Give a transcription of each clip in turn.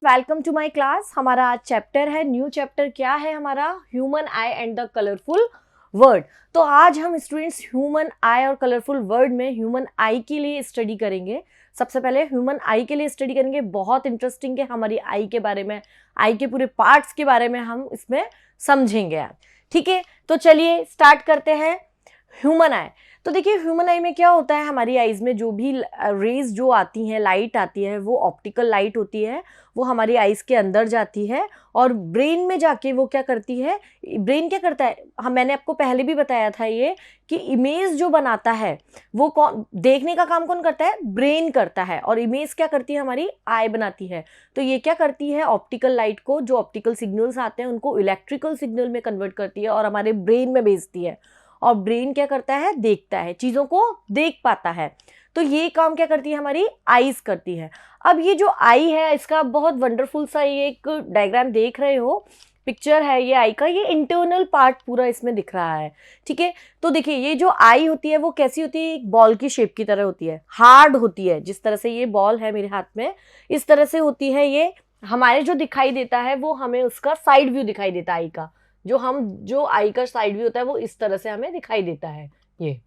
Welcome to my class. हमारा आज chapter है, न्यू चैप्टर क्या है हमारा, human I and the colourful word. तो आज हम स्टूडेंट्स ह्यूमन आई और कलरफुल वर्ड में ह्यूमन आई के लिए स्टडी करेंगे। सबसे पहले ह्यूमन आई के लिए स्टडी करेंगे, बहुत इंटरेस्टिंग है, हमारी आई के बारे में, आई के पूरे पार्ट्स के बारे में हम इसमें समझेंगे आज। ठीक है, तो चलिए स्टार्ट करते हैं। ह्यूमन आई, तो देखिए ह्यूमन आई में क्या होता है, हमारी आईज में जो भी रेज जो आती हैं, लाइट आती है, वो ऑप्टिकल लाइट होती है, वो हमारी आईज के अंदर जाती है और ब्रेन में जाके वो क्या करती है, ब्रेन क्या करता है, मैंने आपको पहले भी बताया था ये कि इमेज जो बनाता है वो कौन, देखने का काम कौन करता है, ब्रेन करता है, और इमेज क्या करती है, हमारी आई बनाती है। तो ये क्या करती है, ऑप्टिकल लाइट को, जो ऑप्टिकल सिग्नल्स आते हैं उनको इलेक्ट्रिकल सिग्नल में कन्वर्ट करती है और हमारे ब्रेन में भेजती है। और ब्रेन क्या करता है, देखता है, चीज़ों को देख पाता है। तो ये काम क्या करती है, हमारी आईज करती है। अब ये जो आई है, इसका बहुत वंडरफुल सा ये एक डायग्राम देख रहे हो, पिक्चर है ये आई का, ये इंटरनल पार्ट पूरा इसमें दिख रहा है। ठीक है, तो देखिए ये जो आई होती है वो कैसी होती है, एक बॉल की शेप की तरह होती है, हार्ड होती है। जिस तरह से ये बॉल है मेरे हाथ में, इस तरह से होती है ये। हमारे जो दिखाई देता है वो हमें उसका साइड व्यू दिखाई देता है आई का, जो आई का साइड व्यू होता है वो इस तरह से हमें दिखाई देता है। ये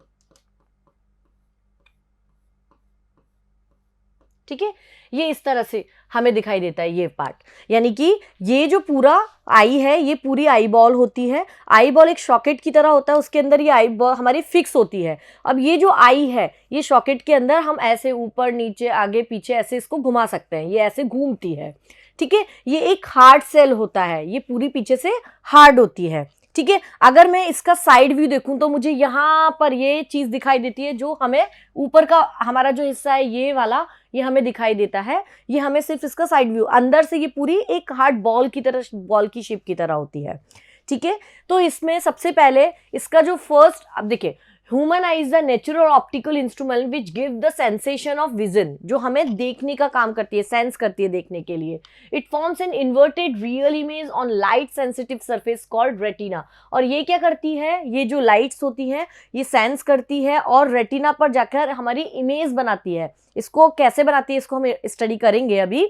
ठीक है, ये इस तरह से हमें दिखाई देता है ये पार्ट, यानी कि ये जो पूरा आई है, ये पूरी आई बॉल होती है। आई बॉल एक सॉकेट की तरह होता है, उसके अंदर ये आई बॉल हमारी फिक्स होती है। अब ये जो आई है, ये सॉकेट के अंदर हम ऐसे ऊपर नीचे आगे पीछे ऐसे इसको घुमा सकते हैं, ये ऐसे घूमती है। ठीक है, ये एक हार्ड सेल होता है, ये पूरी पीछे से हार्ड होती है। ठीक है, अगर मैं इसका साइड व्यू देखूं तो मुझे यहाँ पर ये चीज दिखाई देती है, जो हमें ऊपर का हमारा जो हिस्सा है ये वाला, ये हमें दिखाई देता है। ये हमें सिर्फ इसका साइड व्यू, अंदर से ये पूरी एक हार्ड बॉल की तरह, बॉल की शेप की तरह होती है। ठीक है, तो इसमें सबसे पहले इसका जो फर्स्ट, अब देखिए human I is the natural optical instrument which give the sensation of vision, जो हमें देखने का काम करती है, सेंस करती है देखने के लिए। It forms an inverted real image on light sensitive surface called retina. और ये क्या करती है, ये जो लाइट्स होती हैं ये सेंस करती है और रेटिना पर जाकर हमारी इमेज बनाती है। इसको कैसे बनाती है, इसको हम स्टडी करेंगे अभी।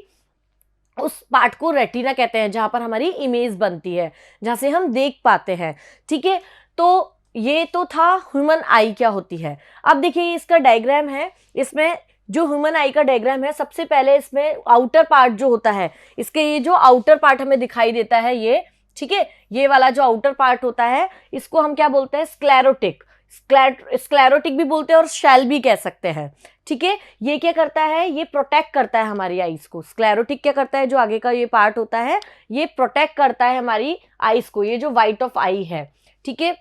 उस पार्ट को रेटिना कहते हैं, जहां पर हमारी इमेज बनती है, जहां से हम देख पाते हैं। ठीक है, तो ये तो था ह्यूमन आई क्या होती है। अब देखिए इसका डायग्राम है, इसमें जो ह्यूमन आई का डायग्राम है, सबसे पहले इसमें आउटर पार्ट जो होता है, इसके ये जो आउटर पार्ट हमें दिखाई देता है ये, ठीक है, ये वाला जो आउटर पार्ट होता है इसको हम क्या बोलते हैं, स्क्लेरोटिक। स्क्लेरोटिक भी बोलते हैं और शेल भी कह सकते हैं। ठीक है, ये क्या करता है, ये प्रोटेक्ट करता है हमारी आईज को। स्क्लेरोटिक क्या करता है, जो आगे का ये पार्ट होता है ये प्रोटेक्ट करता है हमारी आईज को, ये जो व्हाइट ऑफ आई है। ठीक है,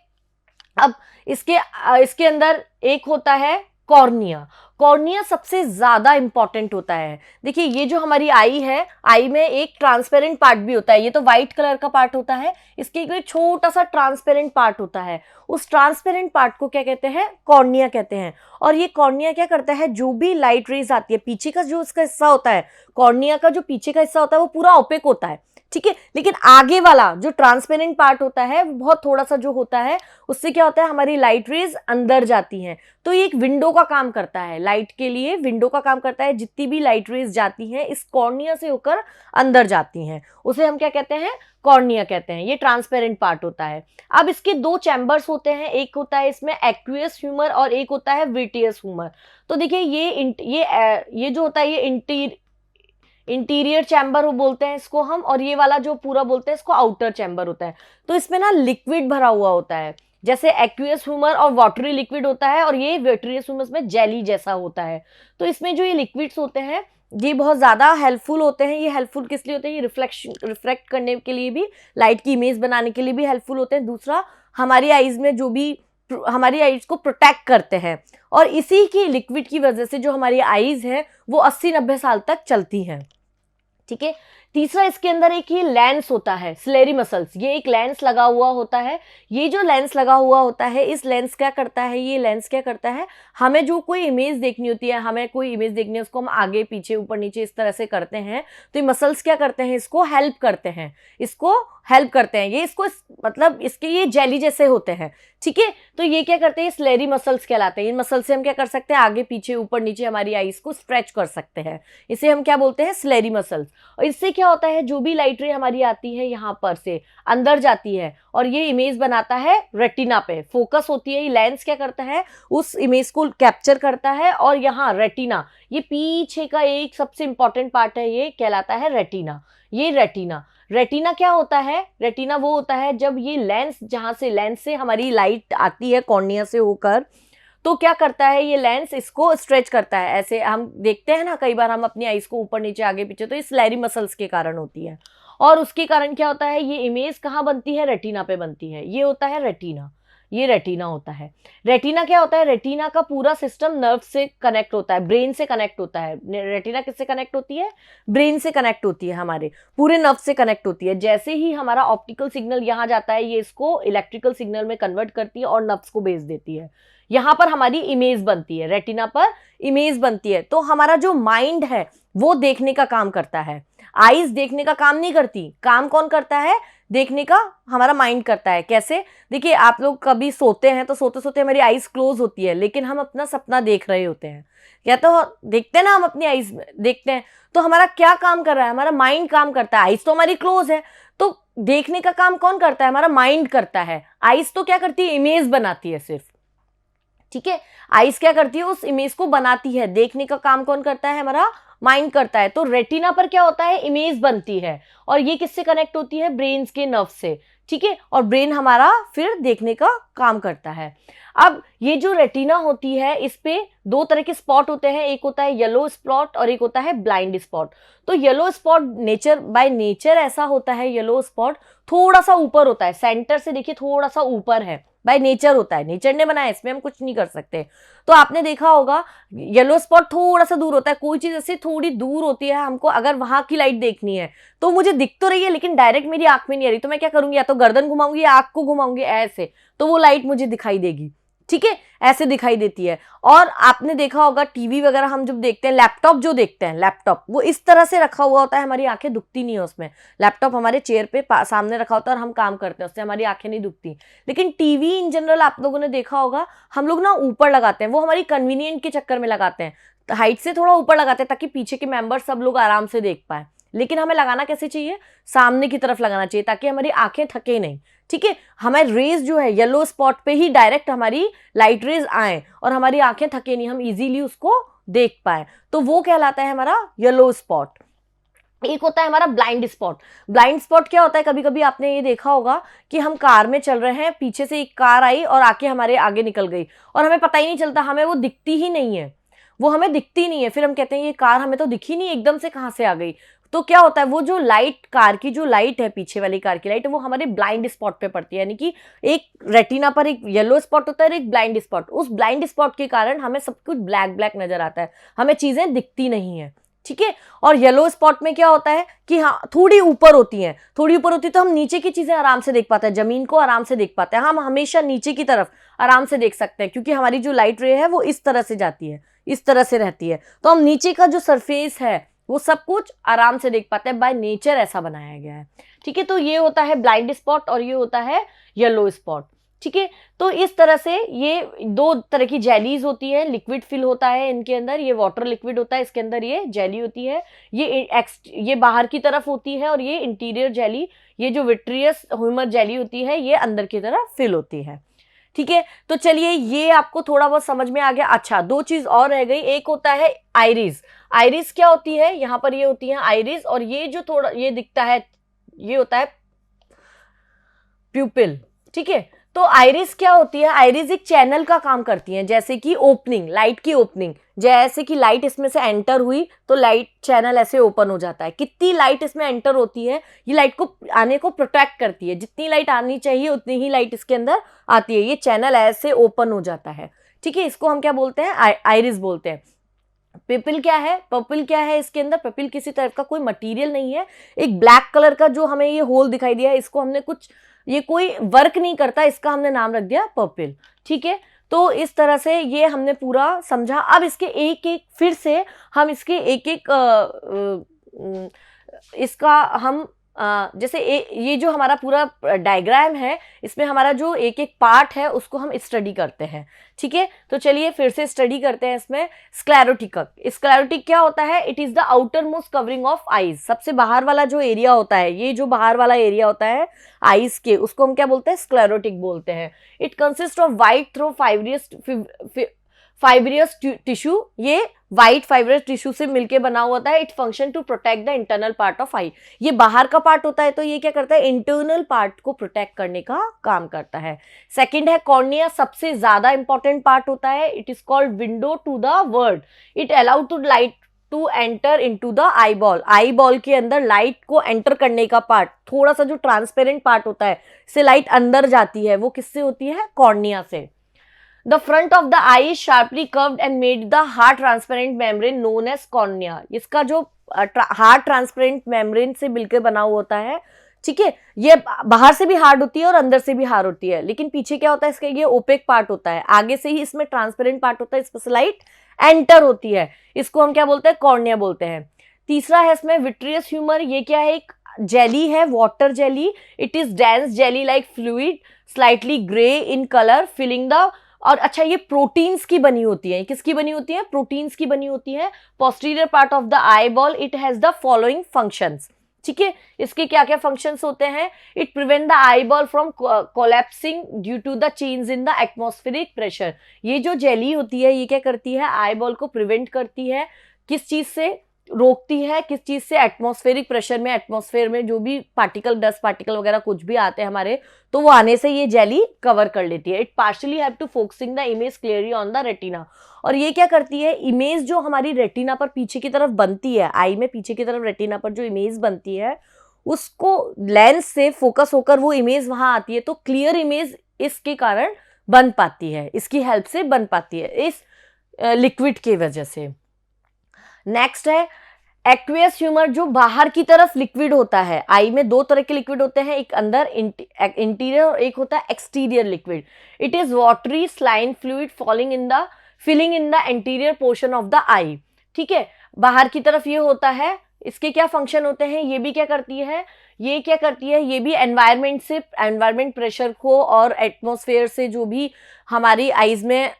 अब इसके अंदर एक होता है कॉर्निया। कॉर्निया सबसे ज्यादा इंपॉर्टेंट होता है। देखिए ये जो हमारी आई है, आई में एक ट्रांसपेरेंट पार्ट भी होता है, ये तो व्हाइट कलर का पार्ट होता है, इसके एक छोटा सा ट्रांसपेरेंट पार्ट होता है। उस ट्रांसपेरेंट पार्ट को क्या कहते हैं, कॉर्निया कहते हैं। और ये कॉर्निया क्या करता है, जो भी लाइट रेज आती है, पीछे का जो इसका हिस्सा होता है, कॉर्निया का जो पीछे का हिस्सा होता है वो पूरा ओपेक होता है। ठीक है, लेकिन आगे वाला जो ट्रांसपेरेंट पार्ट होता है वो बहुत थोड़ा सा जो होता है, उससे क्या होता है, हमारी लाइट रेज अंदर जाती हैं। तो ये एक विंडो का काम करता है, लाइट के लिए विंडो का काम करता है। जितनी भी लाइट रेज जाती हैं इस कॉर्निया से होकर अंदर जाती हैं, उसे हम क्या कहते हैं, कॉर्निया कहते हैं। ये ट्रांसपेरेंट पार्ट होता है। अब इसके दो चैम्बर्स होते हैं, एक होता है इसमें एक्वियस ह्यूमर और एक होता है विट्रियस ह्यूमर। तो देखिए ये जो होता है ये इंटीरियर चैम्बर बोलते हैं इसको हम, और ये वाला जो पूरा बोलते हैं इसको आउटर चैम्बर होता है। तो इसमें ना लिक्विड भरा हुआ होता है, जैसे एक्वियस ह्यूमर और वाटरी लिक्विड होता है, और ये विट्रियस ह्यूमर में जेली जैसा होता है। तो इसमें जो ये लिक्विड्स होते हैं ये बहुत ज़्यादा हेल्पफुल होते हैं। ये हेल्पफुल किस लिए होते हैं, ये रिफ्लेक्ट करने के लिए भी, लाइट की इमेज बनाने के लिए भी हेल्पफुल होते हैं। दूसरा, हमारी आईज में जो भी, हमारी आईज को प्रोटेक्ट करते हैं, और इसी की लिक्विड की वजह से जो हमारी आईज है वो 80-90 साल तक चलती हैं। ठीक है, तीसरा इसके अंदर एक ही लेंस होता है, सिलेरी मसल्स, ये एक लेंस लगा हुआ होता है। ये जो लेंस लगा हुआ होता है, इस लेंस क्या करता है, ये लेंस क्या करता है, हमें जो कोई इमेज देखनी होती है, हमें कोई इमेज देखनी है, उसको हम आगे पीछे ऊपर नीचे इस तरह से करते हैं, तो ये मसल्स क्या करते हैं, इसको हेल्प करते हैं, इसको हेल्प करते हैं, ये इसको मतलब इसके ये जेली जैसे होते हैं, ठीक है। तो ये क्या करते हैं, स्लेरी मसल्स कहलाते हैं। इन मसल से हम क्या कर सकते हैं, आगे पीछे ऊपर नीचे हमारी आईज को स्ट्रेच कर सकते हैं, इसे हम क्या बोलते हैं, स्लेरी मसल्स। और इससे क्या होता है, जो भी लाइट रे हमारी आती है यहाँ पर से अंदर जाती है और ये इमेज बनाता है रेटिना पे, फोकस होती है, ये लेंस क्या करता है, उस इमेज को कैप्चर करता है। और यहाँ रेटिना, ये पीछे का एक सबसे इंपॉर्टेंट पार्ट है, ये कहलाता है रेटिना। ये रेटिना, रेटिना क्या होता है, रेटिना वो होता है जब ये लेंस, जहां से लेंस से हमारी लाइट आती है कॉर्निया से होकर, तो क्या करता है, ये लेंस इसको स्ट्रेच करता है। ऐसे हम देखते हैं ना, कई बार हम अपनी आईज को ऊपर नीचे आगे पीछे, तो ये स्लेरी मसल्स के कारण होती है। और उसके कारण क्या होता है, ये इमेज कहाँ बनती है, रेटिना पे बनती है, ये होता है रेटिना, ये रेटिना होता है। रेटिना क्या होता है, रेटिना का पूरा सिस्टम नर्व से कनेक्ट होता है, ब्रेन से कनेक्ट होता है। रेटिना किससे कनेक्ट होती है, ब्रेन से कनेक्ट होती है, हमारे पूरे नर्व से कनेक्ट होती है। जैसे ही हमारा ऑप्टिकल सिग्नल यहाँ जाता है, ये इसको इलेक्ट्रिकल सिग्नल में कन्वर्ट करती है और नर्व्स को भेज देती है। यहाँ पर हमारी इमेज बनती है, रेटिना पर इमेज बनती है। तो हमारा जो माइंड है वो देखने का काम करता है, आईज देखने का काम नहीं करती। काम कौन करता है, देखने का हमारा माइंड करता है। कैसे, देखिए आप लोग कभी सोते हैं तो सोते सोते हमारी आईज क्लोज होती है, लेकिन हम अपना सपना देख रहे होते हैं, या तो देखते हैं ना, हम अपनी आईज देखते हैं, तो हमारा क्या काम कर रहा है, हमारा माइंड काम करता है। आईज तो हमारी क्लोज है, तो देखने का काम कौन करता है, हमारा माइंड करता है। आईज तो क्या करती है, इमेज बनाती है सिर्फ, ठीक है। आईज क्या करती है, उस इमेज को बनाती है, देखने का काम कौन करता है, हमारा माइंड करता है। तो रेटिना पर क्या होता है, इमेज बनती है, और ये किससे कनेक्ट होती है, ब्रेन के नर्व से, ठीक है। और ब्रेन हमारा फिर देखने का काम करता है। अब ये जो रेटिना होती है, इस पे दो तरह के स्पॉट होते हैं, एक होता है येलो स्पॉट और एक होता है ब्लाइंड स्पॉट। तो yellow spot nature by nature ऐसा होता है, येलो स्पॉट थोड़ा सा ऊपर होता है, सेंटर से देखिए थोड़ा सा ऊपर है, बाय नेचर होता है, नेचर ने बनाया, इसमें हम कुछ नहीं कर सकते। तो आपने देखा होगा येलो स्पॉट थोड़ा सा दूर होता है, कोई चीज ऐसे थोड़ी दूर होती है, हमको अगर वहां की लाइट देखनी है तो मुझे दिख तो रही है लेकिन डायरेक्ट मेरी आंख में नहीं आ रही, तो मैं क्या करूंगी, या तो गर्दन घुमाऊंगी या आंख को घुमाऊंगी ऐसे, तो वो लाइट मुझे दिखाई देगी, ठीक है, ऐसे दिखाई देती है। और आपने देखा होगा टीवी वगैरह हम जब देखते हैं, लैपटॉप जो देखते हैं, लैपटॉप वो इस तरह से रखा हुआ होता है, हमारी आंखें दुखती नहीं है उसमें। लैपटॉप हमारे चेयर पे सामने रखा होता है और हम काम करते हैं उससे, हमारी आंखें नहीं दुखती। लेकिन टीवी इन जनरल आप लोगों ने देखा होगा, हम लोग ना ऊपर लगाते हैं, वो हमारी कन्वीनियंट के चक्कर में लगाते हैं, हाइट से थोड़ा ऊपर लगाते हैं ताकि पीछे के मेंबर सब लोग आराम से देख पाए। लेकिन हमें लगाना कैसे चाहिए, सामने की तरफ लगाना चाहिए, ताकि हमारी आंखें थके नहीं, ठीक है। हमारे रेज जो है येलो स्पॉट पे ही डायरेक्ट हमारी लाइट रेज आए और हमारी आंखें थके नहीं, हम इजीली उसको देख पाए, तो वो कहलाता है हमारा येलो स्पॉट। एक होता है हमारा ब्लाइंड स्पॉट। ब्लाइंड स्पॉट क्या होता है, कभी कभी आपने ये देखा होगा कि हम कार में चल रहे हैं, पीछे से एक कार आई और आके हमारे आगे निकल गई और हमें पता ही नहीं चलता, हमें वो दिखती ही नहीं है, वो हमें दिखती नहीं है, फिर हम कहते हैं ये कार हमें तो दिखी नहीं, एकदम से कहां से आ गई। तो क्या होता है, वो जो लाइट, कार की जो लाइट है, पीछे वाली कार की लाइट, वो हमारे ब्लाइंड स्पॉट पे पड़ती है, यानी कि एक रेटिना पर एक येलो स्पॉट होता है और एक ब्लाइंड स्पॉट। उस ब्लाइंड स्पॉट के कारण हमें सब कुछ ब्लैक ब्लैक नजर आता है, हमें चीजें दिखती नहीं है, ठीक है। और येलो स्पॉट में क्या होता है कि हाँ थोड़ी ऊपर होती हैं, थोड़ी ऊपर होती है तो हम नीचे की चीजें आराम से देख पाते हैं, जमीन को आराम से देख पाते हैं, हम हमेशा नीचे की तरफ आराम से देख सकते हैं, क्योंकि हमारी जो लाइट रे है वो इस तरह से जाती है, इस तरह से रहती है, तो हम नीचे का जो सरफेस है वो सब कुछ आराम से देख पाते हैं, बाय नेचर ऐसा बनाया गया है, ठीक है। तो ये होता है ब्लाइंड स्पॉट और ये होता है येलो स्पॉट, ठीक है। तो इस तरह से ये दो तरह की जेलीज होती है, लिक्विड फिल होता है इनके अंदर, ये वाटर लिक्विड होता है, इसके अंदर ये जेली होती है, ये बाहर की तरफ होती है, और ये इंटीरियर जेली, ये जो विट्रियस ह्यूमर जेली होती है, ये अंदर की तरफ फिल होती है, ठीक है। तो चलिए ये आपको थोड़ा बहुत समझ में आ गया। अच्छा, दो चीज और रह गई, एक होता है आइरिस। आइरिस क्या होती है, यहाँ पर ये होती है आइरिस, और ये जो थोड़ा ये दिखता है ये होता है प्यूपिल, ठीक है। तो आइरिस क्या होती है, आइरिस एक चैनल का काम करती है, जैसे कि ओपनिंग, लाइट की ओपनिंग, जैसे कि लाइट इसमें से एंटर हुई तो लाइट चैनल ऐसे ओपन हो जाता है। कितनी लाइट इसमें एंटर होती है, ये लाइट को आने को प्रोटेक्ट करती है, जितनी लाइट आनी चाहिए उतनी ही लाइट इसके अंदर आती है, ये चैनल ऐसे ओपन हो जाता है, ठीक है। इसको हम क्या बोलते हैं, आइरिस बोलते हैं। पिपिल क्या है, पपिल क्या है, इसके अंदर पपिल किसी तरह का कोई मटेरियल नहीं है, एक ब्लैक कलर का जो हमें ये होल दिखाई दिया है, इसको हमने कुछ, ये कोई वर्क नहीं करता, इसका हमने नाम रख दिया पपिल, ठीक है। तो इस तरह से ये हमने पूरा समझा। अब इसके एक एक फिर से हम इसके एक एक इसका हम जैसे ये जो हमारा पूरा डायग्राम है, इसमें हमारा जो एक एक पार्ट है उसको हम स्टडी करते हैं, ठीक है। तो चलिए फिर से स्टडी करते हैं इसमें। स्क्लेरोटिक, स्क्लेरोटिक क्या होता है? It is the outer most covering of eyes, सबसे बाहर वाला जो एरिया होता है, ये जो बाहर वाला एरिया होता है आईज के, उसको हम क्या बोलते हैं? स्क्लेरोटिक बोलते हैं। It consist of white through fibrous tissue, ये व्हाइट फाइब्रस टिश्यू से मिलके बना हुआ होता है। It function to protect the internal part of eye, ये बाहर का पार्ट होता है, तो ये क्या करता है? इंटरनल पार्ट को प्रोटेक्ट करने का काम करता है। सेकंड है कॉर्निया, सबसे ज्यादा इंपॉर्टेंट पार्ट होता है। It is called window to the world. It allow to light to enter into the eye ball, eye ball के अंदर लाइट को एंटर करने का पार्ट, थोड़ा सा जो ट्रांसपेरेंट पार्ट होता है, इससे लाइट अंदर जाती है, वो किससे होती है? कॉर्निया से। The front of the eye is sharply curved and made the hard transparent membrane known as cornea. इसका जो हार्ड ट्रांसपेरेंट मेम्ब्रेन से मिलकर बना हुआ होता है, ठीक है। ये बाहर से भी हार्ड होती है और अंदर से भी हार्ड होती है, लेकिन पीछे क्या होता है इसका? ये ओपेक पार्ट होता है, आगे से ही इसमें ट्रांसपेरेंट पार्ट होता है, इस पर से लाइट एंटर होती है, इसको हम क्या बोलते हैं? कॉर्निया बोलते हैं। तीसरा है इसमें विट्रियस ह्यूमर, ये क्या है? एक जेली है, water jelly. It is dense jelly like fluid, slightly grey in colour, filling the, और अच्छा ये प्रोटीन्स की बनी होती है। किसकी बनी होती है? प्रोटीन्स की बनी होती है। Posterior part of the eye ball, it has the following functions, ठीक है। इसके क्या क्या फंक्शंस होते हैं? It prevent the eye ball from collapsing due to the change in the atmospheric pressure. ये जो जेली होती है, ये क्या करती है? आई बॉल को प्रिवेंट करती है, किस चीज से रोकती है? किस चीज से? एटमॉस्फेरिक प्रेशर में, एटमॉस्फेयर में जो भी पार्टिकल, डस्ट पार्टिकल वगैरह कुछ भी आते हैं हमारे, तो वो आने से ये जेली कवर कर लेती है। It partially have to focusing the image clearly on the retina, और ये क्या करती है? इमेज जो हमारी रेटिना पर पीछे की तरफ बनती है, आई में पीछे की तरफ रेटिना पर जो इमेज बनती है, उसको लेंस से फोकस होकर वो इमेज वहां आती है, तो क्लियर इमेज इसके कारण बन पाती है, इसकी हेल्प से बन पाती है, इस लिक्विड की वजह से। नेक्स्ट है एक्वियस ह्यूमर, जो बाहर की तरफ लिक्विड होता है। आई में दो तरह के लिक्विड होते हैं, एक अंदर इंटीरियर और एक होता है exterior liquid. It is watery saline fluid filling in the interior portion of the eye, ठीक है। बाहर की तरफ ये होता है, इसके क्या फंक्शन होते हैं? ये भी क्या करती है? ये भी एनवायरमेंट प्रेशर को और एटमॉस्फेयर से जो भी हमारी आईज में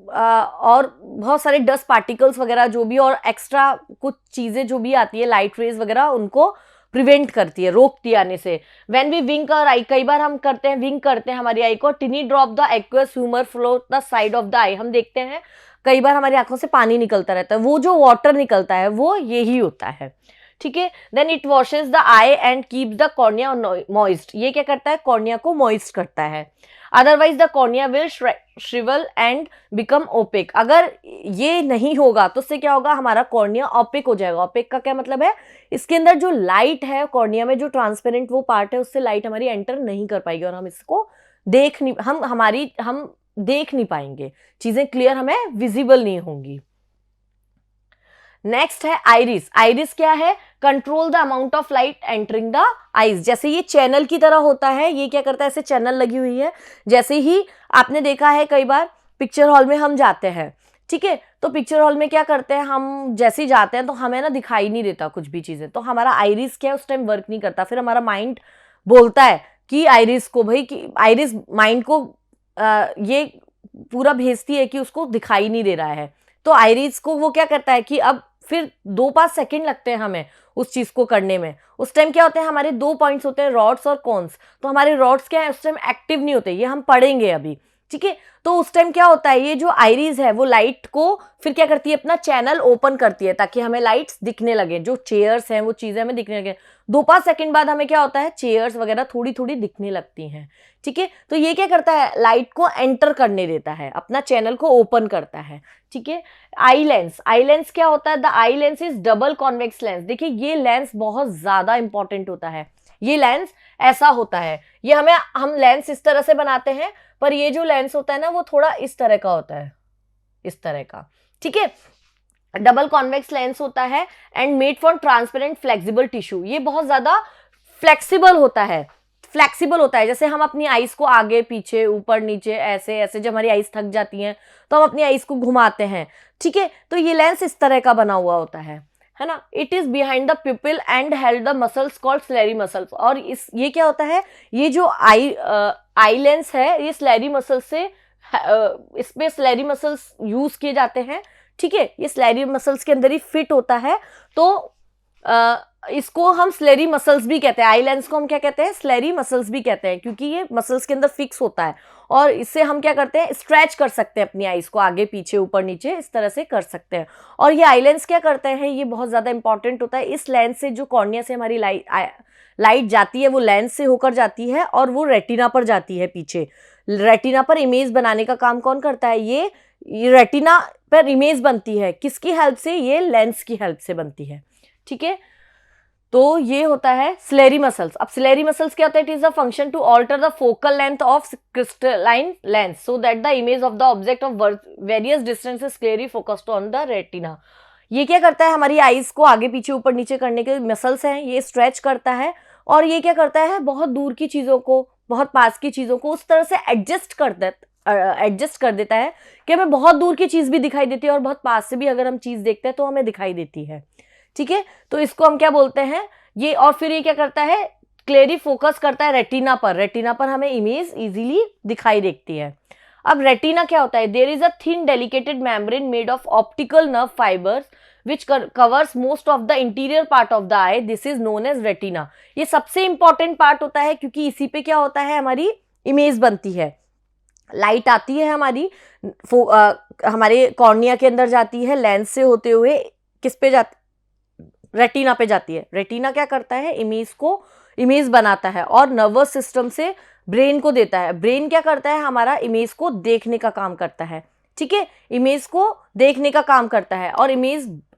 और बहुत सारे डस्ट पार्टिकल्स वगैरह जो भी और एक्स्ट्रा कुछ चीजें जो भी आती है, लाइट रेज वगैरह, उनको प्रिवेंट करती है, रोकती है आने से। व्हेन वी विंक आवर आई, कई बार हम करते हैं, विंक करते हैं हमारी आई को, tiny drop the aqueous humour flow the side of the eye, हम देखते हैं कई बार हमारी आंखों से पानी निकलता रहता है, वो जो वाटर निकलता है वो यही होता है, ठीक है। Then it washes the eye and keep the cornea moist, ये क्या करता है? कॉर्निया को मॉइस्ट करता है। Otherwise the cornea will shrivel and become opaque, अगर ये नहीं होगा तो उससे क्या होगा? हमारा कॉर्निया ओपेक हो जाएगा। ओपेक का क्या मतलब है? इसके अंदर जो लाइट है, कॉर्निया में जो ट्रांसपेरेंट वो पार्ट है, उससे लाइट हमारी एंटर नहीं कर पाएगी और हम इसको हम देख नहीं पाएंगे, चीजें क्लियर हमें विजिबल नहीं होंगी। नेक्स्ट है आइरिस। आइरिस क्या है? Control the amount of light entering the eyes, जैसे ये चैनल की तरह होता है, ये क्या करता है? ऐसे चैनल लगी हुई है, जैसे ही आपने देखा है कई बार पिक्चर हॉल में हम जाते हैं, ठीक है, तो पिक्चर हॉल में क्या करते हैं हम? जैसे ही जाते हैं तो हमें ना दिखाई नहीं देता कुछ भी चीजें, तो हमारा आइरिस क्या है? उस टाइम वर्क नहीं करता, फिर हमारा माइंड बोलता है कि आइरिस को, भाई कि आइरिस माइंड को ये पूरा भेजती है कि उसको दिखाई नहीं दे रहा है, तो आइरिस को वो क्या करता है कि अब फिर 2-5 सेकंड लगते हैं हमें उस चीज को करने में। उस टाइम क्या होते हैं? हमारे 2 पॉइंट्स होते हैं, रॉड्स और कॉन्स, तो हमारे रॉड्स क्या है? उस टाइम एक्टिव नहीं होते, ये हम पढ़ेंगे अभी, ठीक है। तो उस टाइम क्या होता है? ये जो आइरिस है वो लाइट को फिर क्या करती है? अपना चैनल ओपन करती है ताकि हमें लाइट्स दिखने लगे, जो चेयर्स हैं वो चीजें हमें दिखने लगे। 2-5 सेकंड बाद हमें क्या होता है? चेयर्स वगैरह थोड़ी थोड़ी दिखने लगती हैं, ठीक है। तो ये क्या करता है? लाइट को एंटर करने देता है, अपना चैनल को ओपन करता है, ठीक है। आई लेंस, आई लेंस क्या होता है? The eye lens is double convex lens. देखिए ये लेंस बहुत ज्यादा इंपॉर्टेंट होता है। ये लेंस ऐसा होता है, ये हम लेंस इस तरह से बनाते हैं, पर ये जो लेंस होता है ना वो थोड़ा इस तरह का होता है, इस तरह का, ठीक है। डबल कॉन्वेक्स लेंस होता है and made for transparent flexible tissue, ये बहुत ज्यादा फ्लेक्सिबल होता है, जैसे हम अपनी आईज को आगे पीछे ऊपर नीचे ऐसे ऐसे, जब हमारी आईज थक जाती हैं तो हम अपनी आईज को घुमाते हैं, ठीक है, तो ये लेंस इस तरह का बना हुआ होता है। है ना, it is behind the प्यूपिल and held the muscles called slurry muscles. और इस ये क्या होता है, ये जो आई लेंस है ये स्लेरी मसल से इसमें स्लेरी मसल्स यूज किए जाते हैं, ठीक है, ये स्लेरी मसल्स के अंदर ही फिट होता है। तो इसको हम स्लेरी मसल्स भी कहते हैं, आई लेंस को हम क्या कहते हैं, स्लेरी मसल्स भी कहते हैं, क्योंकि ये मसल्स के अंदर फिक्स होता है और इससे हम क्या करते हैं, स्ट्रेच कर सकते हैं अपनी आईज को, आगे पीछे ऊपर नीचे इस तरह से कर सकते हैं। और ये आई लेंस क्या करते हैं, ये बहुत ज़्यादा इंपॉर्टेंट होता है। इस लेंस से जो कॉर्निया से हमारी लाइट जाती है वो लेंस से होकर जाती है और वो रेटिना पर जाती है पीछे। रेटिना पर इमेज बनाने का काम कौन करता है, ये रेटिना पर इमेज बनती है किसकी हेल्प से, ये लेंस की हेल्प से बनती है, ठीक है। तो ये होता है स्लेरी मसल्स। अब स्लेरी मसल्स क्या होता है, it is a function to alter the focal length of crystalline lens so that the image of the object of various distances clearly focused on the retina. ये क्या करता है, हमारी eyes को आगे पीछे ऊपर नीचे करने के मसल्स हैं, ये स्ट्रेच करता है और ये क्या करता है, बहुत दूर की चीजों को, बहुत पास की चीजों को उस तरह से एडजस्ट कर देता है कि हमें बहुत दूर की चीज भी दिखाई देती है और बहुत पास से भी अगर हम चीज देखते हैं तो हमें दिखाई देती है, ठीक है। तो इसको हम क्या बोलते हैं ये, और फिर ये क्या करता है, क्लियरली फोकस करता है रेटिना पर, रेटिना पर हमें इमेज इजीली दिखाई देती है। अब रेटिना क्या होता है, there is a thin delicated membrane made of optical nerve fibres which covers most of the interior part of the eye, this is known as retina। ये सबसे इंपॉर्टेंट पार्ट होता है क्योंकि इसी पे क्या होता है, हमारी इमेज बनती है। लाइट आती है हमारी हमारे कॉर्निया के अंदर जाती है, लेंस से होते हुए किस पे जाती, रेटिना पे जाती है। रेटिना क्या करता है, इमेज बनाता है और नर्वस सिस्टम से ब्रेन को देता है। ब्रेन क्या करता है, हमारा इमेज को देखने का काम करता है, ठीक है, इमेज को देखने का काम करता है।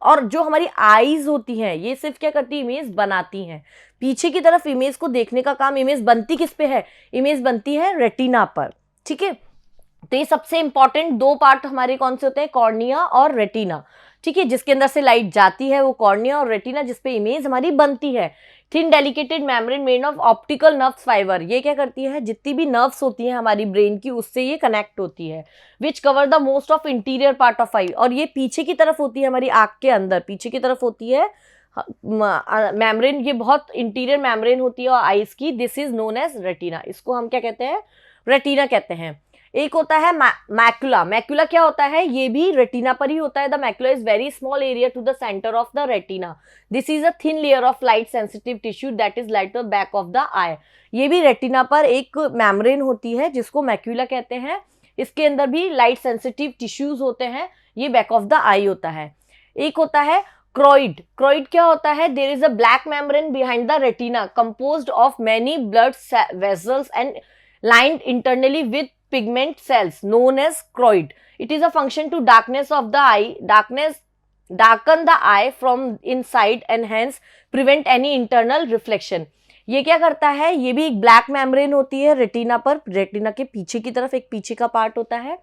और जो हमारी आईज होती हैं ये सिर्फ क्या करती है, इमेज बनाती हैं। पीछे की तरफ इमेज को देखने का काम, इमेज बनती किस पे है, इमेज बनती है रेटिना पर, ठीक है। तो ये सबसे इंपॉर्टेंट दो पार्ट हमारे कौन से होते हैं, कॉर्निया और रेटिना, ठीक है। जिसके अंदर से लाइट जाती है वो कॉर्निया और रेटिना, जिसपे इमेज हमारी बनती है। Thin delicated membrane made of optical nerves fibre, ये क्या करती है, जितनी भी नर्व्स होती हैं हमारी ब्रेन की उससे ये कनेक्ट होती है। Which cover the most of interior part of eye, और ये पीछे की तरफ होती है, हमारी आंख के अंदर पीछे की तरफ होती है मेम्ब्रेन, ये बहुत इंटीरियर मेम्ब्रेन होती है और आईज की, this is known as retina. इसको हम क्या कहते हैं, रेटिना कहते हैं। एक होता है मैकुला। मैकुला क्या होता है, ये भी रेटिना पर ही होता है। The macula is very small area to the centre of the retina. This is a thin layer of light sensitive tissue that is light the back of the eye. ये भी रेटिना पर एक membrane होती है जिसको macula कहते हैं। इसके अंदर भी लाइट सेंसिटिव टिश्यूज होते हैं, ये बैक ऑफ द आई होता है। एक होता है क्रोइड। क्रोइड क्या होता है, there is a black membrane behind the retina composed of many blood vessels and lined internally with pigment cells known as choroid. It is a function to darkness of the eye, darken the eye from inside and hence prevent any internal reflection. ये क्या करता है, ये भी एक black membrane होती है retina पर, रेटिना के पीछे की तरफ एक पीछे का पार्ट होता है,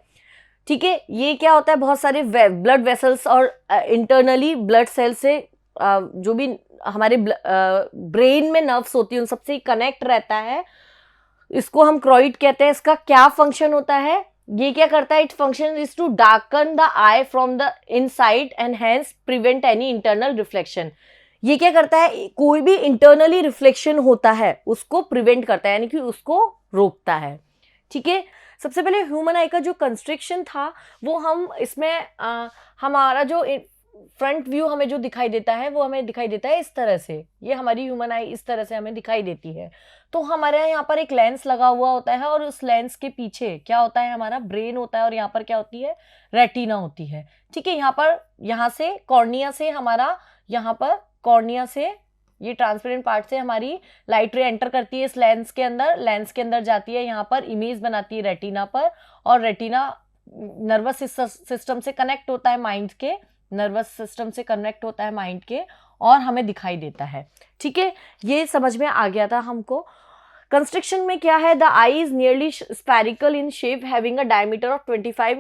ठीक है। ये क्या होता है, बहुत सारे ब्लड वेसल्स और इंटरनली ब्लड सेल से जो भी हमारे ब्रेन में नर्व्स होती है उन सबसे कनेक्ट रहता है, इसको हम क्रोइड कहते हैं। इसका क्या फंक्शन होता है, ये क्या करता है, it function is to darken the eye from the inside and hence prevent any internal reflection. ये क्या करता है, कोई भी इंटरनली रिफ्लेक्शन होता है उसको प्रिवेंट करता है, यानी कि उसको रोकता है, ठीक है। सबसे पहले ह्यूमन आई का जो कंस्ट्रक्शन था वो हम इसमें हमारा जो फ्रंट व्यू हमें जो दिखाई देता है वो हमें दिखाई देता है इस तरह से, ये हमारी ह्यूमन आई इस तरह से हमें दिखाई देती है। तो हमारे यहाँ पर एक लेंस लगा हुआ होता है और उस लेंस के पीछे क्या होता है, हमारा ब्रेन होता है और यहाँ पर क्या होती है, रेटिना होती है, ठीक है। यहाँ से कॉर्निया से हमारा, यहाँ पर कॉर्निया से ये ट्रांसपेरेंट पार्ट से हमारी लाइट रे एंटर करती है इस लेंस के अंदर जाती है, यहाँ पर इमेज बनाती है रेटिना पर, और रेटिना नर्वस सिस्टम से कनेक्ट होता है माइंड के और हमें दिखाई देता है, ठीक है। ये समझ में आ गया था हमको। कंस्ट्रक्शन में क्या है, the I is nearly spherical in shape having a diameter of 25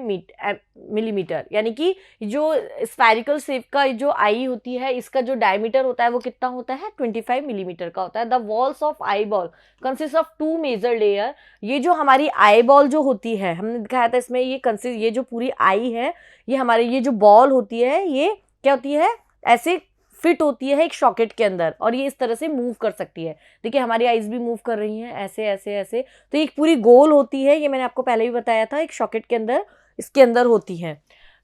millimetre, यानी कि जो स्फेरिकल शेप का जो आई होती है इसका जो डायमीटर होता है वो कितना होता है, 25 मिलीमीटर का होता है। The walls of eye ball consist of 2 major layer. ये जो हमारी आई बॉल जो होती है, हमने दिखाया था इसमें, ये जो पूरी आई है, ये हमारी ये जो बॉल होती है ये क्या होती है, ऐसे फिट होती है एक सॉकेट के अंदर और ये इस तरह से मूव कर सकती है। देखिए हमारी आईज भी मूव कर रही हैं ऐसे ऐसे ऐसे। तो एक पूरी गोल होती है, ये मैंने आपको पहले भी बताया था, एक सॉकेट के अंदर इसके अंदर होती है।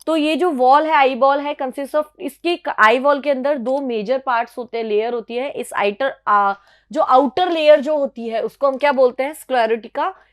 तो ये जो वॉल है, आई बॉल है, कंसिस्ट ऑफ, इसकी आई वॉल के अंदर दो मेजर पार्ट्स होते हैं, लेयर होती है। इस जो आउटर लेयर जो होती है उसको हम क्या बोलते हैं,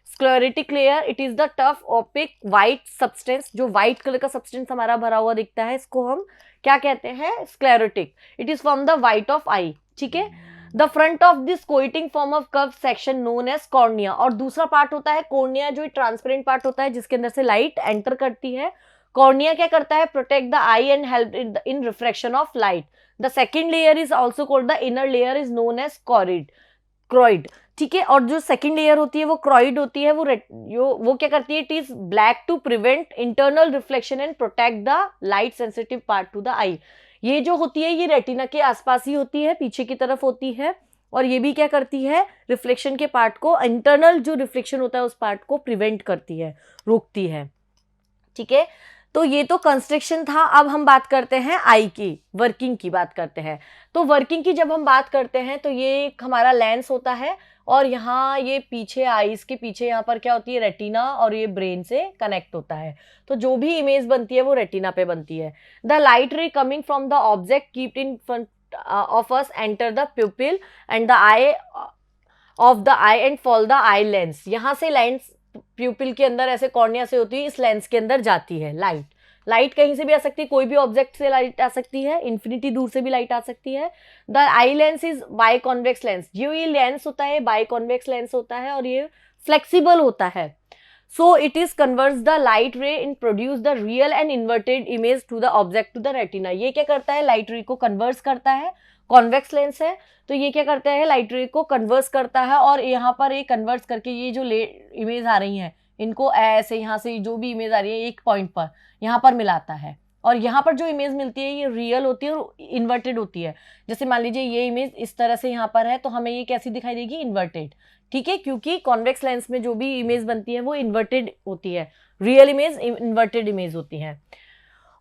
sclerotic layer. It is the tough OPEC white substance, जो व्हाइट कलर का सब्सटेंस हमारा भरा हुआ दिखता है, इसको हम क्या कहते हैं, sclerotic. It is from the white of eye, ठीक है। The front of this coating form of curve section known as cornea. और दूसरा पार्ट होता है कॉर्निया, जो ट्रांसपेरेंट पार्ट होता है जिसके अंदर से लाइट एंटर करती है। कॉर्निया क्या करता है, protect the eye and help in reflection of light. The second layer is also called, the inner layer is known as choroid, ठीक है। और जो सेकंड लेयर होती है वो क्रोइड होती है, वो क्या करती है, it is black to prevent internal reflection and protect the light sensitive part to the eye. ये जो होती है ये रेटिना के आसपास ही होती है, पीछे की तरफ होती है, और ये भी क्या करती है, रिफ्लेक्शन के पार्ट को, इंटरनल जो रिफ्लेक्शन होता है उस पार्ट को प्रिवेंट करती है, रोकती है, ठीक है। तो ये तो कंस्ट्रक्शन था। अब हम बात करते हैं आई की, वर्किंग की बात करते हैं। तो वर्किंग की जब हम बात करते हैं तो ये हमारा लेंस होता है, और यहाँ ये पीछे आईज के पीछे यहाँ पर क्या होती है, रेटिना, और ये ब्रेन से कनेक्ट होता है। तो जो भी इमेज बनती है वो रेटिना पे बनती है। The light ray coming from the object keeped in front of us enter the प्यूपिल and the I of the eye and fall the eye lens. यहाँ से लेंस प्यूपिल के अंदर ऐसे कॉर्निया से होती है, इस लेंस के अंदर जाती है लाइट कहीं से भी आ सकती है, कोई भी ऑब्जेक्ट से लाइट आ सकती है, इन्फिनिटी दूर से भी लाइट आ सकती है। The eye lens is by convex lens. जो ये लेंस होता है बाई कॉन्वेक्स लेंस होता है और ये फ्लेक्सिबल होता है। So it is converts the light ray in produce the real and inverted image to the object to the retina. ये क्या करता है, लाइट रे को कन्वर्स करता है, कॉन्वेक्स लेंस है तो ये क्या करता है, लाइट रे को कन्वर्स करता है, और यहाँ पर ये कन्वर्स करके ये जो इमेज आ रही है इनको ऐसे यहाँ से जो भी इमेज आ रही है एक पॉइंट पर यहाँ पर मिलाता है, और यहाँ पर जो इमेज मिलती है ये रियल होती है और इन्वर्टेड होती है। जैसे मान लीजिए ये इमेज इस तरह से यहाँ पर है तो हमें ये कैसी दिखाई देगी, इन्वर्टेड, ठीक है, क्योंकि कॉन्वेक्स लेंस में जो भी इमेज बनती है वो इन्वर्टेड होती है, रियल इमेज इन्वर्टेड इमेज होती है।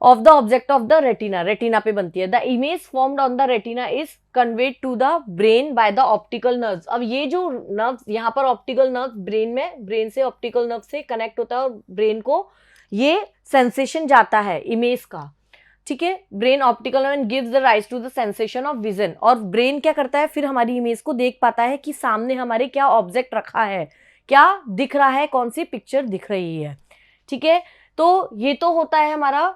Of the object of the retina पे बनती है। The image formed on the retina is conveyed to the brain by the optical nerves. अब ये जो नर्व्स यहाँ पर ऑप्टिकल नर्व ब्रेन से ऑप्टिकल नर्व से कनेक्ट होता है और ब्रेन को ये सेंसेशन जाता है इमेज का, ठीक है। Brain optical nerve and gives the rise to the sensation of vision. और ब्रेन क्या करता है, फिर हमारी इमेज को देख पाता है कि सामने हमारे क्या ऑब्जेक्ट रखा है, क्या दिख रहा है, कौन सी पिक्चर दिख रही है, ठीक है। तो ये तो होता है हमारा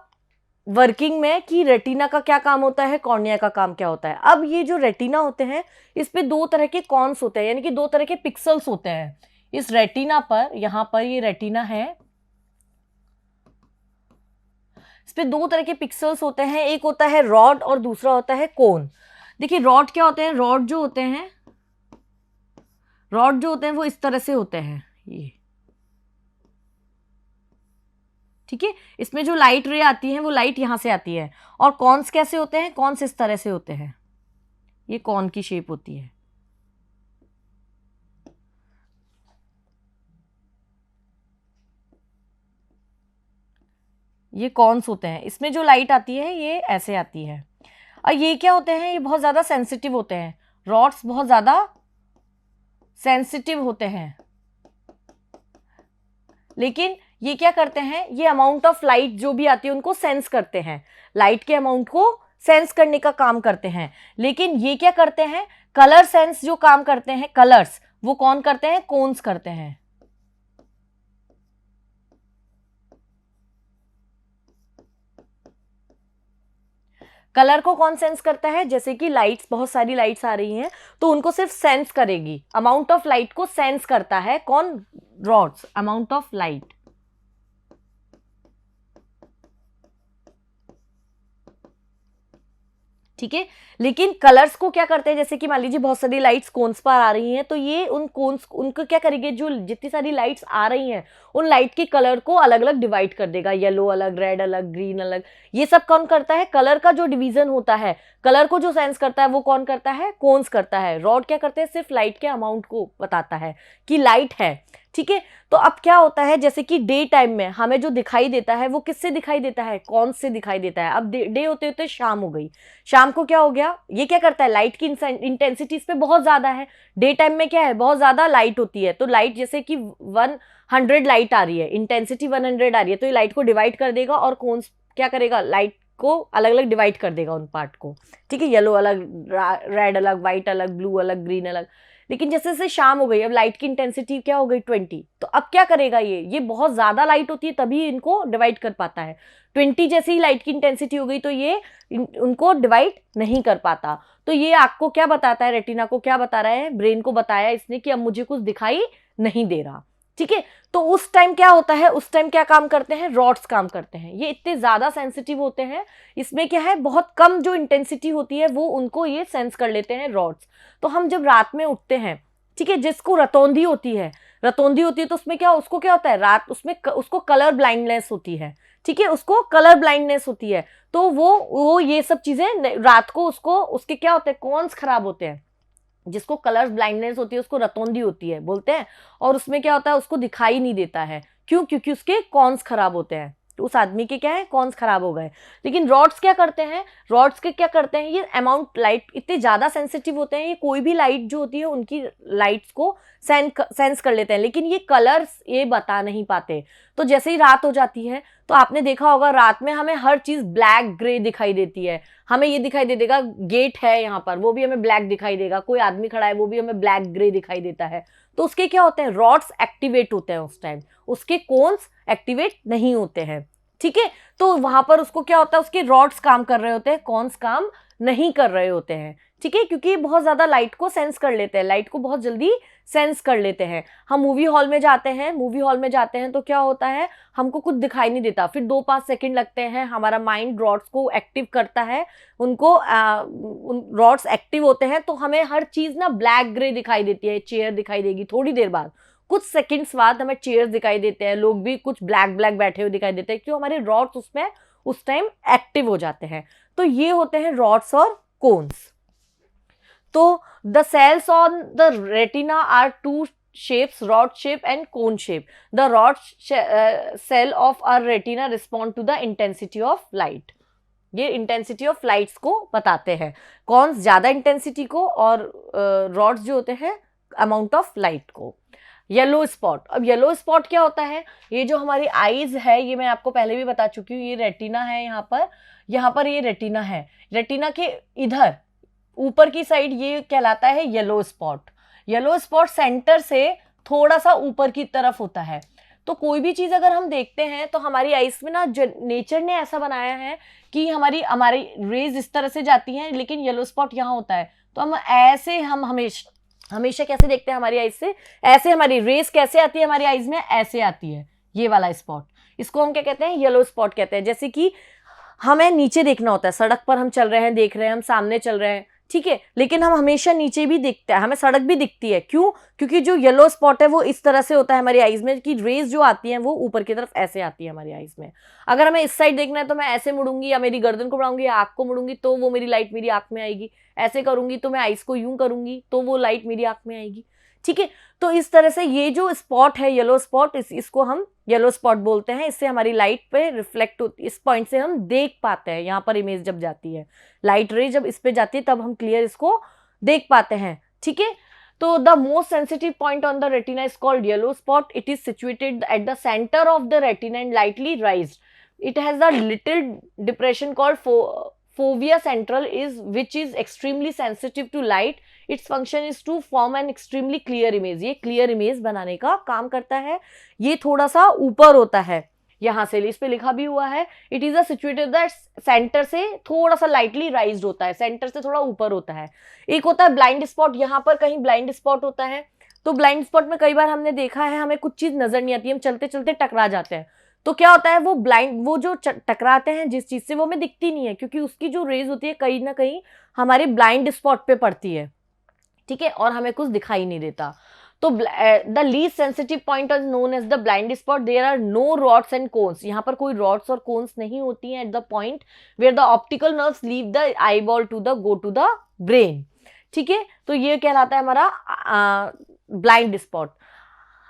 वर्किंग में कि रेटिना का क्या काम होता है, कॉर्निया का काम क्या होता है। अब ये जो रेटिना होते हैं इस पे दो तरह के कॉन्स होते हैं, यानी कि दो तरह के पिक्सल्स होते हैं इस रेटिना पर। यहाँ पर ये रेटिना है, इस पे दो तरह के पिक्सल्स होते हैं, एक होता है रॉड और दूसरा होता है कोन। देखिए रॉड क्या होते हैं, रॉड जो होते हैं वो इस तरह से होते हैं, ये, ठीक है। इसमें जो लाइट रे आती है वो लाइट यहां से आती है। और कॉन्स कैसे होते हैं, कॉन्स इस तरह से होते हैं, ये कॉन की शेप होती है, ये कॉन्स होते हैं। इसमें जो लाइट आती है ये ऐसे आती है। और ये क्या होते हैं, ये बहुत ज्यादा सेंसिटिव होते हैं, रॉड्स बहुत ज्यादा सेंसिटिव होते हैं, लेकिन ये क्या करते हैं, ये अमाउंट ऑफ लाइट जो भी आती है उनको सेंस करते हैं, लाइट के अमाउंट को सेंस करने का काम करते हैं। लेकिन ये क्या करते हैं, कलर सेंस जो काम करते हैं, कलर्स, वो कौन करते हैं, कोन्स करते हैं। कलर को कौन सेंस करता है, जैसे कि लाइट्स, बहुत सारी लाइट्स आ रही हैं तो उनको सिर्फ सेंस करेगी, अमाउंट ऑफ लाइट को सेंस करता है कौन, रॉड्स, अमाउंट ऑफ लाइट, ठीक है। लेकिन कलर्स को क्या करते हैं, जैसे कि मान लीजिए बहुत सारी लाइट्स कोन्स पर आ रही हैं तो ये उन कोन्स, उनको क्या करेंगे, जो जितनी सारी लाइट्स आ रही हैं उन लाइट के कलर को अलग अलग डिवाइड कर देगा, येलो अलग, रेड अलग, ग्रीन अलग। ये सब कौन करता है, कलर का जो डिवीजन होता है, कलर को जो सेंस करता है वो कौन करता है, कोन्स करता है। रॉड क्या करते हैं, सिर्फ लाइट के अमाउंट को बताता है कि लाइट है, ठीक है। तो अब क्या होता है, जैसे कि डे टाइम में हमें जो दिखाई देता है वो किससे दिखाई देता है, कौन से दिखाई देता है। अब डे होते होते शाम हो गई, शाम को क्या हो गया, ये क्या करता है, लाइट की इंटेंसिटी इस पे बहुत ज्यादा है। डे टाइम में क्या है, बहुत ज्यादा लाइट होती है, तो लाइट जैसे कि 100 लाइट आ रही है, इंटेंसिटी 100 आ रही है, तो ये लाइट को डिवाइड कर देगा और कौन क्या करेगा, लाइट को अलग अलग डिवाइड कर देगा उन पार्ट को, ठीक है। येलो अलग, रेड अलग, व्हाइट अलग, ब्लू अलग, ग्रीन अलग। लेकिन जैसे जैसे शाम हो गई, अब लाइट की इंटेंसिटी क्या हो गई, 20, तो अब क्या करेगा, ये बहुत ज्यादा लाइट होती है तभी इनको डिवाइड कर पाता है। 20 जैसे ही लाइट की इंटेंसिटी हो गई तो ये उनको डिवाइड नहीं कर पाता। तो ये आपको क्या बताता है, रेटिना को क्या बता रहा है, ब्रेन को बताया इसने कि अब मुझे कुछ दिखाई नहीं दे रहा, ठीक है। तो उस टाइम क्या होता है, उस टाइम क्या काम करते हैं, रॉड्स काम करते हैं। ये इतने ज्यादा सेंसिटिव होते हैं, इसमें क्या है, बहुत कम जो इंटेंसिटी होती है वो उनको ये सेंस कर लेते हैं, रॉड्स। तो हम जब रात में उठते हैं, ठीक है, जिसको रतौंधी होती है, तो उसमें क्या, उसको क्या होता है, रात उसमें उसको कलर ब्लाइंडनेस होती है, ठीक है, उसको कलर ब्लाइंडनेस होती है। तो वो ये सब चीजें रात को उसको, उसके क्या होते हैं, कॉन्स खराब होते हैं। जिसको कलर्स ब्लाइंडनेस होती है उसको रतौंधी होती है बोलते हैं, और उसमें क्या होता है, उसको दिखाई नहीं देता है। क्यों, क्योंकि उसके कॉन्स खराब होते हैं। तो उस आदमी के क्या है, कॉन्स खराब हो गए। लेकिन रॉड्स क्या करते हैं, रॉड्स के क्या करते हैं, ये अमाउंट लाइट इतने ज्यादा सेंसिटिव होते हैं, ये कोई भी लाइट जो होती है उनकी लाइट्स को सेंस कर लेते हैं, लेकिन ये कलर्स ये बता नहीं पाते। तो जैसे ही रात हो जाती है तो आपने देखा होगा रात में हमें हर चीज ब्लैक ग्रे दिखाई देती है। हमें ये दिखाई दे देगा, गेट है यहाँ पर, वो भी हमें ब्लैक दिखाई देगा, कोई आदमी खड़ा है वो भी हमें ब्लैक ग्रे दिखाई देता है। तो उसके क्या होते हैं, रॉड्स एक्टिवेट होते हैं उस टाइम, उसके कोन्स एक्टिवेट नहीं होते हैं, ठीक है। तो वहां पर उसको क्या होता है, उसके रॉड्स काम कर रहे होते हैं, कॉन्स काम नहीं कर रहे होते हैं, ठीक है, क्योंकि बहुत ज्यादा लाइट को सेंस कर लेते हैं, लाइट को बहुत जल्दी सेंस कर लेते हैं। हम मूवी हॉल में जाते हैं, तो क्या होता है, हमको कुछ दिखाई नहीं देता, फिर 2-5 सेकंड लगते हैं, हमारा माइंड रॉड्स को एक्टिव करता है, उनको रॉड्स एक्टिव होते हैं तो हमें हर चीज ना ब्लैक ग्रे दिखाई देती है। चेयर दिखाई देगी थोड़ी देर बाद, कुछ सेकंड्स बाद हमें चेयर्स दिखाई देते हैं, लोग भी कुछ ब्लैक ब्लैक बैठे हुए दिखाई देते हैं, क्यों, हमारे रॉड्स उसमें उस टाइम एक्टिव हो जाते हैं। तो ये होते हैं रॉड्स और कोन्स। तो the cells on the retina are two shapes, rod shape and cone shape. The rod cell of our retina respond to the intensity of light. ये इंटेंसिटी ऑफ लाइट्स को बताते हैं, कौन ज्यादा इंटेंसिटी को, और रॉड्स जो होते हैं अमाउंट ऑफ लाइट को। येलो स्पॉट, अब येलो स्पॉट क्या होता है, ये जो हमारी आईज है, ये मैं आपको पहले भी बता चुकी हूँ, ये रेटिना है, यहाँ पर ये रेटिना है, रेटिना के इधर ऊपर की साइड ये कहलाता है yellow spot. Yellow spot centre से थोड़ा सा ऊपर की तरफ होता है। तो कोई भी चीज अगर हम देखते हैं तो हमारी आईज में ना नेचर ने ऐसा बनाया है कि हमारी रेज इस तरह से जाती हैं, लेकिन येलो स्पॉट यहाँ होता है। तो हम हमेशा कैसे देखते हैं हमारी आईज से, ऐसे हमारी रेज कैसे आती है हमारी आईज में, ऐसे आती है, ये वाला स्पॉट, इसको हम क्या कहते हैं, येलो स्पॉट कहते हैं। जैसे कि हमें नीचे देखना होता है, सड़क पर हम चल रहे हैं, देख रहे हैं, हम सामने चल रहे हैं, ठीक है, लेकिन हम हमेशा नीचे भी दिखता है, हमें सड़क भी दिखती है, क्यों, क्योंकि जो येलो स्पॉट है वो इस तरह से होता है हमारी आईज में कि रेज जो आती हैं वो ऊपर की तरफ ऐसे आती है हमारी आईज में। अगर हमें इस साइड देखना है तो मैं ऐसे मुड़ूंगी, या मेरी गर्दन को बढ़ाऊंगी, या आंख को मुड़ूंगी, तो वो मेरी लाइट मेरी आंख में आएगी। ऐसे करूंगी तो मैं आईज को यूं करूंगी तो वो लाइट मेरी आंख में आएगी, ठीक है। तो इस तरह से ये जो स्पॉट है येलो स्पॉट, इसको हम येलो स्पॉट बोलते हैं। इससे हमारी लाइट पे रिफ्लेक्ट होती, इस पॉइंट से हम देख पाते हैं, यहाँ पर इमेज जब जाती है, लाइट रे जब इस पे जाती है तब हम क्लियर इसको देख पाते हैं, ठीक है। तो the most sensitive point on the retina is called yellow spot. It is situated at the centre of the retina and lightly राइज्ड. It has a little depression called fovea central which is extremely sensitive to light. Its function is to form an extremely clear image. ये clear image बनाने का काम करता है। ये थोड़ा सा ऊपर होता है, यहाँ से इस पे लिखा भी हुआ है, it is situated that centre से थोड़ा सा लाइटली राइज्ड होता है, सेंटर से थोड़ा ऊपर होता है। एक होता है ब्लाइंड स्पॉट, यहाँ पर कहीं ब्लाइंड स्पॉट होता है। तो ब्लाइंड स्पॉट में कई बार हमने देखा है हमें कुछ चीज नजर नहीं आती, हम चलते चलते टकरा जाते हैं। तो क्या होता है, वो जो टकराते हैं जिस चीज से, वो हमें दिखती नहीं है, क्योंकि उसकी जो रेज होती है कहीं ना कहीं हमारे ब्लाइंड स्पॉट पे पड़ती है, ठीक है, और हमें कुछ दिखाई नहीं देता। तो the least sensitive point is known as the blind spot. There are no rods and cones. यहाँ पर कोई रॉड्स और कोन्स नहीं होती हैं at the point where the optical nerves leave the eye ball to the go to the brain, ठीक है। तो ये कहलाता है हमारा ब्लाइंड स्पॉट.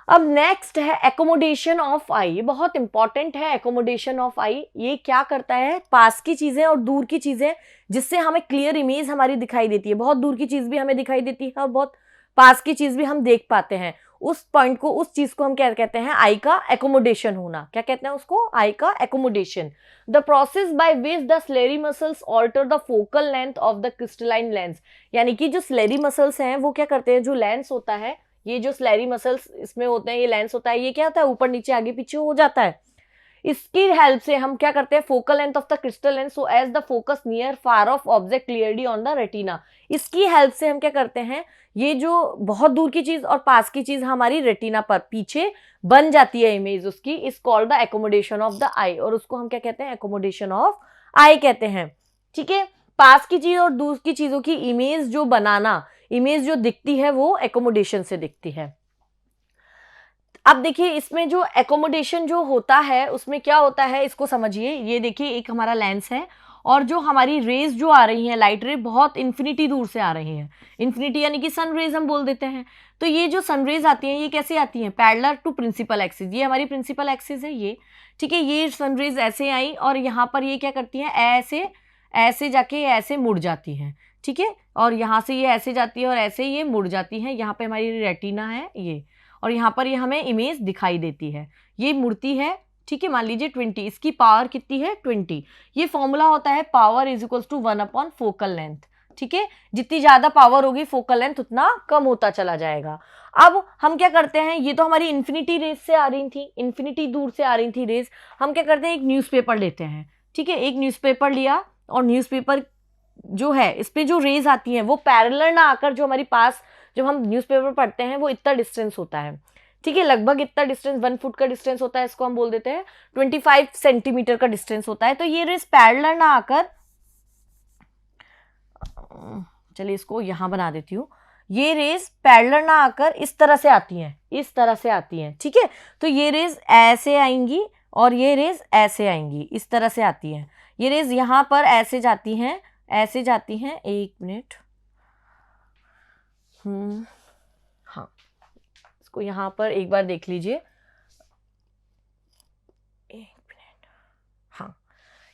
अब नेक्स्ट है एकोमोडेशन ऑफ आई। ये बहुत इंपॉर्टेंट है एकोमोडेशन ऑफ आई। ये क्या करता है, पास की चीजें और दूर की चीजें जिससे हमें क्लियर इमेज हमारी दिखाई देती है, बहुत दूर की चीज भी हमें दिखाई देती है और बहुत पास की चीज भी हम देख पाते हैं, उस पॉइंट को, उस चीज को हम क्या कहते हैं, आई का एकोमोडेशन होना। क्या कहते हैं उसको, आई का accommodation. The process by which the ciliary muscles alter the focal length of the crystalline lens. यानी कि जो स्लेरी मसल्स हैं वो क्या करते हैं, जो लेंस होता है, ये जो स्लेरी मसल्स इसमें होते हैं, ये लेंस होता है, ये क्या होता है, ऊपर नीचे आगे पीछे हो जाता है। इसकी हेल्प से हम क्या करते हैं, focal length of the crystal lens so as the focus near far of object clearly on the retina. इसकी हेल्प से हम क्या करते हैं, ये जो बहुत दूर की चीज और पास की चीज हमारी रेटिना पर पीछे बन जाती है इमेज उसकी, is called the accommodation of the eye, और उसको हम क्या कहते हैं, एकोमोडेशन ऑफ आई कहते हैं। ठीक है, पास की चीज और दूर की चीजों की इमेज जो बनाना, इमेज जो दिखती है वो एकोमोडेशन से दिखती है। अब देखिए इसमें जो एकोमोडेशन जो होता है उसमें क्या होता है, इसको समझिए। ये देखिए एक हमारा लेंस है और जो हमारी रेज जो आ रही हैं, लाइट रे बहुत इन्फिनिटी दूर से आ रही हैं, इन्फिनिटी यानी कि सन रेज हम बोल देते हैं। तो ये जो सन रेज आती हैं ये कैसे आती हैं, पैरेलल टू प्रिंसिपल एक्सिस। ये हमारी प्रिंसिपल एक्सिस है ये, ठीक है। ये सन रेज ऐसे आई और यहाँ पर ये क्या करती हैं, ऐसे ऐसे जाके ऐसे मुड़ जाती हैं, ठीक है। और यहाँ से ये ऐसे जाती है और ऐसे ये मुड़ जाती हैं। यहाँ पे हमारी रेटिना है ये, और यहाँ पर ये हमें इमेज दिखाई देती है, ये मुड़ती है, ठीक है। मान लीजिए 20, इसकी पावर कितनी है, 20। ये फॉर्मूला होता है power is equals to 1/, focal length, ठीक है। जितनी ज्यादा पावर होगी फोकल लेंथ उतना कम होता चला जाएगा। अब हम क्या करते हैं, ये तो हमारी इन्फिनिटी रेज से आ रही थी, इन्फिनिटी दूर से आ रही थी रेज। हम क्या करते हैं, एक न्यूज़पेपर लेते हैं, ठीक है। एक न्यूज़पेपर लिया और न्यूज़पेपर जो है इस पे जो रेज आती हैं वो पैरेलल ना आकर, जो हमारे पास जब हम न्यूज़पेपर पढ़ते हैं वो इतना डिस्टेंस होता है, ठीक है, लगभग इतना डिस्टेंस 1 फुट का डिस्टेंस होता है, इसको हम बोल देते हैं 25 सेंटीमीटर का डिस्टेंस होता है। तो ये रेज पैरेलल ना आकर, चलिए इसको यहां बना देती हूँ, ये रेज पैरेलल ना आकर इस तरह से आती हैं, इस तरह से आती हैं, ठीक है। तो ये रेज ऐसे आएंगी और ये रेज ऐसे आएंगी, इस तरह से आती हैं। ये रेज यहाँ पर ऐसे जाती हैं, ऐसे जाती हैं। एक मिनट, हाँ, इसको यहाँ पर एक बार देख लीजिए, एक मिनट, हाँ,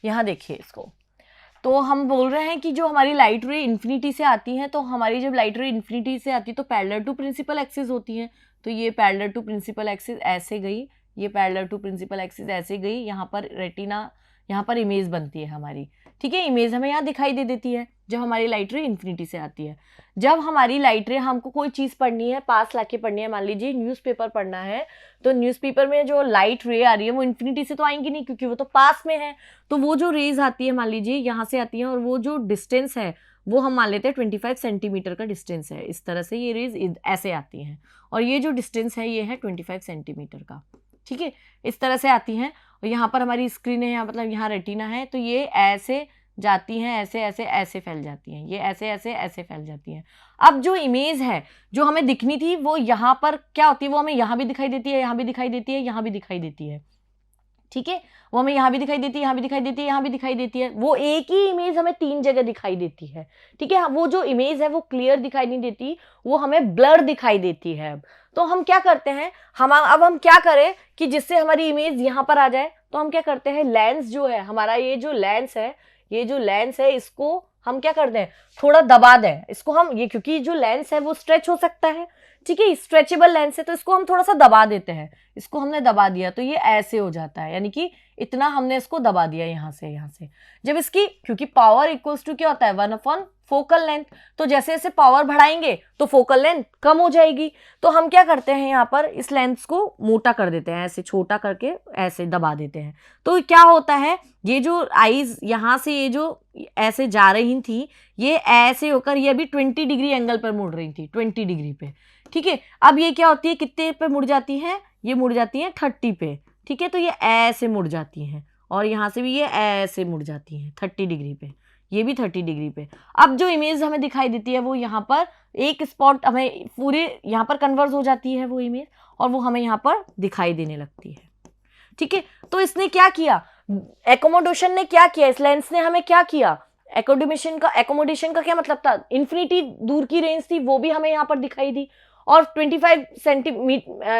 यहाँ देखिए इसको। तो हम बोल रहे हैं कि जो हमारी लाइट रे इन्फिनिटी से आती हैं, तो हमारी जब लाइट रे इन्फिनिटी से आती है तो पैरेलल टू प्रिंसिपल एक्सिस होती हैं। तो ये पैरेलल टू प्रिंसिपल एक्सिस ऐसे गई, ये पैरेलल टू प्रिंसिपल एक्सिस ऐसे गई, यहाँ पर रेटिना, यहाँ पर इमेज बनती है हमारी, ठीक है। इमेज हमें यहाँ दिखाई दे देती है जब हमारी लाइट रे इन्फिनिटी से आती है। जब हमारी लाइट रे, हमको कोई चीज़ पढ़नी है, पास लाके पढ़नी है, मान लीजिए न्यूज़पेपर पढ़ना है, तो न्यूज़पेपर में जो लाइट रे आ रही है वो इन्फिनिटी से तो आएंगी नहीं क्योंकि वो तो पास में है। तो वो जो रेज आती है, मान लीजिए यहाँ से आती है और वो जो डिस्टेंस है वो हम मान लेते हैं 25 सेंटीमीटर का डिस्टेंस है। इस तरह से ये रेज ऐसे आती हैं और ये जो डिस्टेंस है ये है 25 सेंटीमीटर का, ठीक है। इस तरह से आती हैं और यहाँ पर हमारी स्क्रीन है, यहाँ मतलब यहाँ रेटिना है, तो ये ऐसे जाती हैं, ऐसे ऐसे ऐसे फैल जाती हैं, ये ऐसे ऐसे ऐसे फैल जाती हैं। अब जो इमेज है जो हमें दिखनी थी वो यहाँ पर क्या होती है, वो हमें यहाँ भी दिखाई देती है, यहाँ भी दिखाई देती है, यहाँ भी दिखाई देती है, ठीक है। वो हमें यहाँ भी दिखाई देती है, यहाँ भी दिखाई देती है, यहाँ भी दिखाई देती है। वो एक ही इमेज हमें 3 जगह दिखाई देती है, ठीक है। वो जो इमेज है वो क्लियर दिखाई नहीं देती, वो हमें ब्लर दिखाई देती है। तो हम क्या करते हैं, अब हम क्या करें कि जिससे हमारी इमेज यहाँ पर आ जाए, तो हम क्या करते हैं, लेंस जो है हमारा, ये जो लेंस है, ये जो लेंस है, इसको हम क्या करते हैं, थोड़ा दबा दें इसको हम, ये क्योंकि जो लेंस है वो स्ट्रेच हो सकता है, ठीक है, स्ट्रेचेबल लेंस है, तो इसको हम थोड़ा सा दबा देते हैं। इसको हमने दबा दिया तो ये ऐसे हो जाता है, यानी कि इतना हमने इसको दबा दिया यहाँ से, यहाँ से। जब इसकी, क्योंकि पावर इक्वल्स टू क्या होता है, 1/, फोकल लेंथ, तो जैसे जैसे पावर बढ़ाएंगे तो फोकल लेंथ कम हो जाएगी। तो हम क्या करते हैं, यहाँ पर इस लेंस को मोटा कर देते हैं, ऐसे छोटा करके ऐसे दबा देते हैं। तो क्या होता है, ये जो आईज यहाँ से ये जो ऐसे जा रही थी, ये ऐसे होकर ये अभी 20 डिग्री एंगल पर मुड़ रही थी, 20 डिग्री पे, ठीक है। अब ये क्या होती है, कितने पे मुड़ जाती है, ये मुड़ जाती है 30 पे, ठीक है। तो ये ऐसे मुड़ जाती हैं और यहाँ से भी ये ऐसे मुड़ जाती हैं 30 डिग्री पे, ये भी 30 डिग्री पे। अब जो इमेज हमें दिखाई देती है वो यहाँ पर एक स्पॉट हमें पूरे यहाँ पर कन्वर्ज हो जाती है वो इमेज, और वो हमें यहाँ पर दिखाई देने लगती है, ठीक है। तो इसने क्या किया, एकोमोडेशन ने क्या किया, इस लेंस ने हमें क्या किया, एकोमोडेशन का क्या मतलब था, इन्फिनिटी दूर की रेंज थी वो भी हमें यहाँ पर दिखाई दी, और 25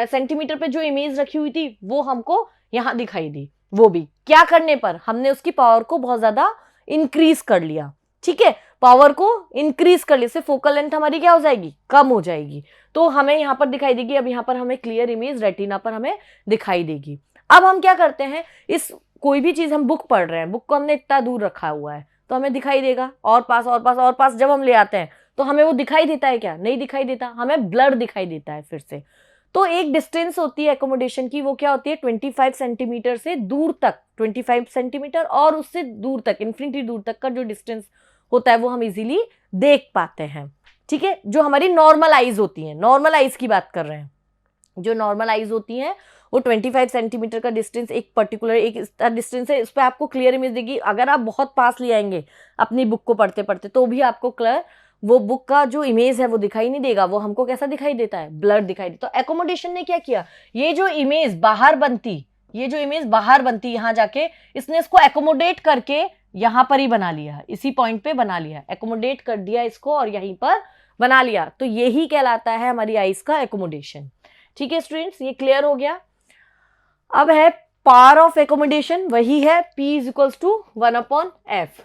सेंटीमीटर पे जो इमेज रखी हुई थी वो हमको यहाँ दिखाई दी। वो भी क्या करने पर, हमने उसकी पावर को बहुत ज्यादा इंक्रीज कर लिया। ठीक है, पावर को इंक्रीज कर लिया से फोकल लेंथ हमारी क्या हो जाएगी, कम हो जाएगी, तो हमें यहाँ पर दिखाई देगी। अब यहाँ पर हमें क्लियर इमेज रेटिना पर हमें दिखाई देगी। अब हम क्या करते हैं, इस कोई भी चीज हम बुक पढ़ रहे हैं, बुक को हमने इतना दूर रखा हुआ है तो हमें दिखाई देगा, और पास और पास और पास जब हम ले आते हैं तो हमें वो दिखाई देता है क्या, नहीं दिखाई देता, हमें ब्लर दिखाई देता है फिर से। तो एक डिस्टेंस होती है एकोमोडेशन की, वो क्या होती है 25 सेंटीमीटर से दूर तक, 25 सेंटीमीटर और उससे दूर तक, इन्फिनिटी दूर तक का जो डिस्टेंस होता है वो हम इजीली देख पाते हैं। ठीक है, जो हमारी नॉर्मल आईज होती हैं, नॉर्मल आईज की बात कर रहे हैं, जो नॉर्मल आईज होती हैं वो 25 सेंटीमीटर का डिस्टेंस, एक पर्टिकुलर एक डिस्टेंस है, इस पर आपको क्लियर इमेज देगी। अगर आप बहुत पास ले आएंगे अपनी बुक को पढ़ते पढ़ते तो भी आपको क्लियर वो बुक का जो इमेज है वो दिखाई नहीं देगा, वो हमको कैसा दिखाई देता है, ब्लर दिखाई देता है। तो एकोमोडेशन ने क्या किया, ये जो इमेज बाहर बनती, ये जो इमेज बाहर बनती यहाँ जाके, इसने इसको एकोमोडेट करके यहाँ पर ही बना लिया, इसी पॉइंट पे बना लिया, एकोमोडेट कर दिया इसको और यहीं पर बना लिया। तो यही कहलाता है हमारी आईज का एकोमोडेशन। ठीक है स्टूडेंट्स, ये क्लियर हो गया। अब है पावर ऑफ एकोमोडेशन, वही है P is equals to 1/f।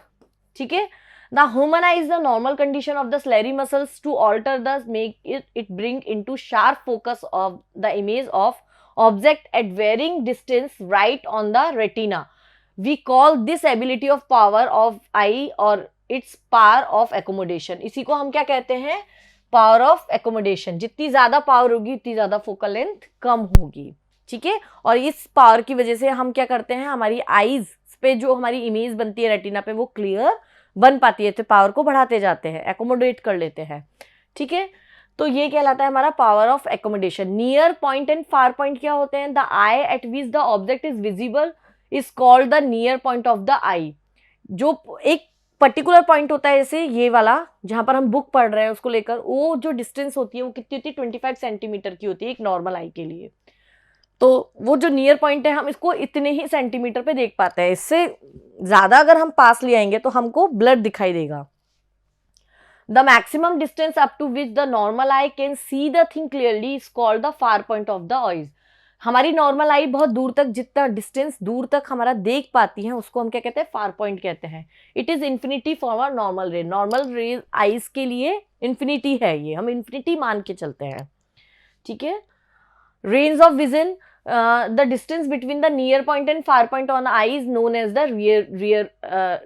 ठीक है, the humanize the normal condition of the ciliary muscles to alter the make it bring into sharp focus of the image of object at varying distance right on the retina. We call this ability of power of eye or its power of accommodation. इसी को हम क्या कहते हैं, power of accommodation. जितनी ज्यादा power होगी उतनी ज्यादा फोकल लेंथ कम होगी। ठीक है, और इस पावर की वजह से हम क्या करते हैं, हमारी आईज पे जो हमारी इमेज बनती है रेटिना पे वो क्लियर बन पाती है, तो पावर को बढ़ाते जाते हैं, एकोमोडेट कर लेते हैं। ठीक है, तो ये कहलाता है हमारा power of accommodation. Near point and far point क्या होते हैं, the eye at which the object is visible is called the near point of the eye. जो एक पर्टिकुलर पॉइंट होता है, जैसे ये वाला जहां पर हम बुक पढ़ रहे हैं उसको लेकर, वो जो डिस्टेंस होती है वो कितनी होती है, 25 सेंटीमीटर की होती है एक नॉर्मल आई के लिए। तो वो जो नियर पॉइंट है हम इसको इतने ही सेंटीमीटर पे देख पाते हैं, इससे ज्यादा अगर हम पास ले आएंगे तो हमको ब्लर दिखाई देगा। The maximum distance up to which the normal eye can see the thing clearly is called the far point of the eyes. हमारी नॉर्मल आई बहुत दूर तक, जितना डिस्टेंस दूर तक हमारा देख पाती है उसको हम क्या कहते हैं, फार पॉइंट कहते हैं। It is infinity for our normal ray, normal ray eyes के लिए इन्फिनिटी है, ये हम इन्फिनिटी मान के चलते हैं। ठीक है, range of vision, the distance between the near point and far point on eye is known as the rear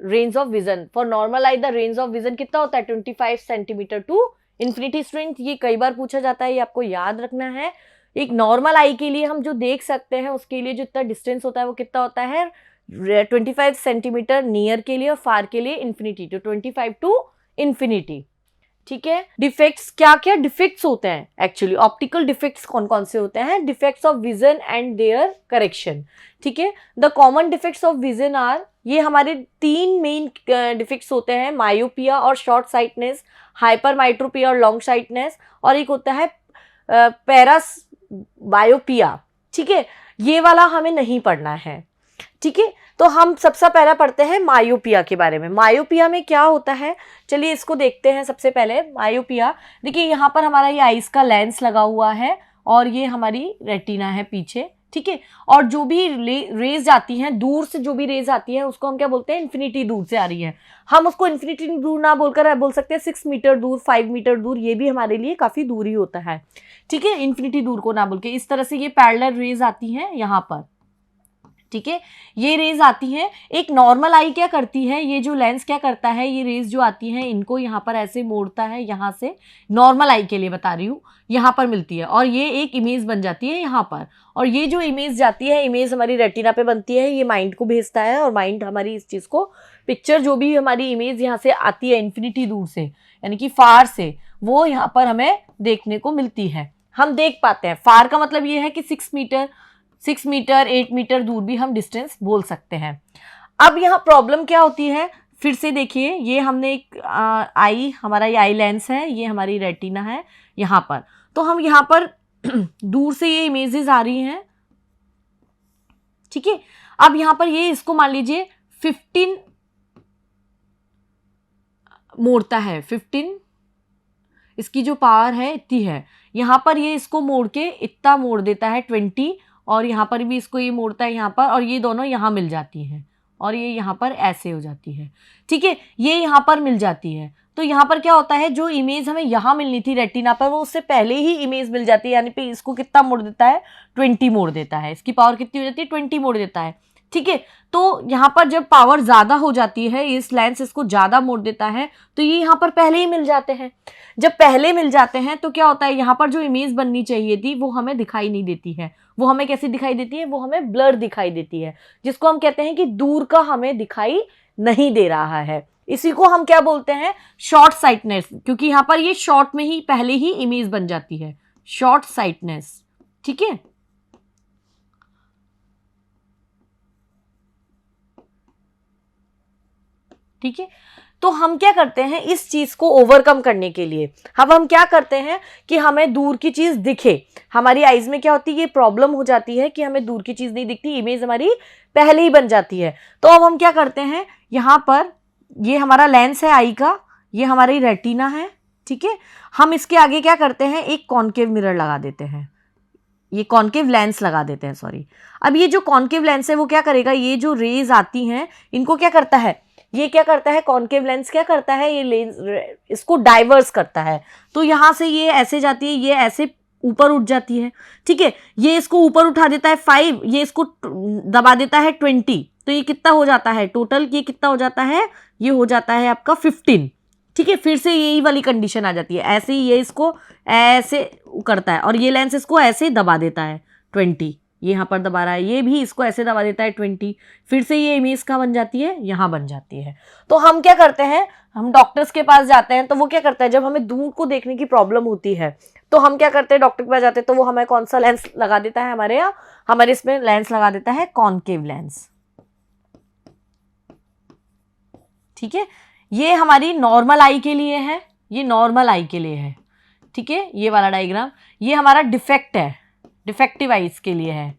range of vision. For normal eye the range of vision कितना होता है, 25 सेंटीमीटर टू इन्फिनिटी। स्टूडेंट ये कई बार पूछा जाता है, ये आपको याद रखना है। एक नॉर्मल आई के लिए हम जो देख सकते हैं उसके लिए जो इतना डिस्टेंस होता है वो कितना होता है, 25 सेंटीमीटर नियर के लिए और फार के लिए इन्फिनिटी, तो 25 टू इन्फिनिटी। ठीक है, डिफेक्ट्स, क्या क्या डिफेक्ट्स होते हैं एक्चुअली, ऑप्टिकल डिफेक्ट्स कौन कौन से होते हैं, defects of vision and their correction. ठीक है, the common defects of vision are, ये हमारे 3 मेन डिफेक्ट्स होते हैं, मायोपिया और शॉर्ट साइटनेस, हाइपरमाइट्रोपिया और लॉन्ग साइटनेस, और एक होता है पैरास बायोपिया। ठीक है, ये वाला हमें नहीं पढ़ना है। ठीक है, तो हम सबसे पहले पढ़ते हैं मायोपिया के बारे में। मायोपिया में क्या होता है, चलिए इसको देखते हैं। सबसे पहले मायोपिया, देखिए यहाँ पर हमारा ये आइस का लेंस लगा हुआ है और ये हमारी रेटिना है पीछे। ठीक है, और जो भी रेज आती हैं दूर से, जो भी रेज आती है उसको हम क्या बोलते हैं, इन्फिनिटी दूर से आ रही है। हम उसको इन्फिनिटी दूर ना बोलकर बोल सकते हैं 6 मीटर दूर, 5 मीटर दूर, ये भी हमारे लिए काफी दूर ही होता है। ठीक है, इन्फिनिटी दूर को ना बोल के, इस तरह से ये पैरेलल रेज आती हैं यहाँ पर। ठीक है, ये रेज आती हैं। एक नॉर्मल आई क्या करती है, ये जो लेंस क्या करता है, ये रेज जो आती हैं इनको यहाँ पर ऐसे मोड़ता है, यहाँ से नॉर्मल आई के लिए बता रही हूँ, यहाँ पर मिलती है और ये एक इमेज बन जाती है यहाँ पर, और ये जो इमेज जाती है, इमेज हमारी रेटिना पे बनती है, ये माइंड को भेजता है और माइंड हमारी इस चीज़ को, पिक्चर जो भी हमारी इमेज यहाँ से आती है इन्फिनिटी दूर से यानी कि फार से, वो यहाँ पर हमें देखने को मिलती है, हम देख पाते हैं। फार का मतलब ये है कि 6 मीटर 8 मीटर दूर भी हम डिस्टेंस बोल सकते हैं। अब यहाँ प्रॉब्लम क्या होती है, फिर से देखिए, ये हमने एक आई, हमारा ये आई लेंस है, ये हमारी रेटिना है यहाँ पर, तो हम यहाँ पर दूर से ये इमेजेस आ रही हैं। ठीक है, अब यहाँ पर ये इसको मान लीजिए 15 मोड़ता है, 15 इसकी जो पावर है इतनी है, यहाँ पर ये इसको मोड़ के इतना मोड़ देता है 20, और यहाँ पर भी इसको ये मोड़ता है यहाँ पर, और ये दोनों यहाँ मिल जाती हैं और ये यहाँ पर ऐसे हो जाती है। ठीक है, ये यहाँ पर मिल जाती है। तो यहाँ पर क्या होता है, जो इमेज हमें यहाँ मिलनी थी रेटिना पर, वो उससे पहले ही इमेज मिल जाती है, यानी कि इसको कितना मोड़ देता है, 20 मोड़ देता है। इसकी पावर कितनी हो जाती है, 20 मोड़ देता है। ठीक है, तो यहाँ पर जब पावर ज़्यादा हो जाती है, इस लेंस इसको ज़्यादा मोड़ देता है, तो ये यहाँ पर पहले ही मिल जाते हैं। जब पहले मिल जाते हैं तो क्या होता है, यहाँ पर जो इमेज बननी चाहिए थी वो हमें दिखाई नहीं देती है। वो हमें कैसी दिखाई देती है, वो हमें ब्लर दिखाई देती है, जिसको हम कहते हैं कि दूर का हमें दिखाई नहीं दे रहा है। इसी को हम क्या बोलते हैं, शॉर्ट साइटनेस, क्योंकि यहाँ पर ये शॉर्ट में ही पहले ही इमेज बन जाती है, शॉर्ट साइटनेस। ठीक है, ठीक है। तो हम क्या करते हैं, इस चीज को ओवरकम करने के लिए अब हम क्या करते हैं कि हमें दूर की चीज दिखे। हमारी आईज में क्या होती है, ये प्रॉब्लम हो जाती है कि हमें दूर की चीज नहीं दिखती, इमेज हमारी पहले ही बन जाती है। तो अब हम क्या करते हैं, यहाँ पर ये हमारा लेंस है आई का, ये हमारी रेटिना है। ठीक है, हम इसके आगे क्या करते हैं, एक कॉनकेव मिरर लगा देते हैं, ये कॉनकेव लेंस लगा देते हैं, सॉरी। अब ये जो कॉनकेव लेंस है वो क्या करेगा, ये जो रेज आती हैं इनको क्या करता है, ये क्या करता है, कॉनकेव लेंस क्या करता है, ये लेंस इसको डाइवर्स करता है। तो यहाँ से ये ऐसे जाती है, ये ऐसे ऊपर उठ जाती है। ठीक है, ये इसको ऊपर उठा देता है 5, ये इसको दबा देता है 20, तो ये कितना हो जाता है टोटल, ये कितना हो जाता है, ये हो जाता है आपका 15। ठीक है, फिर से यही वाली कंडीशन आ जाती है, ऐसे ही ये इसको ऐसे करता है और ये लेंस इसको ऐसे दबा देता है 20, ये यहाँ पर दबा रहा है, ये भी इसको ऐसे दबा देता है 20, फिर से ये इमेज कहाँ बन जाती है, यहाँ बन जाती है। तो हम क्या करते हैं, हम डॉक्टर्स के पास जाते हैं, तो वो क्या करता है, जब हमें दूर को देखने की प्रॉब्लम होती है तो हम क्या करते हैं, डॉक्टर के पास जाते हैं, तो वो हमें कौन सा लेंस लगा देता है, हमारे यहाँ हमारे इसमें लेंस लगा देता है कॉनकेव लेंस। ठीक है, ये हमारी नॉर्मल आई के लिए है, ये नॉर्मल आई के लिए है। ठीक है, ये वाला डायग्राम, ये हमारा डिफेक्ट है, डिफेक्टिव आईज के लिए है।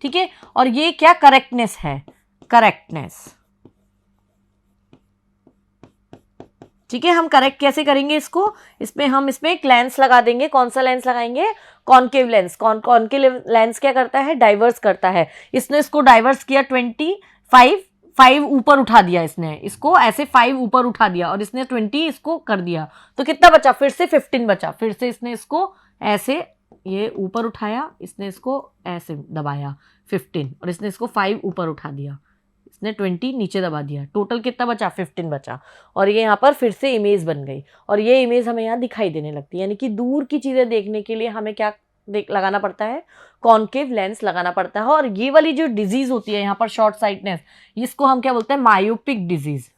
ठीक है, और ये क्या, करेक्टनेस है, करेक्टनेस। ठीक है, हम करेक्ट कैसे करेंगे इसको, इसमें हम इसमें एक लेंस लगा देंगे। कौन सा लेंस लगाएंगे, कॉनकेव लेंस। कॉनकेव लेंस क्या करता है, डाइवर्स करता है। इसने इसको डाइवर्स किया 5 ऊपर उठा दिया, इसने इसको ऐसे 5 ऊपर उठा दिया और इसने 20 इसको कर दिया, तो कितना बचा, फिर से 15 बचा। फिर से इसने इसको ऐसे ये ऊपर उठाया, इसने इसको ऐसे दबाया 15, और इसने इसको 5 ऊपर उठा दिया, इसने 20 नीचे दबा दिया, टोटल कितना बचा, 15 बचा। और ये यहाँ पर फिर से इमेज बन गई और ये इमेज हमें यहाँ दिखाई देने लगती है। यानी कि दूर की चीज़ें देखने के लिए हमें क्या लगाना पड़ता है, कॉनकेव लेंस लगाना पड़ता है। और ये वाली जो डिजीज होती है यहाँ पर शॉर्ट साइटनेस, इसको हम क्या बोलते हैं, मायोपिक डिजीज।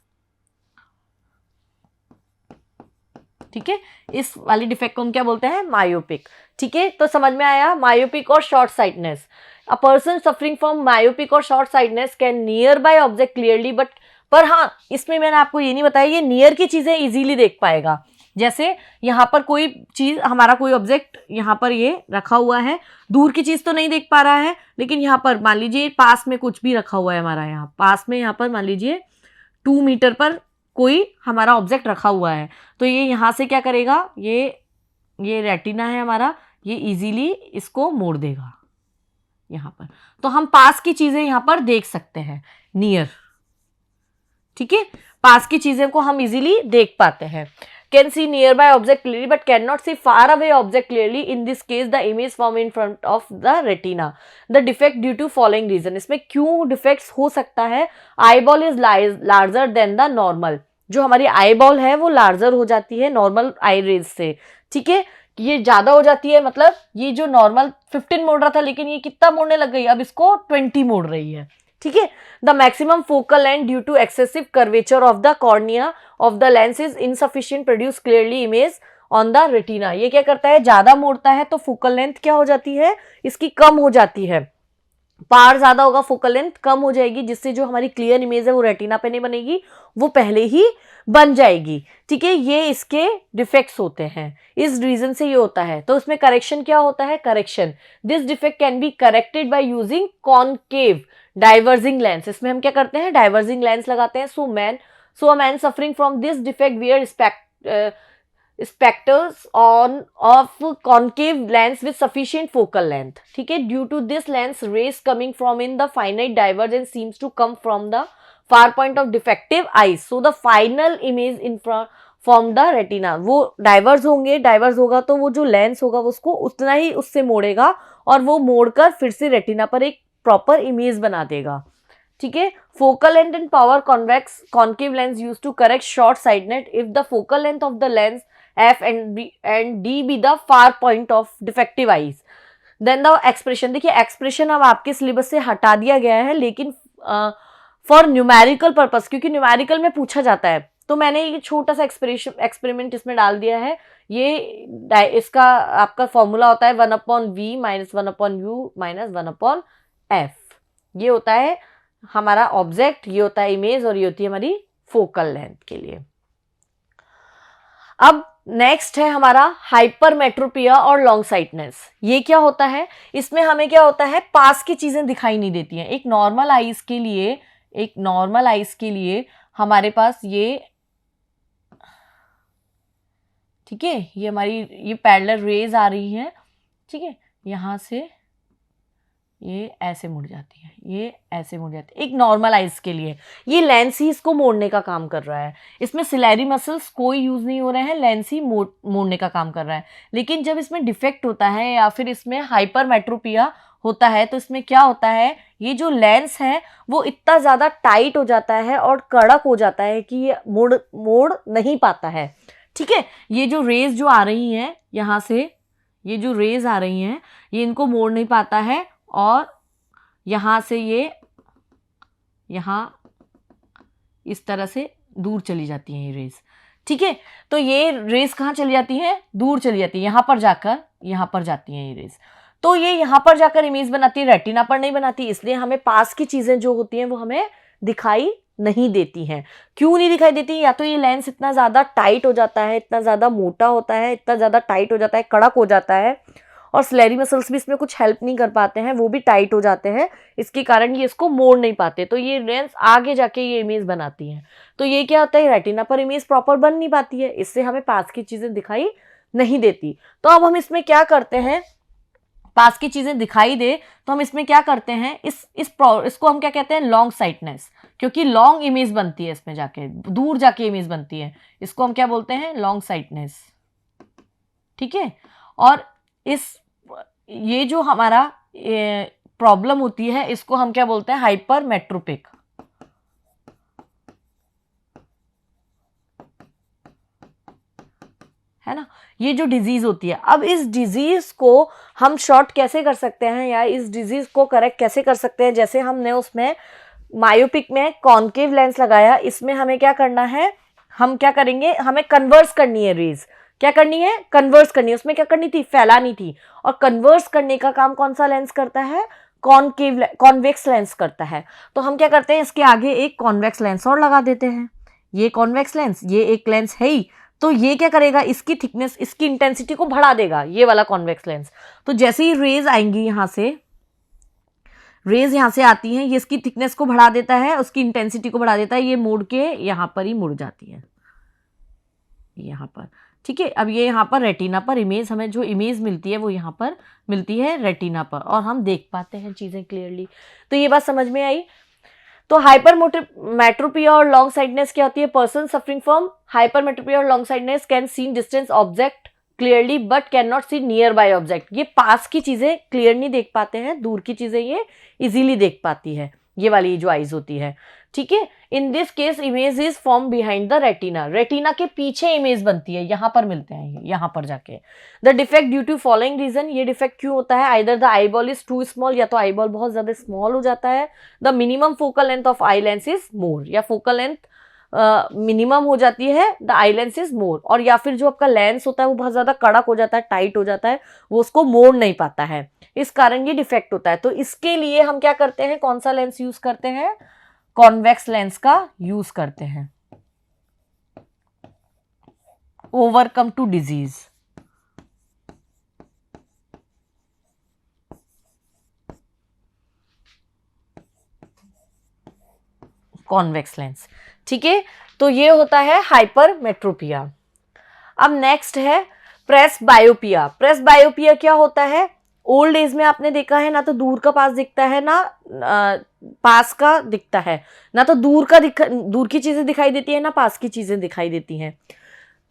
ठीक है, इस वाली डिफेक्ट को हम क्या बोलते हैं, मायोपिक। ठीक है, तो समझ में आया, मायोपिक और short sightedness. A person suffering from myopic और short sightedness can near bye object clearly, but पर हाँ, इसमें मैंने आपको ये नहीं बताया, ये नियर की चीजें इजीली देख पाएगा। जैसे यहाँ पर कोई चीज, हमारा कोई ऑब्जेक्ट यहाँ पर ये रखा हुआ है, दूर की चीज तो नहीं देख पा रहा है, लेकिन यहाँ पर मान लीजिए पास में कुछ भी रखा हुआ है हमारा, यहाँ पास में, यहाँ पर मान लीजिए 2 मीटर पर कोई हमारा ऑब्जेक्ट रखा हुआ है, तो ये यहाँ से क्या करेगा, ये रेटिना है हमारा, ये इजीली इसको मोड़ देगा यहाँ पर। तो हम पास की चीजें यहाँ पर देख सकते हैं, नियर। ठीक है, पास की चीजें को हम इजीली देख पाते हैं। Can see near by object clearly but can not see far away object clearly, in this case the image form in front of the retina, the defect due to following reason. इसमें क्यों defects हो सकता है, eye ball is larger than the normal, जो हमारी eye ball है वो larger हो जाती है नॉर्मल आई रेज से। ठीक है, ये ज्यादा हो जाती है, मतलब ये जो नॉर्मल 15 मोड़ रहा था, लेकिन ये कितना मोड़ने लग गई, अब इसको 20 मोड़ रही है। ठीक है, the maximum focal length due to excessive curvature of the cornea of the lens is insufficient produce clearly image on the retina. ये क्या करता है, ज्यादा मोड़ता है तो फोकल लेंथ क्या हो जाती है, इसकी कम हो जाती है। पावर ज्यादा होगा, फोकल लेंथ कम हो जाएगी, जिससे जो हमारी क्लियर इमेज है वो रेटिना पे नहीं बनेगी, वो पहले ही बन जाएगी। ठीक है, ये इसके डिफेक्ट्स होते हैं, इस रीजन से ये होता है। तो उसमें करेक्शन क्या होता है, correction, this defect can be corrected by using concave diverging lens. इसमें हम क्या करते हैं, डाइवर्जिंग लेंस लगाते हैं। So a man suffering from this defect wear specters on of concave lens with sufficient focal length. ठीक है, due to this lens rays coming from in the finite divergence seems to come from the far point of defective eyes, so the final image in from the retina, वो diverse होंगे, diverse होगा तो वो जो lens होगा उसको उतना ही उससे मोड़ेगा और वो मोड़कर फिर से रेटिना पर एक प्रॉपर इमेज बना देगा. ठीक है, focal length and power convex concave lens use to correct short sightedness if the focal length of the lens F and D be the far point of defective eyes. Then the expression, देखिए expression अब आपके syllabus से हटा दिया गया है, लेकिन for numerical purpose, क्योंकि न्यूमेरिकल में पूछा जाता है, तो मैंने ये छोटा सा एक्सपेरिमेंट इसमें डाल दिया है. ये इसका आपका फॉर्मूला होता है 1/v minus 1/u minus 1/f. ये होता है हमारा ऑब्जेक्ट, ये होता है इमेज, और ये होती है हमारी फोकल लेंथ के लिए. अब नेक्स्ट है हमारा हाइपरमेट्रोपिया और लॉन्ग साइटनेस. ये क्या होता है, इसमें हमें क्या होता है, पास की चीजें दिखाई नहीं देती हैं. एक नॉर्मल आइज के लिए हमारे पास ये, ठीक है, ये हमारी ये पैरेलल रेज आ रही है. ठीक है, यहां से ये ऐसे मुड़ जाती है, ये ऐसे मुड़ जाती है. एक नॉर्मल आइज के लिए ये लेंस ही इसको मोड़ने का काम कर रहा है. इसमें सिलेरी मसल्स कोई यूज नहीं हो रहे हैं, लेंस ही मोड़ने का काम कर रहा है. लेकिन जब इसमें डिफेक्ट होता है या फिर इसमें हाइपरमेट्रोपिया होता है तो इसमें क्या होता है, ये जो लेंस है वो इतना ज़्यादा टाइट हो जाता है और कड़क हो जाता है कि ये मोड़ नहीं पाता है. ठीक है, ये जो रेज जो आ रही हैं यहाँ से, ये जो रेज आ रही हैं ये इनको मोड़ नहीं पाता है और यहाँ से ये यहाँ इस तरह से दूर चली जाती हैं ये रेज. ठीक है, तो ये रेज कहाँ चली जाती है, दूर चली जाती है, यहाँ पर जाती हैं ये रेज. तो ये यहाँ पर जाकर इमेज बनाती है, रेटिना पर नहीं बनाती. इसलिए हमें पास की चीज़ें जो होती हैं वो हमें दिखाई नहीं देती हैं. क्यों नहीं दिखाई देती, या तो ये लेंस इतना ज़्यादा टाइट हो जाता है, इतना ज़्यादा मोटा होता है, इतना ज़्यादा टाइट हो जाता है, कड़क हो जाता है, और स्लेरी मसल्स भी इसमें कुछ हेल्प नहीं कर पाते हैं, वो भी टाइट हो जाते हैं. इसके कारण ये इसको मोड़ नहीं पाते, तो ये लेंस आगे जाके ये इमेज बनाती हैं. तो ये क्या होता है, रेटिना पर इमेज प्रॉपर बन नहीं पाती है, इससे हमें पास की चीज़ें दिखाई नहीं देती. तो अब हम इसमें क्या करते हैं, पास की चीज़ें दिखाई दे तो हम इसमें क्या करते हैं, इसको हम क्या कहते हैं, लॉन्ग साइटनेस, क्योंकि लॉन्ग इमेज बनती है, इसमें जाके दूर जाके इमेज बनती है, इसको हम क्या बोलते हैं, लॉन्ग साइटनेस. ठीक है, और ये जो हमारा प्रॉब्लम होती है इसको हम क्या बोलते हैं, हाइपरमेट्रोपिक. है ना, ये जो डिजीज होती है. अब इस डिजीज को हम शॉर्ट कैसे कर सकते हैं, या इस डिजीज को करेक्ट कैसे कर सकते हैं. जैसे हमने उसमें मायोपिक में कॉन्केव लेंस लगाया, इसमें हमें क्या करना है, हम क्या करेंगे, हमें कन्वर्स करनी है रेज. क्या करनी है, कन्वर्स करनी है. उसमें क्या करनी थी, फैलानी थी. और कन्वर्स करने का काम कौन सा लेंस करता है, कॉन्वेक्स लेंस करता है. तो हम क्या करते हैं, इसके आगे एक कॉन्वेक्स लेंस और लगा देते हैं. ये कॉन्वेक्स लेंस, ये एक लेंस है ही, तो ये क्या करेगा, इसकी थिकनेस, इसकी इंटेंसिटी को बढ़ा देगा, ये वाला कॉन्वेक्स लेंस. तो जैसे ही रेज आएंगी, यहाँ से आती हैं, ये इसकी थिकनेस को बढ़ा देता है, उसकी इंटेंसिटी को बढ़ा देता है, ये मुड़ के यहाँ पर ही मुड़ जाती है, यहाँ पर. ठीक है, अब ये यहाँ पर रेटिना पर इमेज, हमें जो इमेज मिलती है वो यहाँ पर मिलती है रेटिना पर, और हम देख पाते हैं चीज़ें क्लियरली. तो ये बात समझ में आई. तो हाइपरमेट्रोपिया और लॉन्ग साइटनेस क्या होती है, पर्सन सफरिंग फ्रॉम हाइपरमेट्रोपिया और long sightedness can see distance object clearly but can not see near by object. ये पास की चीजें क्लियर नहीं देख पाते हैं, दूर की चीजें ये इजीली देख पाती है, ये वाली जो आइज होती है. ठीक है, इन this case image is form behind the retina. Retina के पीछे इमेज बनती है, यहाँ पर मिलते हैं, यहाँ पर जाके. The defect due to following reason, ये डिफेक्ट क्यों होता है, either the eye ball is too small, या तो आई बॉल बहुत ज्यादा स्मॉल हो जाता है. The minimum focal length of eye lens is more, या फोकल लेंथ मिनिमम हो जाती है, the eye lens is more. और या फिर जो आपका लेंस होता है वो बहुत ज्यादा कड़क हो जाता है, टाइट हो जाता है, वो उसको मोड़ नहीं पाता है, इस कारण ये डिफेक्ट होता है. तो इसके लिए हम क्या करते हैं, कौन सा लेंस यूज करते हैं, कॉन्वेक्स लेंस का यूज करते हैं. Overcome to disease. Convex lens. ठीक है, तो ये होता है हाइपरमेट्रोपिया. अब नेक्स्ट है प्रेस बायोपिया। प्रेस बायोपिया क्या होता है? ओल्ड एज में आपने देखा है ना तो दूर का पास दिखता है ना पास का दिखता है, ना तो दूर की चीजें दिखाई देती है ना पास की चीजें दिखाई देती हैं,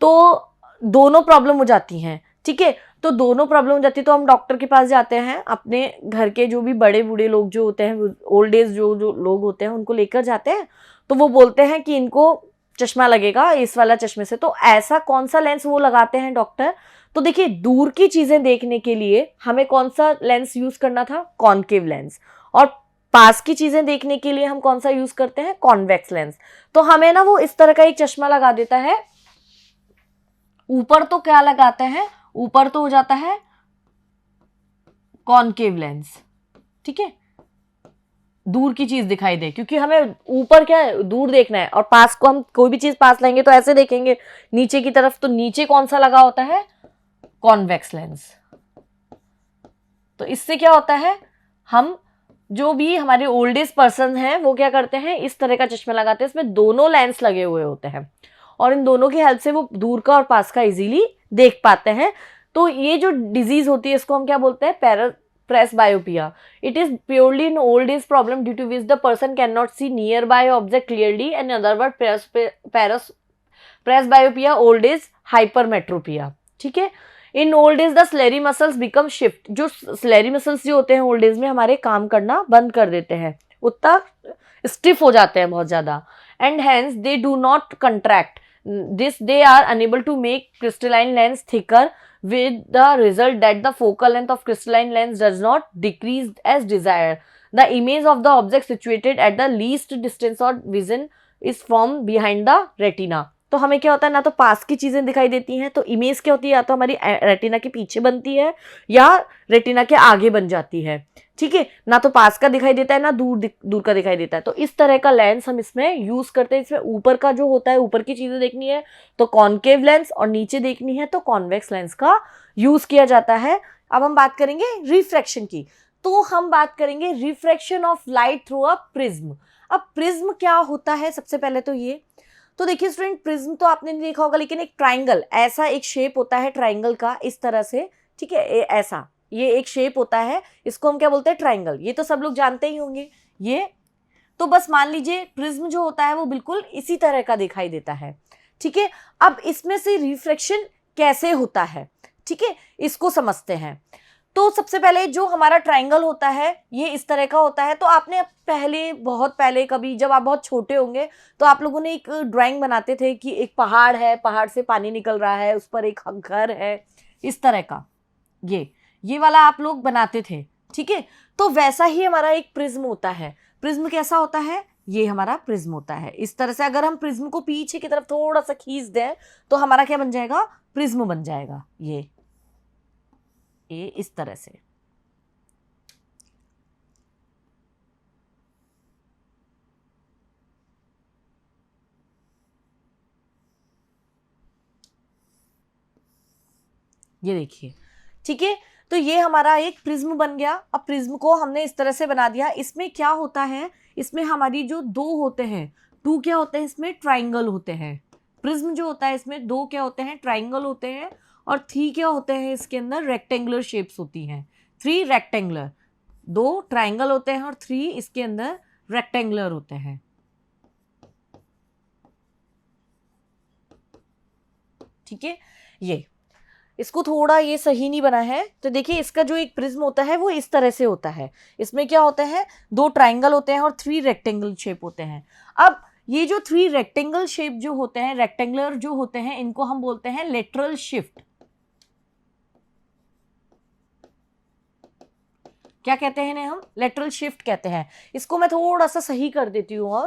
तो दोनों प्रॉब्लम हो जाती हैं। ठीक है, तो दोनों प्रॉब्लम हो जाती है तो हम डॉक्टर के पास जाते हैं, अपने घर के जो भी बड़े बूढ़े लोग जो होते हैं, ओल्ड एज जो जो लोग होते हैं उनको लेकर जाते हैं, तो वो बोलते हैं कि इनको चश्मा लगेगा इस वाला चश्मे से। तो ऐसा कौन सा लेंस वो लगाते हैं डॉक्टर? तो देखिए, दूर की चीजें देखने के लिए हमें कौन सा लेंस यूज करना था? Concave lens. और पास की चीजें देखने के लिए हम कौन सा यूज करते हैं? Convex lens. तो हमें ना वो इस तरह का एक चश्मा लगा देता है। ऊपर तो क्या लगाते हैं? ऊपर तो हो जाता है कॉनकेव लेंस। ठीक है, दूर की चीज दिखाई दे, क्योंकि हमें ऊपर क्या है, दूर देखना है, और पास को हम कोई भी चीज पास लाएंगे तो ऐसे देखेंगे नीचे की तरफ, तो नीचे कौन सा लगा होता है? Convex lens. तो इससे क्या होता है, हम जो भी हमारे ओल्ड एज पर्सन हैं वो क्या करते हैं, इस तरह का चश्मा लगाते हैं, इसमें दोनों लेंस लगे हुए होते हैं और इन दोनों की हेल्प से वो दूर का और पास का इजीली देख पाते हैं। तो ये जो डिजीज होती है इसको हम क्या बोलते हैं? presbyopia. It is purely an old age problem due to which the person cannot see nearby object clearly, and in other words presbyopia old age hypermetropia. ठीक है, in old age the ciliary muscles become shift. जो slurry muscles जो होते हैं old age में हमारे काम करना बंद कर देते हैं, उतना स्टिफ हो जाते हैं बहुत ज्यादा, and hence they do not contract this, they are unable to make crystalline lens thicker with the result that the focal length of crystalline lens does not decrease as desired. The image of the object situated at the least distance or vision is formed behind the retina. तो हमें क्या होता है, ना तो पास की चीजें दिखाई देती हैं, तो इमेज क्या होती है, या तो हमारी रेटिना के पीछे बनती है या रेटिना के आगे बन जाती है। ठीक है, ना तो पास का दिखाई देता है ना दूर का दिखाई देता है। तो इस तरह का लेंस हम इसमें यूज करते हैं। इसमें ऊपर का जो होता है, ऊपर की चीजें देखनी है तो कॉनकेव लेंस, और नीचे देखनी है तो कॉन्वेक्स लेंस का यूज किया जाता है। अब हम बात करेंगे रिफ्रैक्शन की, तो हम बात करेंगे refraction of light through a prism. अब प्रिज्म क्या होता है, सबसे पहले तो ये, तो देखिए स्टूडेंट, प्रिज्म तो आपने नहीं देखा होगा, लेकिन एक ट्राइंगल, ऐसा एक शेप होता है ट्राइंगल का, इस तरह से। ठीक है, ऐसा ये एक शेप होता है, इसको हम क्या बोलते हैं? ट्राइंगल। ये तो सब लोग जानते ही होंगे। ये तो बस मान लीजिए प्रिज्म जो होता है वो बिल्कुल इसी तरह का दिखाई देता है। ठीक है, अब इसमें से रिफ्लेक्शन कैसे होता है, ठीक है, इसको समझते हैं। तो सबसे पहले जो हमारा ट्राइंगल होता है ये इस तरह का होता है। तो आपने पहले, बहुत पहले, कभी जब आप बहुत छोटे होंगे तो आप लोगों ने एक ड्राइंग बनाते थे कि एक पहाड़ है, पहाड़ से पानी निकल रहा है, उस पर एक घर है, इस तरह का ये वाला आप लोग बनाते थे। ठीक है, तो वैसा ही हमारा एक प्रिज्म होता है। प्रिज्म कैसा होता है? ये हमारा प्रिज्म होता है इस तरह से। अगर हम प्रिज्म को पीछे की तरफ थोड़ा सा खींच दें तो हमारा क्या बन जाएगा? प्रिज्म बन जाएगा। ये इस तरह से। ये देखिए, ठीक है, तो ये हमारा एक प्रिज्म बन गया। अब प्रिज्म को हमने इस तरह से बना दिया। इसमें क्या होता है, इसमें हमारी जो दो होते हैं, टू क्या होते हैं, इसमें ट्राइंगल होते हैं। प्रिज्म जो होता है इसमें दो क्या होते हैं? ट्राइंगल होते हैं। और थ्री क्या होते हैं? इसके अंदर रेक्टेंगुलर शेप्स होती हैं। थ्री रेक्टेंगुलर, दो ट्राइंगल होते हैं और थ्री इसके अंदर रेक्टेंगुलर होते हैं। ठीक है, ये इसको थोड़ा ये सही नहीं बना है, तो देखिए इसका जो एक प्रिज्म होता है वो इस तरह से होता है। इसमें क्या होता है? दो ट्राइंगल होते हैं और थ्री रेक्टेंगल शेप होते हैं। अब ये जो थ्री रेक्टेंगल शेप जो होते हैं, रेक्टेंगुलर जो होते हैं, इनको हम बोलते हैं लेटरल शिफ्ट। क्या कहते हैं इन्हें? हम लेटरल शिफ्ट कहते हैं। इसको मैं थोड़ा सा सही कर देती हूँ। और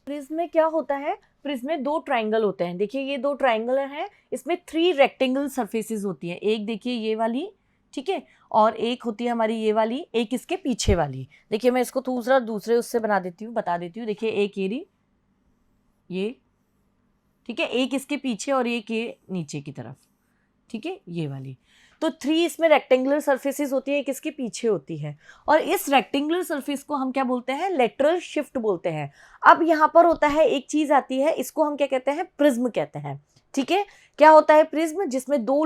प्रिज्म में क्या होता है? प्रिज्म में दो ट्राइंगल होते हैं। देखिए ये दो ट्राइंगल हैं, इसमें थ्री रेक्टेंगल सरफेसेस होती हैं। एक देखिए ये वाली, ठीक है, और एक होती है हमारी ये वाली, एक इसके पीछे वाली। देखिए मैं इसको दूसरे उससे बता देती हूँ, देखिए एक ये, ठीक है, एक इसके पीछे और एक ये नीचे की तरफ, ठीक है, ये वाली। तो 3 इसमें रेक्टेंगुलर सर्फेसिस होती है, एक इसके पीछे होती है, और इस रेक्टेंगुलर सर्फेस को हम क्या बोलते हैं, लेटरल शिफ्ट बोलते हैं। अब यहाँ पर होता है एक चीज आती है, इसको हम क्या कहते हैं, प्रिज्म कहते हैं। ठीक है, क्या होता है प्रिज्म, जिसमें 2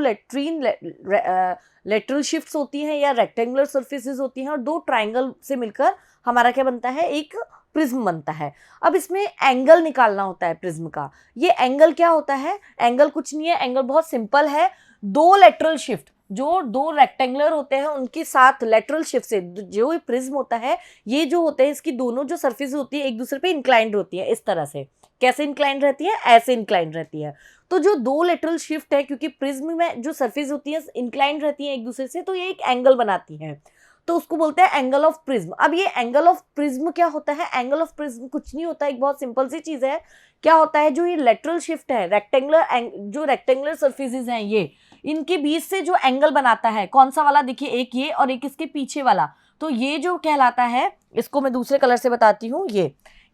लेटरल शिफ्ट्स होती हैं या रेक्टेंगुलर सर्फेसिस होती हैं, और 2 ट्राइंगल से मिलकर हमारा क्या बनता है, एक प्रिज्म बनता है। अब इसमें एंगल निकालना होता है प्रिज्म का। ये एंगल क्या होता है, एंगल कुछ नहीं है, एंगल बहुत सिंपल है, 2 लेटरल शिफ्ट, जो 2 रेक्टेंगुलर होते हैं उनके साथ लेटरल शिफ्ट से जो ये प्रिज्म होता है, ये जो होते हैं इसकी दोनों जो सर्फेस होती है एक दूसरे पे इंक्लाइंड होती है। इस तरह से कैसे इंक्लाइंड रहती है, ऐसे इंक्लाइंड रहती है। तो जो 2 लेटरल शिफ्ट है, क्योंकि प्रिज्म में जो सर्फेस होती है इंक्लाइंड रहती है एक दूसरे से, तो ये एक एंगल बनाती है, तो उसको बोलते हैं एंगल ऑफ प्रिज्म। अब ये एंगल ऑफ प्रिज्म क्या होता है, एंगल ऑफ प्रिज्म कुछ नहीं होता, एक बहुत सिंपल सी चीज है। क्या होता है, जो ये लेटरल शिफ्ट है, जो रेक्टेंगुलर सर्फेसिस हैं, ये इनके बीच से जो एंगल बनाता है, कौन सा वाला, देखिए एक ये और एक इसके पीछे वाला, तो ये जो कहलाता है, इसको मैं दूसरे कलर से बताती हूँ,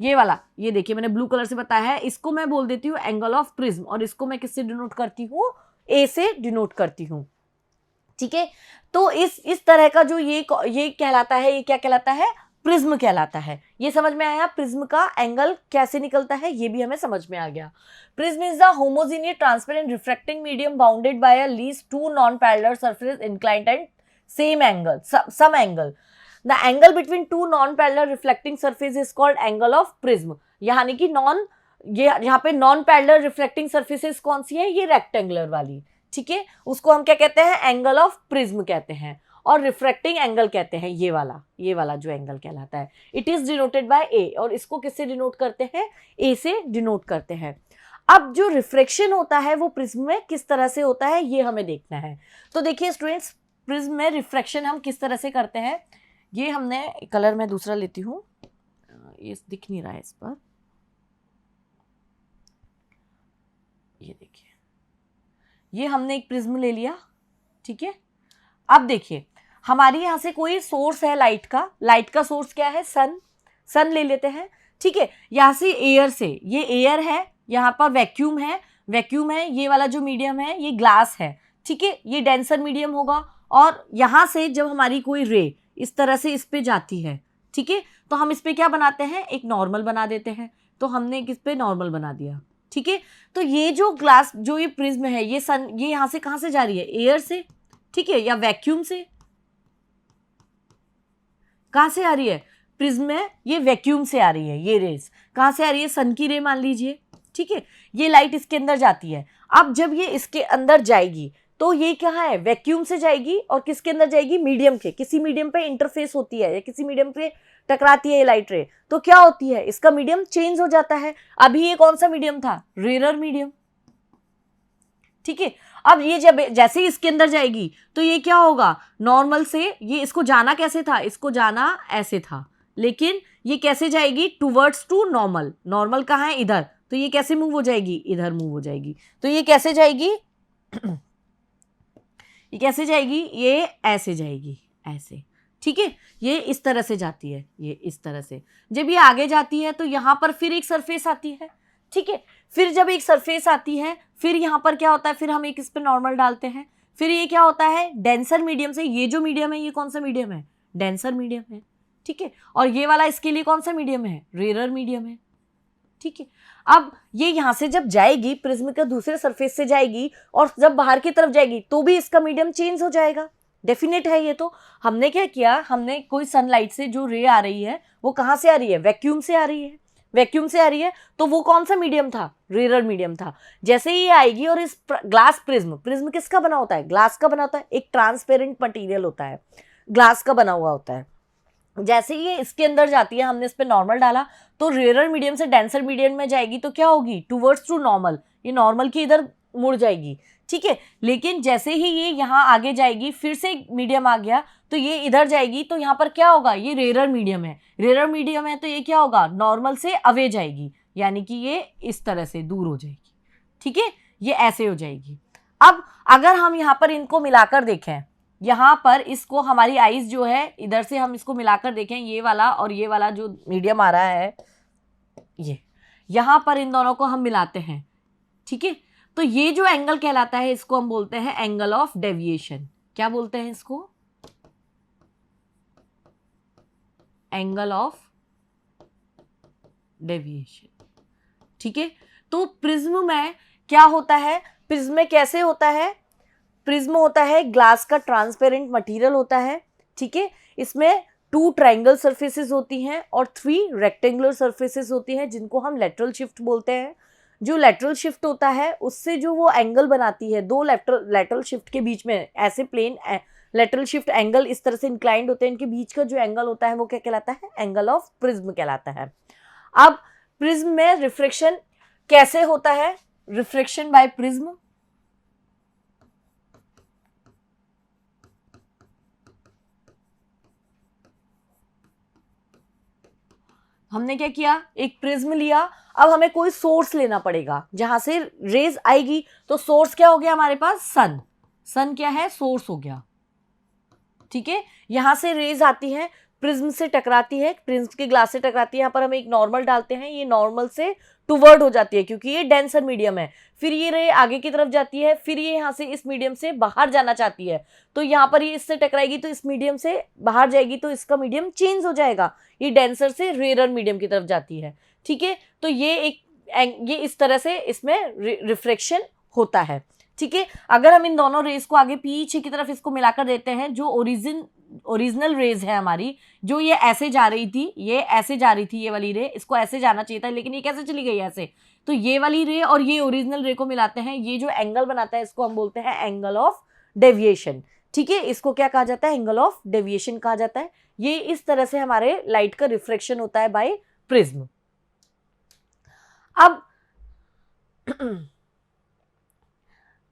ये वाला, ये देखिए मैंने ब्लू कलर से बताया है, इसको मैं बोल देती हूँ एंगल ऑफ प्रिज्म, और इसको मैं किससे डिनोट करती हूँ, ए से डिनोट करती हूँ। ठीक है, तो इस तरह का जो ये कहलाता है, ये क्या कहलाता है, प्रिज्म कहलाता है। ये समझ में आया, प्रिज्म का एंगल कैसे निकलता है, ये भी हमें समझ में आ गया। Prism is the homogeneous transparent refracting medium bounded by at least 2 non parallel surface inclined at same angle, some angle. The angle between 2 non parallel reflecting surface is called angle of prism. यानी कि यहाँ पे non parallel reflecting surfaces कौन सी है, ये rectangular वाली। ठीक है, उसको हम क्या कहते हैं, एंगल ऑफ प्रिज्म कहते हैं, और रिफ्रैक्टिंग एंगल कहते हैं ये वाला जो एंगल कहलाता है। इट इज डिनोटेड बाय ए, और इसको किससे डिनोट करते हैं, ए से डिनोट करते हैं। अब जो रिफ्रैक्शन होता है वो प्रिज्म में किस तरह से होता है, ये हमें देखना है। तो देखिए स्टूडेंट्स, प्रिज्म में रिफ्रैक्शन हम किस तरह से करते हैं, ये हमने कलर में दूसरा लेती हूँ, ये दिख नहीं रहा है इस पर, ये देखिए, ये हमने एक प्रिज्म ले लिया। ठीक है, अब देखिए हमारी यहाँ से कोई सोर्स है लाइट का सोर्स क्या है, सन ले लेते हैं। ठीक है, यहाँ से एयर से, ये एयर है, यहाँ पर वैक्यूम है, ये वाला जो मीडियम है ये ग्लास है। ठीक है, ये डेंसर मीडियम होगा, और यहाँ से जब हमारी कोई रे इस तरह से इस पे जाती है, ठीक है, तो हम इस पे क्या बनाते हैं, एक नॉर्मल बना देते हैं। तो हमने इस पे नॉर्मल बना दिया। ठीक है, तो ये जो ग्लास, जो ये प्रिज्म है, ये यहाँ से कहाँ से जा रही है, एयर से। ठीक है, या वैक्यूम से, कहाँ से आ रही है, प्रिज्म में ये वैक्यूम से आ रही है, ये रेज कहाँ से आ रही है, सन की रे मान लीजिए। ठीक है, ये लाइट इसके अंदर जाती है। अब जब ये इसके अंदर जाएगी तो ये क्या है, वैक्यूम से जाएगी, और किसके अंदर जाएगी, मीडियम के, किसी मीडियम पे इंटरफेस होती है या किसी मीडियम पे टकराती है ये लाइट रे, तो क्या होती है, इसका मीडियम चेंज हो जाता है। अभी ये कौन सा मीडियम था, रेयर मीडियम। ठीक है, अब ये जब जैसे ही इसके अंदर जाएगी तो ये क्या होगा, नॉर्मल से, ये इसको जाना कैसे था, इसको जाना ऐसे था, लेकिन ये कैसे जाएगी, टूवर्ड्स टू नॉर्मल। नॉर्मल कहाँ है, इधर, तो ये कैसे मूव हो जाएगी, इधर मूव हो जाएगी। तो ये कैसे जाएगी ये कैसे जाएगी, ये ऐसे जाएगी, ऐसे। ठीक है, ये इस तरह से जाती है, ये इस तरह से। जब ये आगे जाती है तो यहाँ पर फिर एक सरफेस आती है। ठीक है, फिर जब एक सरफेस आती है, फिर यहाँ पर क्या होता है, फिर हम एक इस पर नॉर्मल डालते हैं, फिर ये क्या होता है, डेंसर मीडियम से, ये जो मीडियम है ये कौन सा मीडियम है, डेंसर मीडियम है। ठीक है, और ये वाला इसके लिए कौन सा मीडियम है, रेयर मीडियम है। ठीक है, अब ये यहाँ से जब जाएगी, प्रिज्म के दूसरे सरफेस से जाएगी, और जब बाहर की तरफ जाएगी तो भी इसका मीडियम चेंज हो जाएगा, डेफिनेट है ये। तो हमने क्या किया, हमने कोई सनलाइट से जो रे आ रही है वो कहाँ से आ रही है, वैक्यूम से आ रही है, वैक्यूम से आ रही है, तो वो कौन सा मीडियम था, रेयर मीडियम था। जैसे ही ये आएगी, और इस ग्लास प्रिज्म किसका बना होता है, ग्लास का बना होता है, एक ट्रांसपेरेंट मटेरियल होता है, ग्लास का बना हुआ होता है। जैसे ही ये इसके अंदर जाती है, हमने इस पे नॉर्मल डाला, तो रेयर मीडियम से डेंसर मीडियम में जाएगी, तो क्या होगी, टूवर्ड्स टू नॉर्मल, ये नॉर्मल की इधर मुड़ जाएगी। ठीक है, लेकिन जैसे ही ये यहाँ आगे जाएगी, फिर से मीडियम आ गया, तो ये इधर जाएगी, तो यहाँ पर क्या होगा, ये रेयर मीडियम है, तो ये क्या होगा, नॉर्मल से अवे जाएगी, यानी कि ये इस तरह से दूर हो जाएगी। ठीक है, ये ऐसे हो जाएगी। अब अगर हम यहाँ पर इनको मिलाकर देखें, यहाँ पर इसको हमारी आइज जो है, इधर से हम इसको मिलाकर देखें, ये वाला और ये वाला जो मीडियम आ रहा है, ये यहाँ पर इन दोनों को हम मिलाते हैं। ठीक है, तो ये जो एंगल कहलाता है, इसको हम बोलते हैं एंगल ऑफ डेविएशन। क्या बोलते हैं इसको? Angle of deviation. ठीक है, तो प्रिज्म में क्या होता है, प्रिज्म में कैसे होता है? प्रिज्म होता है ग्लास का ट्रांसपेरेंट मटेरियल होता है। ठीक है, इसमें 2 ट्रायंगल सरफेसेस होती हैं और 3 रेक्टेंगुलर सरफेसेस होती हैं जिनको हम लेटरल शिफ्ट बोलते हैं। जो लेटरल शिफ्ट होता है उससे जो वो एंगल बनाती है, 2 लेटरल शिफ्ट के बीच में ऐसे प्लेन लेटरल शिफ्ट एंगल इस तरह से इंक्लाइंड होते हैं, इनके बीच का जो एंगल होता है वो क्या कहलाता है? एंगल ऑफ प्रिज्म कहलाता है। अब प्रिज्म में रिफ्रैक्शन कैसे होता है? रिफ्रैक्शन बाय प्रिज्म, हमने क्या किया, एक प्रिज्म लिया, अब हमें कोई सोर्स लेना पड़ेगा जहां से रेज आएगी। तो सोर्स क्या हो गया हमारे पास? सन। सन क्या है? सोर्स हो गया। ठीक है, यहां से रेज आती है, प्रिज्म से टकराती है, प्रिज्म के ग्लास से टकराती है, यहाँ पर हम एक नॉर्मल डालते हैं, ये नॉर्मल से टूवर्ड हो जाती है क्योंकि ये डेंसर मीडियम है। फिर ये रे आगे की तरफ जाती है, फिर ये यहाँ से इस मीडियम से बाहर जाना चाहती है, तो यहाँ पर ये इससे टकराएगी तो इस मीडियम से बाहर जाएगी, तो इसका मीडियम चेंज हो जाएगा, ये डेंसर से रेयर मीडियम की तरफ जाती है। ठीक है, तो ये इस तरह से इसमें रिफ्रैक्शन होता है। ठीक है, अगर हम इन दोनों रेज को आगे पीछे की तरफ इसको मिलाकर देते हैं, जो ओरिजिनल रेज है हमारी, जो ये ऐसे जा रही थी, ये ऐसे जा रही थी, ये वाली रे, इसको ऐसे जाना चाहिए था लेकिन ये कैसे चली गई ऐसे, तो ये वाली रे और ये ओरिजिनल रे को मिलाते हैं, ये जो एंगल बनाता है इसको हम बोलते हैं एंगल ऑफ डेविएशन। ठीक है, इसको क्या कहा जाता है? एंगल ऑफ डेविएशन कहा जाता है। ये इस तरह से हमारे लाइट का रिफ्रैक्शन होता है बाय प्रिज्म। अब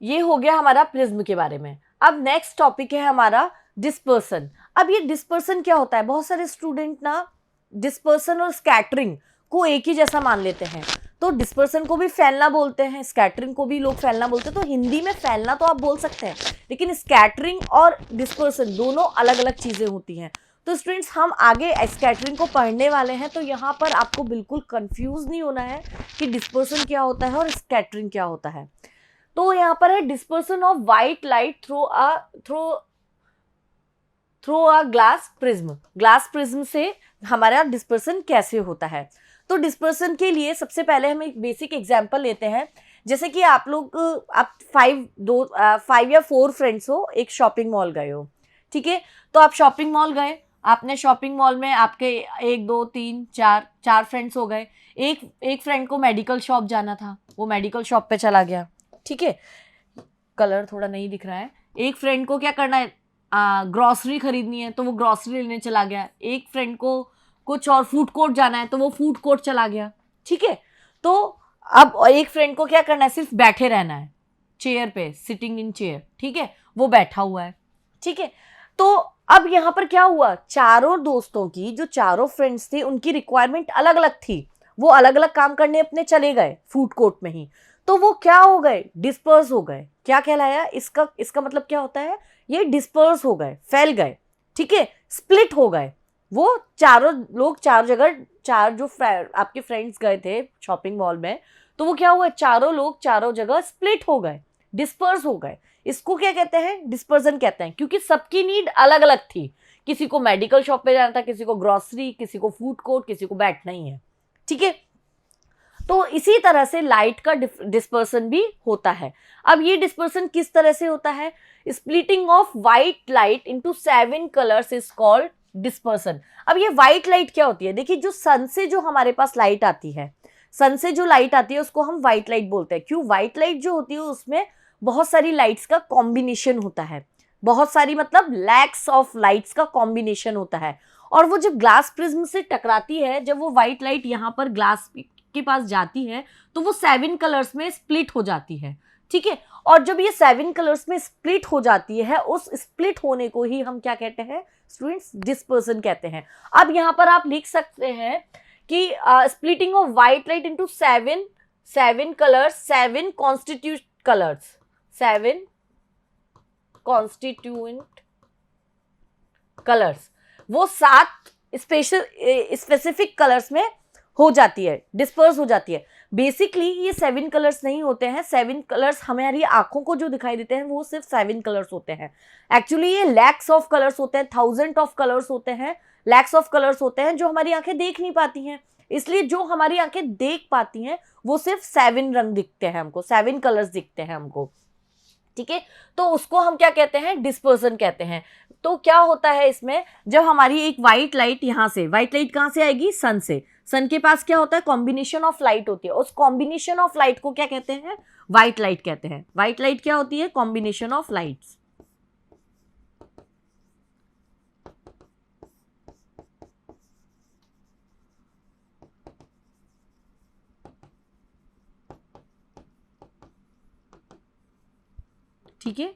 ये हो गया हमारा प्रिज्म के बारे में। अब नेक्स्ट टॉपिक है हमारा डिस्पर्सन। अब ये डिस्पर्सन क्या होता है? बहुत सारे स्टूडेंट ना डिस्पर्सन और स्कैटरिंग को एक ही जैसा मान लेते हैं, तो डिस्पर्सन को भी फैलना बोलते हैं, स्कैटरिंग को भी लोग फैलना बोलते हैं। तो हिंदी में फैलना तो आप बोल सकते हैं, लेकिन स्कैटरिंग और डिस्पर्सन दोनों अलग अलग चीजें होती हैं। तो स्टूडेंट्स, हम आगे स्कैटरिंग को पढ़ने वाले हैं, तो यहाँ पर आपको बिल्कुल कंफ्यूज नहीं होना है कि डिस्पर्सन क्या होता है और स्कैटरिंग क्या होता है। तो यहाँ पर है dispersion of white light through a glass prism. Glass prism से हमारा डिस्पर्सन कैसे होता है? तो डिस्पर्सन के लिए सबसे पहले हम एक बेसिक एग्जांपल लेते हैं। जैसे कि आप लोग 5 या 4 फ्रेंड्स हो, एक शॉपिंग मॉल गए हो। ठीक है, तो आप शॉपिंग मॉल गए, आपने शॉपिंग मॉल में आपके 1 2 3 4 फ्रेंड्स हो गए। एक फ्रेंड को मेडिकल शॉप जाना था, वो मेडिकल शॉप पे चला गया। ठीक है, कलर थोड़ा नहीं दिख रहा है। एक फ्रेंड को क्या करना है, ग्रॉसरी खरीदनी है, तो वो ग्रॉसरी लेने चला गया। एक फ्रेंड को कुछ और फूड कोर्ट जाना है, तो वो फूड कोर्ट चला गया। ठीक है, तो अब एक फ्रेंड को क्या करना है, सिर्फ बैठे रहना है चेयर पे, सिटिंग इन चेयर। ठीक है, वो बैठा हुआ है। ठीक है, तो अब यहाँ पर क्या हुआ, चारों दोस्तों की, जो चारों फ्रेंड्स थे, उनकी रिक्वायरमेंट अलग अलग थी, वो अलग अलग काम करने अपने चले गए फूड कोर्ट में ही। तो वो क्या हो गए, डिस्पर्स हो गए। क्या कहलाया इसका मतलब क्या होता है, ये डिस्पर्स हो गए, फैल गए। ठीक है, स्प्लिट हो गए। वो चारों लोग चार जगह, जो आपके फ्रेंड्स गए थे शॉपिंग मॉल में, तो वो क्या हुआ, चारों लोग चारों जगह स्प्लिट हो गए, डिस्पर्स हो गए। इसको क्या कहते हैं, डिस्पर्जन कहते हैं, क्योंकि सबकी नीड अलग अलग थी। किसी को मेडिकल शॉप पे जाना था, किसी को ग्रोसरी, किसी को फूड कोर्ट, किसी को बैठना ही है। ठीक है, तो इसी तरह से लाइट का डिस्पर्सन भी होता है। अब ये डिस्पर्सन किस तरह से होता है, splitting of white light into 7 colours is called dispersion. अब ये व्हाइट लाइट क्या होती है, देखिए जो सन से जो हमारे पास लाइट आती है, सन से जो लाइट आती है उसको हम व्हाइट लाइट बोलते हैं। क्यों, व्हाइट लाइट जो होती है उसमें बहुत सारी लाइट्स का कॉम्बिनेशन होता है, बहुत सारी मतलब लैक्स ऑफ लाइट्स का कॉम्बिनेशन होता है। और वो जब ग्लास प्रिज्म से टकराती है, जब वो व्हाइट लाइट यहाँ पर ग्लास के पास जाती है, तो वो 7 कलर्स में स्प्लिट हो जाती है। ठीक है, और जब ये 7 कलर्स में स्प्लिट हो जाती है, उस स्प्लिट होने को ही हम क्या कहते हैं स्टूडेंट्स, डिस्पर्सन कहते हैं। अब यहाँ पर आप लिख सकते हैं कि splitting of white light into 7 colours, 7 constitute colours, 7 constituent colours, वो 7 स्पेसिफिक कलर्स में हो जाती है, डिस्पर्स हो जाती है। बेसिकली ये 7 कलर्स नहीं होते हैं, 7 कलर्स हमारी आंखों को जो दिखाई देते हैं वो सिर्फ 7 कलर्स होते हैं। एक्चुअली ये लैक्स ऑफ कलर्स होते हैं, थाउजेंड ऑफ कलर्स होते हैं, लैक्स ऑफ कलर्स होते हैं जो हमारी आंखें देख नहीं पाती हैं। इसलिए जो हमारी आंखें देख पाती हैं वो सिर्फ 7 रंग दिखते हैं हमको, 7 कलर्स दिखते हैं हमको, ठीक है। तो उसको हम क्या कहते हैं, डिस्पर्सन कहते हैं। तो क्या होता है इसमें, जब हमारी एक व्हाइट लाइट यहाँ से, व्हाइट लाइट कहाँ से आएगी, सन से, सन के पास क्या होता है, कॉम्बिनेशन ऑफ लाइट होती है, उस कॉम्बिनेशन ऑफ लाइट को क्या कहते हैं, व्हाइट लाइट कहते हैं। व्हाइट लाइट क्या होती है, कॉम्बिनेशन ऑफ लाइट्स। ठीक है,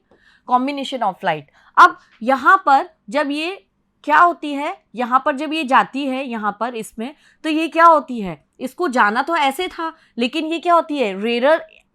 कॉम्बिनेशन ऑफ लाइट। अब यहां पर जब ये क्या होती है, यहां पर जब ये जाती है यहां पर इसमें, तो ये क्या होती है, इसको जाना तो ऐसे था लेकिन ये क्या होती है,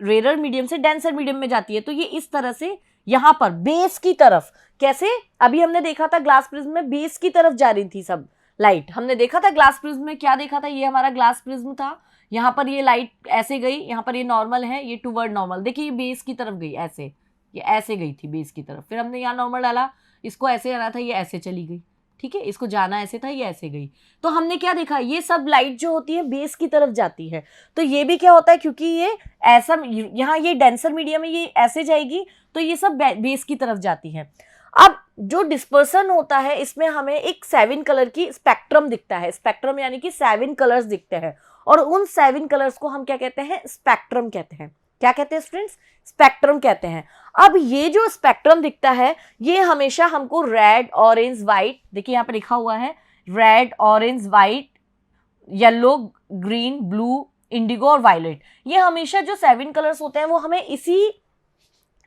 रेरर मीडियम से डेंसर मीडियम में जाती है। तो ये इस तरह से यहां पर बेस की तरफ, कैसे अभी हमने देखा था ग्लास प्रिज्म में बेस की तरफ जा रही थी सब लाइट, हमने देखा था ग्लास प्रिज्म में, क्या देखा था, ये हमारा ग्लास प्रिज्म था, यहां पर ये लाइट ऐसे गई, यहां पर ये नॉर्मल है, ये टूवर्ड नॉर्मल, देखिए ये बेस की तरफ गई ऐसे, ये ऐसे गई थी बेस की तरफ, फिर हमने यहाँ नॉर्मल डाला, इसको ऐसे जाना था, ये ऐसे चली गई, ठीक है, इसको जाना ऐसे था, ये ऐसे गई। तो हमने क्या देखा, ये सब लाइट जो होती है बेस की तरफ जाती है। तो ये भी क्या होता है, क्योंकि ये ऐसा, यहाँ ये डेंसर मीडियम है, ये ऐसे जाएगी, तो ये सब बेस की तरफ जाती है। अब जो डिस्पर्सन होता है इसमें हमें एक 7 कलर की स्पेक्ट्रम दिखता है, स्पेक्ट्रम यानी कि 7 कलर्स दिखते हैं, और उन 7 कलर्स को हम क्या कहते हैं, स्पेक्ट्रम कहते हैं। क्या कहते हैं स्टूडेंट्स, स्पेक्ट्रम कहते हैं। अब ये जो स्पेक्ट्रम दिखता है ये हमेशा हमको रेड, ऑरेंज, व्हाइट, देखिए यहाँ पे लिखा हुआ है red, orange, white, yellow, green, blue, Indigo और वायलेट, ये हमेशा जो 7 कलर्स होते हैं वो हमें इसी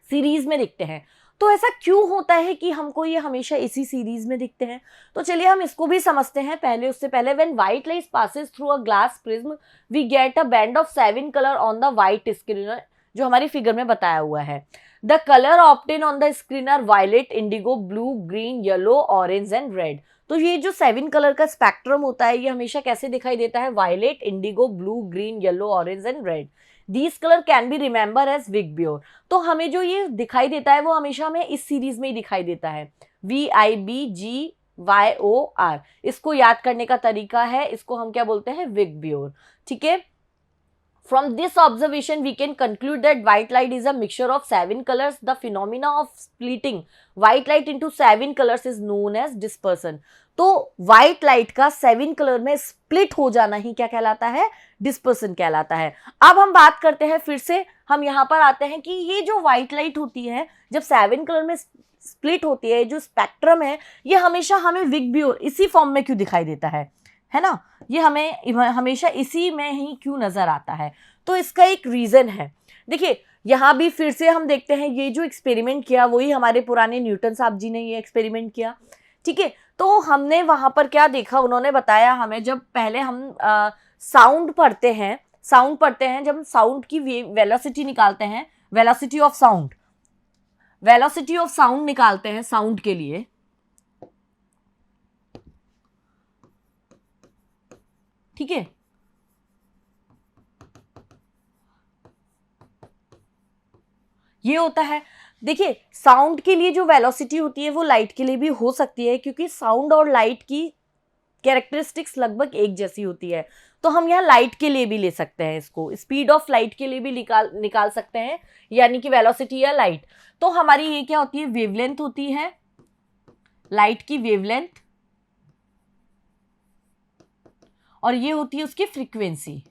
सीरीज में दिखते हैं। तो ऐसा क्यों होता है कि हमको ये हमेशा इसी सीरीज में दिखते हैं, तो चलिए हम इसको भी समझते हैं। पहले उससे पहले, when white light passes through a glass prism we get a band of 7 colour on the white screen, जो हमारी फिगर में बताया हुआ है। The colour obtain on the screen are violet, indigo, blue, green, yellow, orange and red. तो ये जो 7 colour का स्पेक्ट्रम होता है ये हमेशा कैसे दिखाई देता है, violet, indigo, blue, green, yellow, orange and red. These color can be remember as Vigbure। तो हमें जो ये दिखाई देता है वो हमेशा हमें इस सीरीज में ही दिखाई देता है, VIBGYOR। इसको याद करने का तरीका है, इसको हम क्या बोलते हैं, Vigbure, ठीक है। From this observation we can conclude that white light is a mixture of 7 colors. The phenomena of splitting white light into 7 colors is known as dispersion। तो व्हाइट लाइट का 7 कलर में स्प्लिट हो जाना ही क्या कहलाता है, डिस्पर्सन कहलाता है। अब हम बात करते हैं, फिर से हम यहाँ पर आते हैं कि ये जो व्हाइट लाइट होती है जब 7 कलर में स्प्लिट होती है, जो स्पेक्ट्रम है ये हमेशा हमें विग्ब्योर इसी फॉर्म में क्यों दिखाई देता है ना, ये हमें हमेशा इसी में ही क्यों नजर आता है। तो इसका एक रीजन है, देखिए यहाँ भी फिर से हम देखते हैं, ये जो एक्सपेरिमेंट किया वही हमारे पुराने न्यूटन साहब जी ने ये एक्सपेरिमेंट किया, ठीक है। तो हमने वहां पर क्या देखा, उन्होंने बताया हमें, जब पहले हम साउंड पढ़ते हैं, जब हम साउंड की वेलोसिटी निकालते हैं, वेलोसिटी ऑफ साउंड निकालते हैं साउंड के लिए, ठीक है। ये होता है, देखिए साउंड के लिए जो वेलोसिटी होती है वो लाइट के लिए भी हो सकती है, क्योंकि साउंड और लाइट की कैरेक्टरिस्टिक्स लगभग एक जैसी होती है। तो हम यहाँ लाइट के लिए भी ले सकते हैं, इसको स्पीड ऑफ लाइट के लिए भी निकाल सकते हैं, यानी कि वेलोसिटी या लाइट। तो हमारी ये क्या होती है, वेवलेंथ होती है, लाइट की वेवलेंथ, और ये होती है उसकी फ्रीक्वेंसी,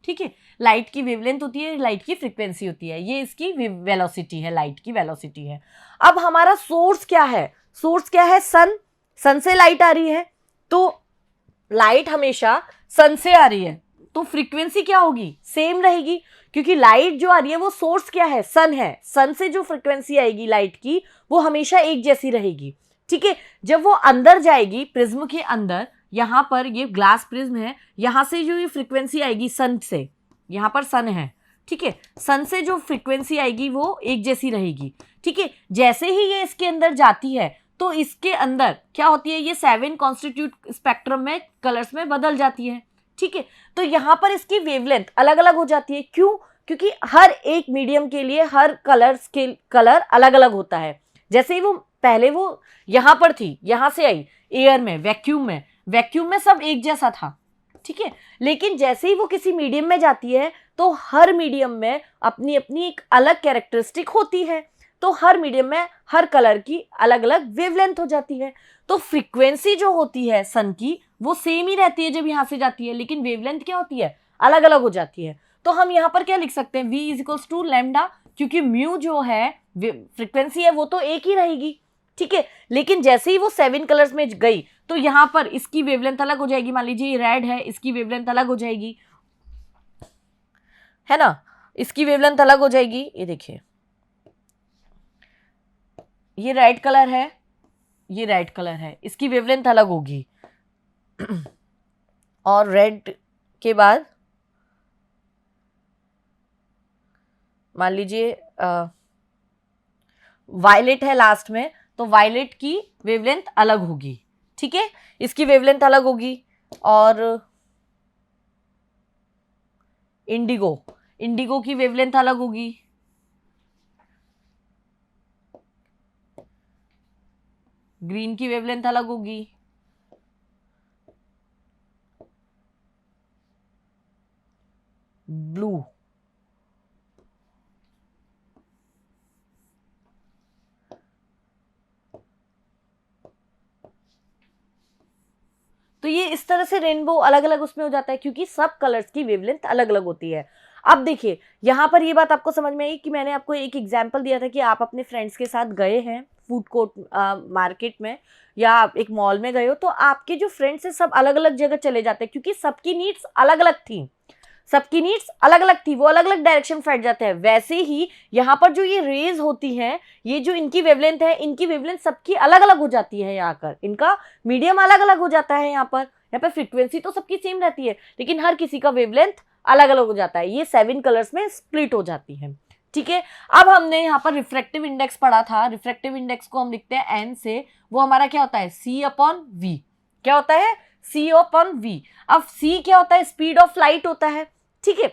ठीक है। लाइट की वेवलेंथ होती है, लाइट की फ्रीक्वेंसी होती है, ये इसकी वेलोसिटी है, लाइट की वेलोसिटी है। अब हमारा सोर्स क्या है, सन से लाइट आ रही है, तो लाइट हमेशा सन से आ रही है, तो फ्रीक्वेंसी क्या होगी, सेम रहेगी, क्योंकि लाइट जो आ रही है वो सोर्स क्या है, सन है, सन से जो फ्रीक्वेंसी आएगी लाइट की वो हमेशा एक जैसी रहेगी, ठीक है। जब वो अंदर जाएगी प्रिज्म के अंदर, यहाँ पर ये ग्लास प्रिज्म है, यहाँ से जो ये फ्रीक्वेंसी आएगी सन से, यहाँ पर सन है, ठीक है, सन से जो फ्रीक्वेंसी आएगी वो एक जैसी रहेगी, ठीक है। जैसे ही ये इसके अंदर जाती है तो इसके अंदर क्या होती है, ये 7 कॉन्स्टिट्यूट स्पेक्ट्रम में कलर्स में बदल जाती है, ठीक है। तो यहाँ पर इसकी वेवलेंथ अलग अलग हो जाती है। क्यों? क्योंकि हर एक मीडियम के लिए हर कलर अलग अलग होता है। जैसे ही वो पहले वो यहाँ पर थी, यहाँ से आई एयर में, वैक्यूम में सब एक जैसा था, ठीक है। लेकिन जैसे ही वो किसी मीडियम में जाती है तो हर मीडियम में अपनी अपनी एक अलग कैरेक्टरिस्टिक होती है। तो हर मीडियम में हर कलर की अलग अलग वेवलेंथ हो जाती है। तो फ्रीक्वेंसी जो होती है सन की वो सेम ही रहती है जब यहाँ से जाती है, लेकिन वेवलेंथ क्या होती है? अलग अलग हो जाती है। तो हम यहाँ पर क्या लिख सकते हैं? v is equals to lambda, क्योंकि म्यू जो है फ्रीक्वेंसी है वो तो एक ही रहेगी, ठीक है। लेकिन जैसे ही वो 7 कलर्स में गई तो यहाँ पर इसकी वेवलेंथ अलग हो जाएगी। मान लीजिए रेड है, इसकी वेवलेंथ अलग हो जाएगी, है ना, इसकी वेवलेंथ अलग हो जाएगी। ये देखिए, ये रेड कलर है, ये रेड कलर है, इसकी वेवलेंथ अलग होगी। और रेड के बाद मान लीजिए वायलेट है लास्ट में, तो वायलेट की वेवलेंथ अलग होगी, ठीक है, इसकी वेवलेंथ अलग होगी। और इंडिगो की वेवलेंथ अलग होगी। ग्रीन की वेवलेंथ अलग होगी। ब्लू, तो ये इस तरह से रेनबो अलग अलग उसमें हो जाता है, क्योंकि सब कलर्स की वेवलेंथ अलग अलग होती है। अब देखिए यहाँ पर ये बात आपको समझ में आई कि मैंने आपको एक एग्जांपल दिया था कि आप अपने फ्रेंड्स के साथ गए हैं फूड कोर्ट मार्केट में या आप एक मॉल में गए हो, तो आपके जो फ्रेंड्स हैं सब अलग अलग जगह चले जाते हैं, क्योंकि सबकी नीड्स अलग अलग थी, वो अलग अलग डायरेक्शन फैट जाते हैं। वैसे ही यहाँ पर जो ये रेज होती हैं, ये जो इनकी वेवलेंथ है, इनकी वेवलेंथ सबकी अलग अलग हो जाती है। यहाँ कर इनका मीडियम अलग अलग हो जाता है। यहाँ पर फ्रीक्वेंसी तो सबकी सेम रहती है, लेकिन हर किसी का वेवलेंथ अलग अलग हो जाता है। ये 7 कलर्स में स्प्लिट हो जाती है, ठीक है। अब हमने यहाँ पर रिफ्रैक्टिव इंडेक्स पढ़ा था। रिफ्रैक्टिव इंडेक्स को हम लिखते हैं एन से, वो हमारा क्या होता है? C/V। क्या होता है? C/V। अब C क्या होता है? स्पीड ऑफ लाइट होता है, ठीक है।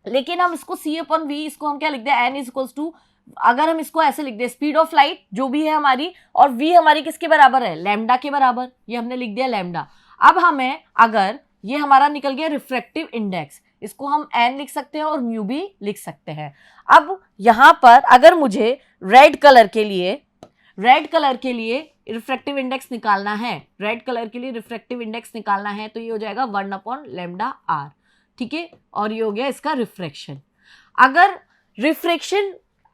लेकिन हम इसको C/V, इसको हम क्या लिखते हैं? N इज इक्वल्स टू, अगर हम इसको ऐसे लिख दें, स्पीड ऑफ लाइट जो भी है हमारी, और V हमारी किसके बराबर है? लैम्डा के बराबर। ये हमने लिख दिया लैम्डा। अब हमें अगर ये हमारा निकल गया रिफ्रैक्टिव इंडेक्स, इसको हम N लिख सकते हैं और म्यू भी लिख सकते हैं। अब यहाँ पर अगर मुझे रेड कलर के लिए रिफ्रैक्टिव इंडेक्स निकालना है, तो ये हो जाएगा 1/λr, ठीक है। और ये हो गया इसका रिफ्रैक्शन।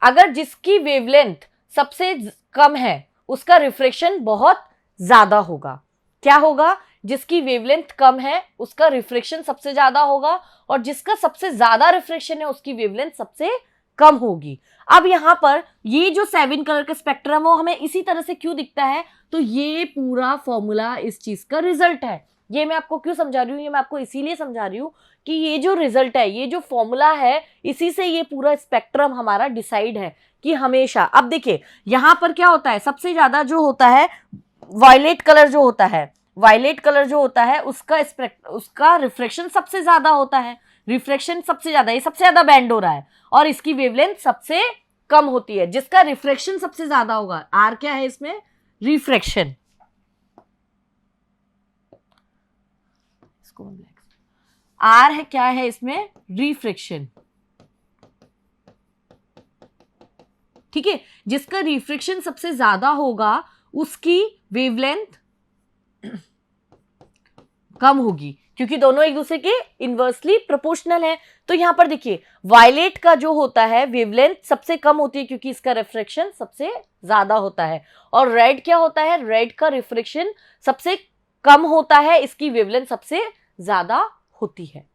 अगर जिसकी वेवलेंथ सबसे कम है उसका रिफ्रैक्शन बहुत ज्यादा होगा। क्या होगा? जिसकी वेवलेंथ कम है उसका रिफ्रैक्शन सबसे ज्यादा होगा, और जिसका सबसे ज्यादा रिफ्रैक्शन है उसकी वेवलेंथ सबसे कम होगी। अब यहाँ पर ये जो 7 कलर का स्पेक्ट्रम वो हमें इसी तरह से क्यों दिखता है? तो ये पूरा फॉर्मूला इस चीज का रिजल्ट है। ये मैं आपको क्यों समझा रही हूँ? ये मैं आपको इसीलिए समझा रही हूँ कि ये जो रिजल्ट है, ये जो फॉर्मूला है, इसी से ये पूरा स्पेक्ट्रम हमारा डिसाइड है कि हमेशा। अब देखिए यहाँ पर क्या होता है? सबसे ज्यादा जो होता है वायलेट कलर जो होता है उसका रिफ्रैक्शन सबसे ज्यादा होता है। रिफ्रैक्शन सबसे ज्यादा, ये सबसे ज्यादा बैंड हो रहा है, और इसकी वेवलेंथ सबसे कम होती है। जिसका रिफ्रैक्शन सबसे ज्यादा होगा, आर क्या है इसमें? रिफ्रैक्शन। आर है क्या है इसमें? रिफ्रैक्शन, ठीक है। जिसका रिफ्रैक्शन सबसे ज्यादा होगा उसकी वेवलेंथ कम होगी, क्योंकि दोनों एक दूसरे के इनवर्सली प्रोपोर्शनल है। तो यहां पर देखिए वायलेट का जो होता है वेवलेंथ सबसे कम होती है, क्योंकि इसका रिफ्रैक्शन सबसे ज्यादा होता है। और रेड क्या होता है? रेड का रिफ्रैक्शन सबसे कम होता है, इसकी वेवलेंथ सबसे ज्यादा होती है,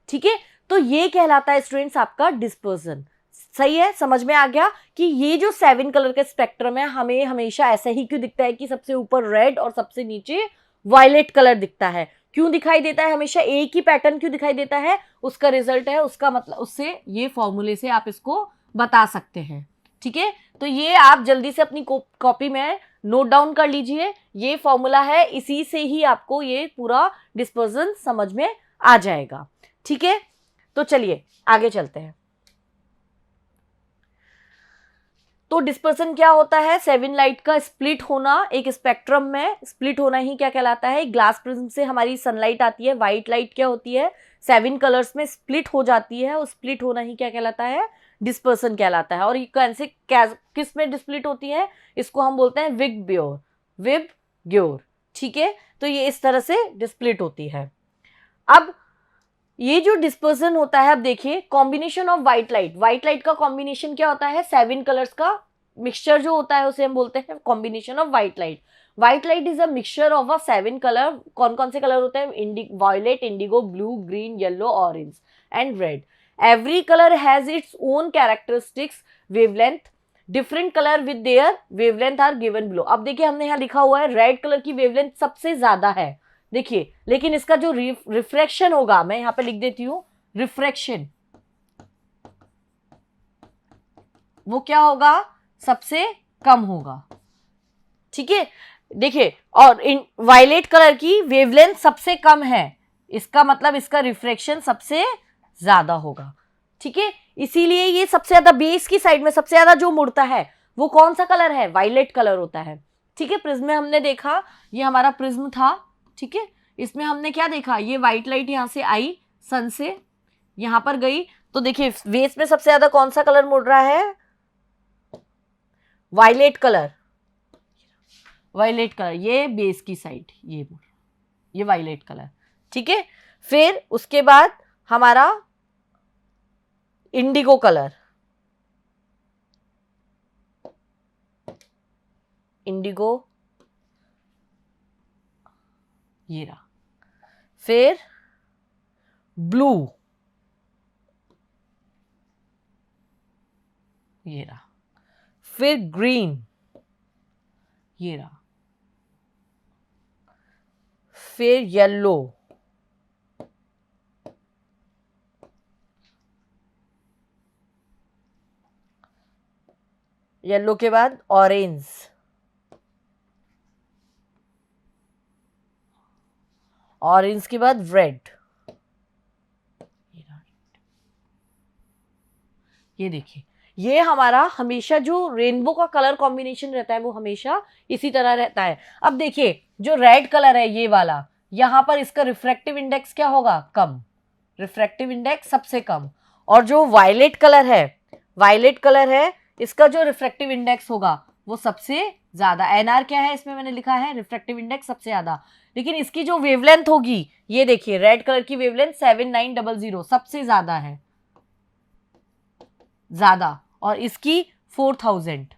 ठीक है। तो ये कहलाता है स्टूडेंट्स आपका डिस्पर्जन। सही है, समझ में आ गया कि ये जो 7 कलर का स्पेक्ट्रम है हमें हमेशा ऐसा ही क्यों दिखता है कि सबसे ऊपर रेड और सबसे नीचे वायलेट कलर दिखता है। क्यों दिखाई देता है? हमेशा एक ही पैटर्न क्यों दिखाई देता है? उसका रिजल्ट है, उसका मतलब, उससे ये फॉर्मूले से आप इसको बता सकते हैं, ठीक है। तो ये आप जल्दी से अपनी कॉपी में नोट डाउन कर लीजिए। ये फॉर्मूला है, इसी से ही आपको ये पूरा डिस्पर्जन समझ में आ जाएगा। ठीक है, तो चलिए आगे चलते हैं। तो डिस्पर्सन क्या होता है? 7 लाइट का स्प्लिट होना, एक स्पेक्ट्रम में स्प्लिट होना ही क्या कहलाता है? ग्लास प्रिज्म से हमारी सनलाइट आती है, व्हाइट लाइट क्या होती है? 7 कलर्स में स्प्लिट हो जाती है, और स्प्लिट होना ही क्या कहलाता है? डिस्पर्सन कहलाता है। और ये कैसे किस में डिस्प्लिट होती है? इसको हम बोलते हैं विब ग्योर, विब ग्योर। ठीक है, तो ये इस तरह से डिस्प्लिट होती है। अब ये जो डिस्पर्सन होता है, अब देखिए कॉम्बिनेशन ऑफ व्हाइट लाइट का कॉम्बिनेशन क्या होता है? 7 कलर्स का मिक्सचर जो होता है उसे हम बोलते हैं combination of white light. White light is a mixture of a 7 colour. कौन कौन से कलर होते हैं? Violet, indigo, blue, green, yellow, orange and red. Every colour has its own characteristics wavelength. Different colour with their wavelength are given below. अब देखिए हमने यहाँ लिखा हुआ है रेड कलर की वेवलेंथ सबसे ज्यादा है, देखिए, लेकिन इसका जो रिफ्रैक्शन होगा, मैं यहां पे लिख देती हूं रिफ्रैक्शन, वो क्या होगा? सबसे कम होगा। ठीक है, देखिए, और इन वायलेट कलर की वेवलेंथ सबसे कम है, इसका मतलब इसका रिफ्रैक्शन सबसे ज्यादा होगा। ठीक है, इसीलिए ये सबसे ज्यादा बेस की साइड में सबसे ज्यादा जो मुड़ता है वो कौन सा कलर है? वायलेट कलर होता है। ठीक है, प्रिज्म में हमने देखा, ये हमारा प्रिज्म था। ठीक है, इसमें हमने क्या देखा? ये व्हाइट लाइट यहां से आई, सन से यहां पर गई, तो देखिए बेस में सबसे ज्यादा कौन सा कलर मुड़ रहा है? वायलेट कलर, वायलेट कलर, ये बेस की साइड, ये वायलेट कलर। ठीक है, फिर उसके बाद हमारा इंडिगो कलर, इंडिगो ये रहा, फिर ब्लू ये रहा, फिर ग्रीन ये रहा, फिर येलो, येलो के बाद ऑरेंज, ऑरेंज के बाद रेड। ये देखिए, ये हमारा हमेशा जो रेनबो का कलर कॉम्बिनेशन रहता है वो हमेशा इसी तरह रहता है। अब देखिए जो रेड कलर है ये वाला, यहां पर इसका रिफ्रैक्टिव इंडेक्स क्या होगा? कम, रिफ्रैक्टिव इंडेक्स सबसे कम। और जो वायलेट कलर है, वायलेट कलर है, इसका जो रिफ्रैक्टिव इंडेक्स होगा वो सबसे ज्यादा। एनआर क्या है इसमें मैंने लिखा है? रिफ्रैक्टिव इंडेक्स सबसे ज्यादा। लेकिन इसकी जो वेवलेंथ होगी, ये देखिए रेड कलर की वेवलेंथ 7900 सबसे ज्यादा है, ज्यादा, और इसकी 4000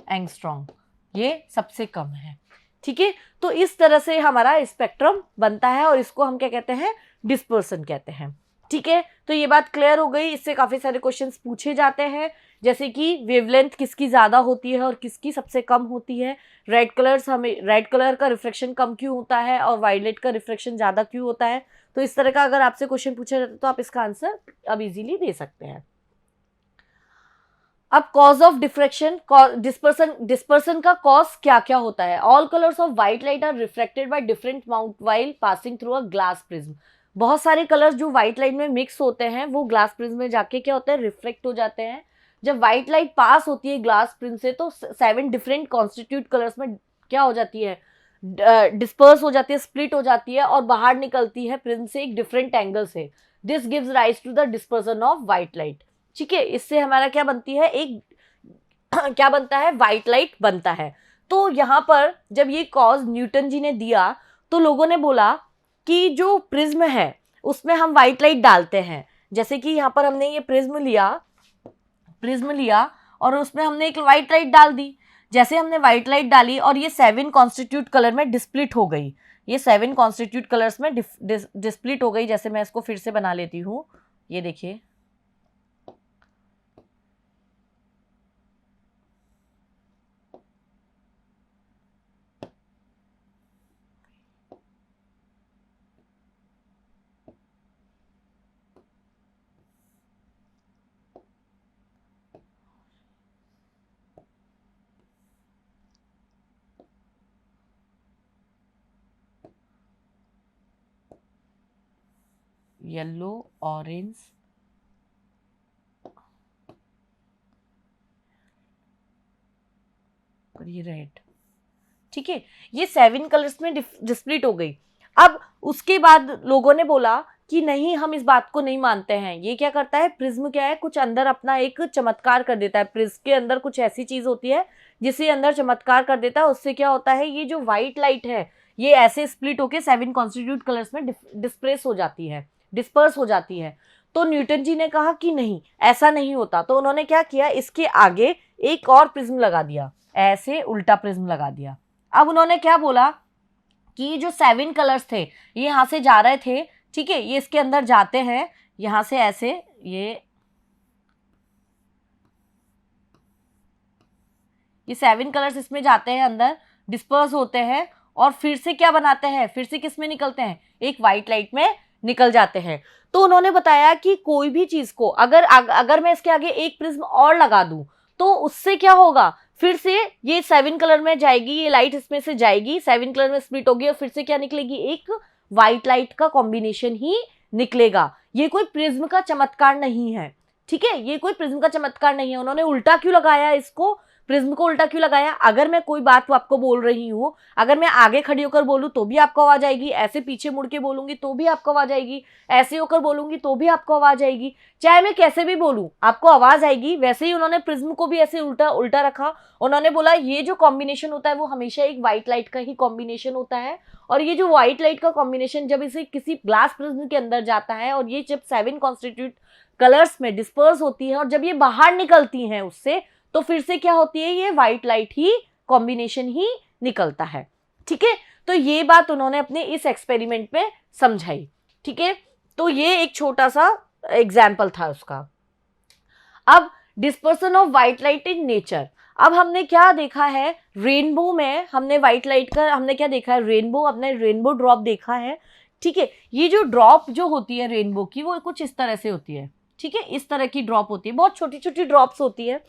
एंगस्ट्रॉम, ये सबसे कम है। ठीक है, तो इस तरह से हमारा स्पेक्ट्रम बनता है, और इसको हम क्या कहते हैं? डिस्पर्सन कहते हैं। ठीक है, तो ये बात क्लियर हो गई। इससे काफी सारे क्वेश्चंस पूछे जाते हैं, जैसे कि वेवलेंथ किसकी ज्यादा होती है और किसकी सबसे कम होती है। रेड कलर का रिफ्लेक्शन कम क्यों होता है और वायलेट का रिफ्लेक्शन ज्यादा क्यों होता है। तो इस तरह का अगर आपसे क्वेश्चन पूछा जाता है तो आप इसका आंसर अब इजीली दे सकते हैं। अब कॉज ऑफ डिफ्रैक्शन, डिस्पर्सन का कॉज क्या क्या होता है? All colours of white light are reflected by different amount while passing through a glass prism. बहुत सारे कलर्स जो व्हाइट लाइट में मिक्स होते हैं वो ग्लास प्रिज्म में जाके क्या होता है? रिफ्लेक्ट हो जाते हैं। जब व्हाइट लाइट पास होती है ग्लास प्रिज्म से तो 7 डिफरेंट कॉन्स्टिट्यूट कलर्स में क्या हो जाती है? डिस्पर्स हो जाती है, स्प्लिट हो जाती है, और बाहर निकलती है प्रिज्म से एक डिफरेंट एंगल से। This gives rise to the dispersion of white light. ठीक है, इससे हमारा क्या बनती है? एक क्या बनता है? व्हाइट लाइट बनता है। तो यहां पर जब ये कॉज न्यूटन जी ने दिया तो लोगों ने बोला कि जो प्रिज्म है उसमें हम व्हाइट लाइट डालते हैं। जैसे कि यहां पर हमने ये प्रिज्म लिया और उसमें हमने एक व्हाइट लाइट डाल दी। जैसे हमने व्हाइट लाइट डाली और ये 7 कॉन्स्टिट्यूट कलर में डिस्प्लिट हो गई, ये 7 कॉन्स्टिट्यूट कलर्स में डिस्प्लिट हो गई। जैसे मैं इसको फिर से बना लेती हूँ, ये देखिए, येलो, ऑरेंज, और ये रेड। ठीक है, ये 7 कलर्स में डिस्प्लिट हो गई। अब उसके बाद लोगों ने बोला कि नहीं, हम इस बात को नहीं मानते हैं। ये क्या करता है, प्रिज्म क्या है, कुछ अंदर अपना एक चमत्कार कर देता है। प्रिज्म के अंदर कुछ ऐसी चीज होती है जिसे अंदर चमत्कार कर देता है। उससे क्या होता है, ये जो व्हाइट लाइट है ये ऐसे स्प्लिट होके 7 कॉन्स्टिट्यूट कलर्स में डिस्पर्स हो जाती है। तो न्यूटन जी ने कहा कि नहीं, ऐसा नहीं होता। तो उन्होंने क्या किया, इसके आगे एक और प्रिज्म लगा दिया, ऐसे उल्टा प्रिज्म लगा दिया। अब उन्होंने क्या बोला कि जो 7 कलर्स थे ये यहाँ से जा रहे थे, ठीक है, ये इसके अंदर जाते हैं, यहां से ऐसे ये 7 कलर्स इसमें जाते हैं, अंदर डिस्पर्स होते हैं, और फिर से क्या बनाते हैं, फिर से किस में निकलते हैं, एक व्हाइट लाइट में निकल जाते हैं। तो उन्होंने बताया कि कोई भी चीज को अगर मैं इसके आगे एक प्रिज्म और लगा दूं तो उससे क्या होगा, फिर से ये 7 कलर में जाएगी, ये लाइट इसमें से जाएगी, 7 कलर में स्प्लिट होगी, और फिर से क्या निकलेगी, एक व्हाइट लाइट का कॉम्बिनेशन ही निकलेगा। ये कोई प्रिज्म का चमत्कार नहीं है। ठीक है, ये कोई प्रिज्म का चमत्कार नहीं है। उन्होंने उल्टा क्यों लगाया, इसको प्रिज्म को उल्टा क्यों लगाया? अगर मैं कोई बात आपको बोल रही हूँ, अगर मैं आगे खड़ी होकर बोलूँ तो भी आपको आवाज आएगी, ऐसे पीछे मुड़ के बोलूंगी तो भी आपको आवाज आएगी, ऐसे होकर बोलूंगी तो भी आपको आवाज आएगी, चाहे मैं कैसे भी बोलूं आपको आवाज आएगी। वैसे ही उन्होंने प्रिज्म को भी ऐसे उल्टा उल्टा रखा। उन्होंने बोला ये जो कॉम्बिनेशन होता है वो हमेशा एक व्हाइट लाइट का ही कॉम्बिनेशन होता है, और ये जो व्हाइट लाइट का कॉम्बिनेशन जब इसे किसी ग्लास प्रिज्म के अंदर जाता है और ये जब 7 कॉन्स्टिट्यूट कलर्स में डिस्पर्स होती है और जब ये बाहर निकलती हैं उससे, तो फिर से क्या होती है, ये व्हाइट लाइट ही कॉम्बिनेशन ही निकलता है। ठीक है, तो ये बात उन्होंने अपने इस एक्सपेरिमेंट में समझाई। ठीक है, तो ये एक छोटा सा एग्जाम्पल था उसका। अब dispersion of white light in nature. अब हमने क्या देखा है, रेनबो में हमने व्हाइट लाइट का हमने क्या देखा है, रेनबो, अपने रेनबो ड्रॉप देखा है। ठीक है, ये जो ड्रॉप जो होती है रेनबो की वो कुछ इस तरह से होती है। ठीक है, इस तरह की ड्रॉप होती है, बहुत छोटी छोटी ड्रॉप्स होती है।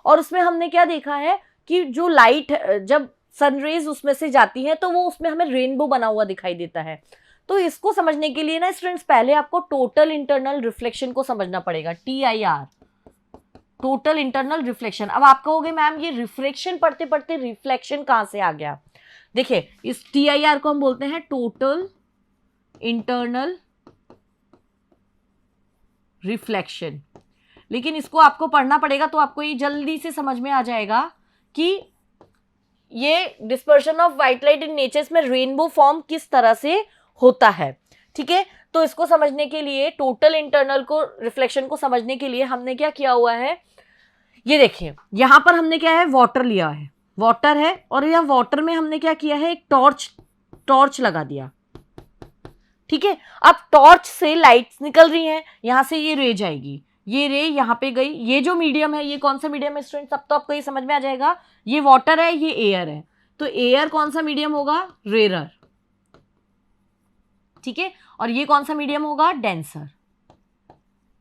और उसमें हमने क्या देखा है कि जो लाइट जब सनरेज उसमें से जाती है तो वो उसमें हमें रेनबो बना हुआ दिखाई देता है। तो इसको समझने के लिए ना स्टूडेंट्स, पहले आपको टोटल इंटरनल रिफ्लेक्शन को समझना पड़ेगा, TIR, टोटल इंटरनल रिफ्लेक्शन। अब आप कहोगे मैम ये रिफ्लेक्शन पढ़ते पढ़ते रिफ्लेक्शन कहां से आ गया? देखिए, इस TIR को हम बोलते हैं टोटल इंटरनल रिफ्लेक्शन। लेकिन इसको आपको पढ़ना पड़ेगा तो आपको ये जल्दी से समझ में आ जाएगा कि ये dispersion of white light in nature में रेनबो फॉर्म किस तरह से होता है। ठीक है, तो इसको समझने के लिए, टोटल इंटरनल को रिफ्लेक्शन को समझने के लिए हमने क्या किया हुआ है, ये देखिए यहां पर हमने क्या है, वाटर लिया है, वाटर है, और यह वाटर में हमने क्या किया है, एक टॉर्च लगा दिया। ठीक है, अब टॉर्च से लाइट्स निकल रही हैं, यहां से ये रे जाएगी, ये रे यहाँ पे गई। ये जो मीडियम है, ये कौन सा मीडियम है स्टूडेंट, सब तो आपको ये समझ में आ जाएगा, ये वाटर है, ये एयर है, तो एयर कौन सा मीडियम होगा, रेरर। ठीक है, और ये कौन सा मीडियम होगा, डेंसर।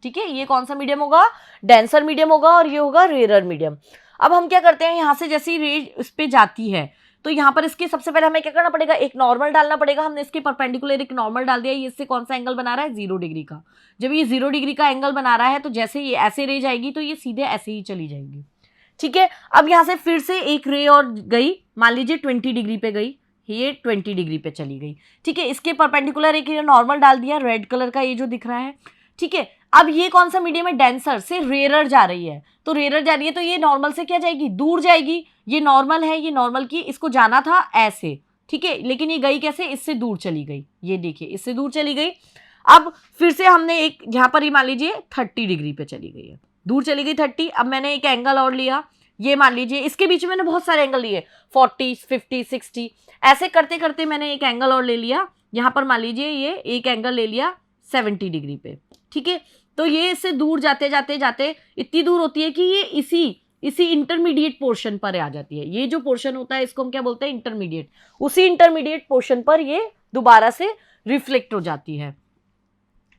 ठीक है, ये कौन सा मीडियम होगा, डेंसर मीडियम होगा, और ये होगा रेरर मीडियम। अब हम क्या करते हैं, यहां से जैसी रे इस पे जाती है तो यहाँ पर इसके सबसे पहले हमें क्या करना पड़ेगा, एक नॉर्मल डालना पड़ेगा। हमने इसके परपेंडिकुलर एक नॉर्मल डाल दिया, ये इससे कौन सा एंगल बना रहा है, 0 डिग्री का। जब ये 0 डिग्री का एंगल बना रहा है तो जैसे ये ऐसे रे जाएगी तो ये सीधे ऐसे ही चली जाएगी। ठीक है, अब यहाँ से फिर से एक रे और गई, मान लीजिए 20 डिग्री पे गई, ये 20 डिग्री पे चली गई। ठीक है, इसके परपेंडिकुलर एक नॉर्मल डाल दिया, रेड कलर का ये जो दिख रहा है। ठीक है, अब ये कौन सा मीडियम है, डेंसर से रेरर जा रही है, तो रेरर जा रही है तो ये नॉर्मल से क्या जाएगी, दूर जाएगी। ये नॉर्मल है, ये नॉर्मल की इसको जाना था ऐसे, ठीक है, लेकिन ये गई कैसे, इससे दूर चली गई। ये देखिए, इससे दूर चली गई। अब फिर से हमने एक यहाँ पर ही मान लीजिए 30 डिग्री पे चली गई है, दूर चली गई 30। अब मैंने एक एंगल और लिया, ये मान लीजिए, इसके बीच में मैंने बहुत सारे एंगल लिए, 40, 50, 60, ऐसे करते करते मैंने एक एंगल और ले लिया। यहाँ पर मान लीजिए ये एक एंगल ले लिया 70 डिग्री पे। ठीक है, तो ये इससे दूर जाते जाते जाते इतनी दूर होती है कि ये इसी इंटरमीडिएट पोर्शन पर आ जाती है। ये जो पोर्शन होता है इसको हम क्या बोलते हैं, इंटरमीडिएट। उसी इंटरमीडिएट पोर्शन पर ये दोबारा से रिफ्लेक्ट हो जाती है।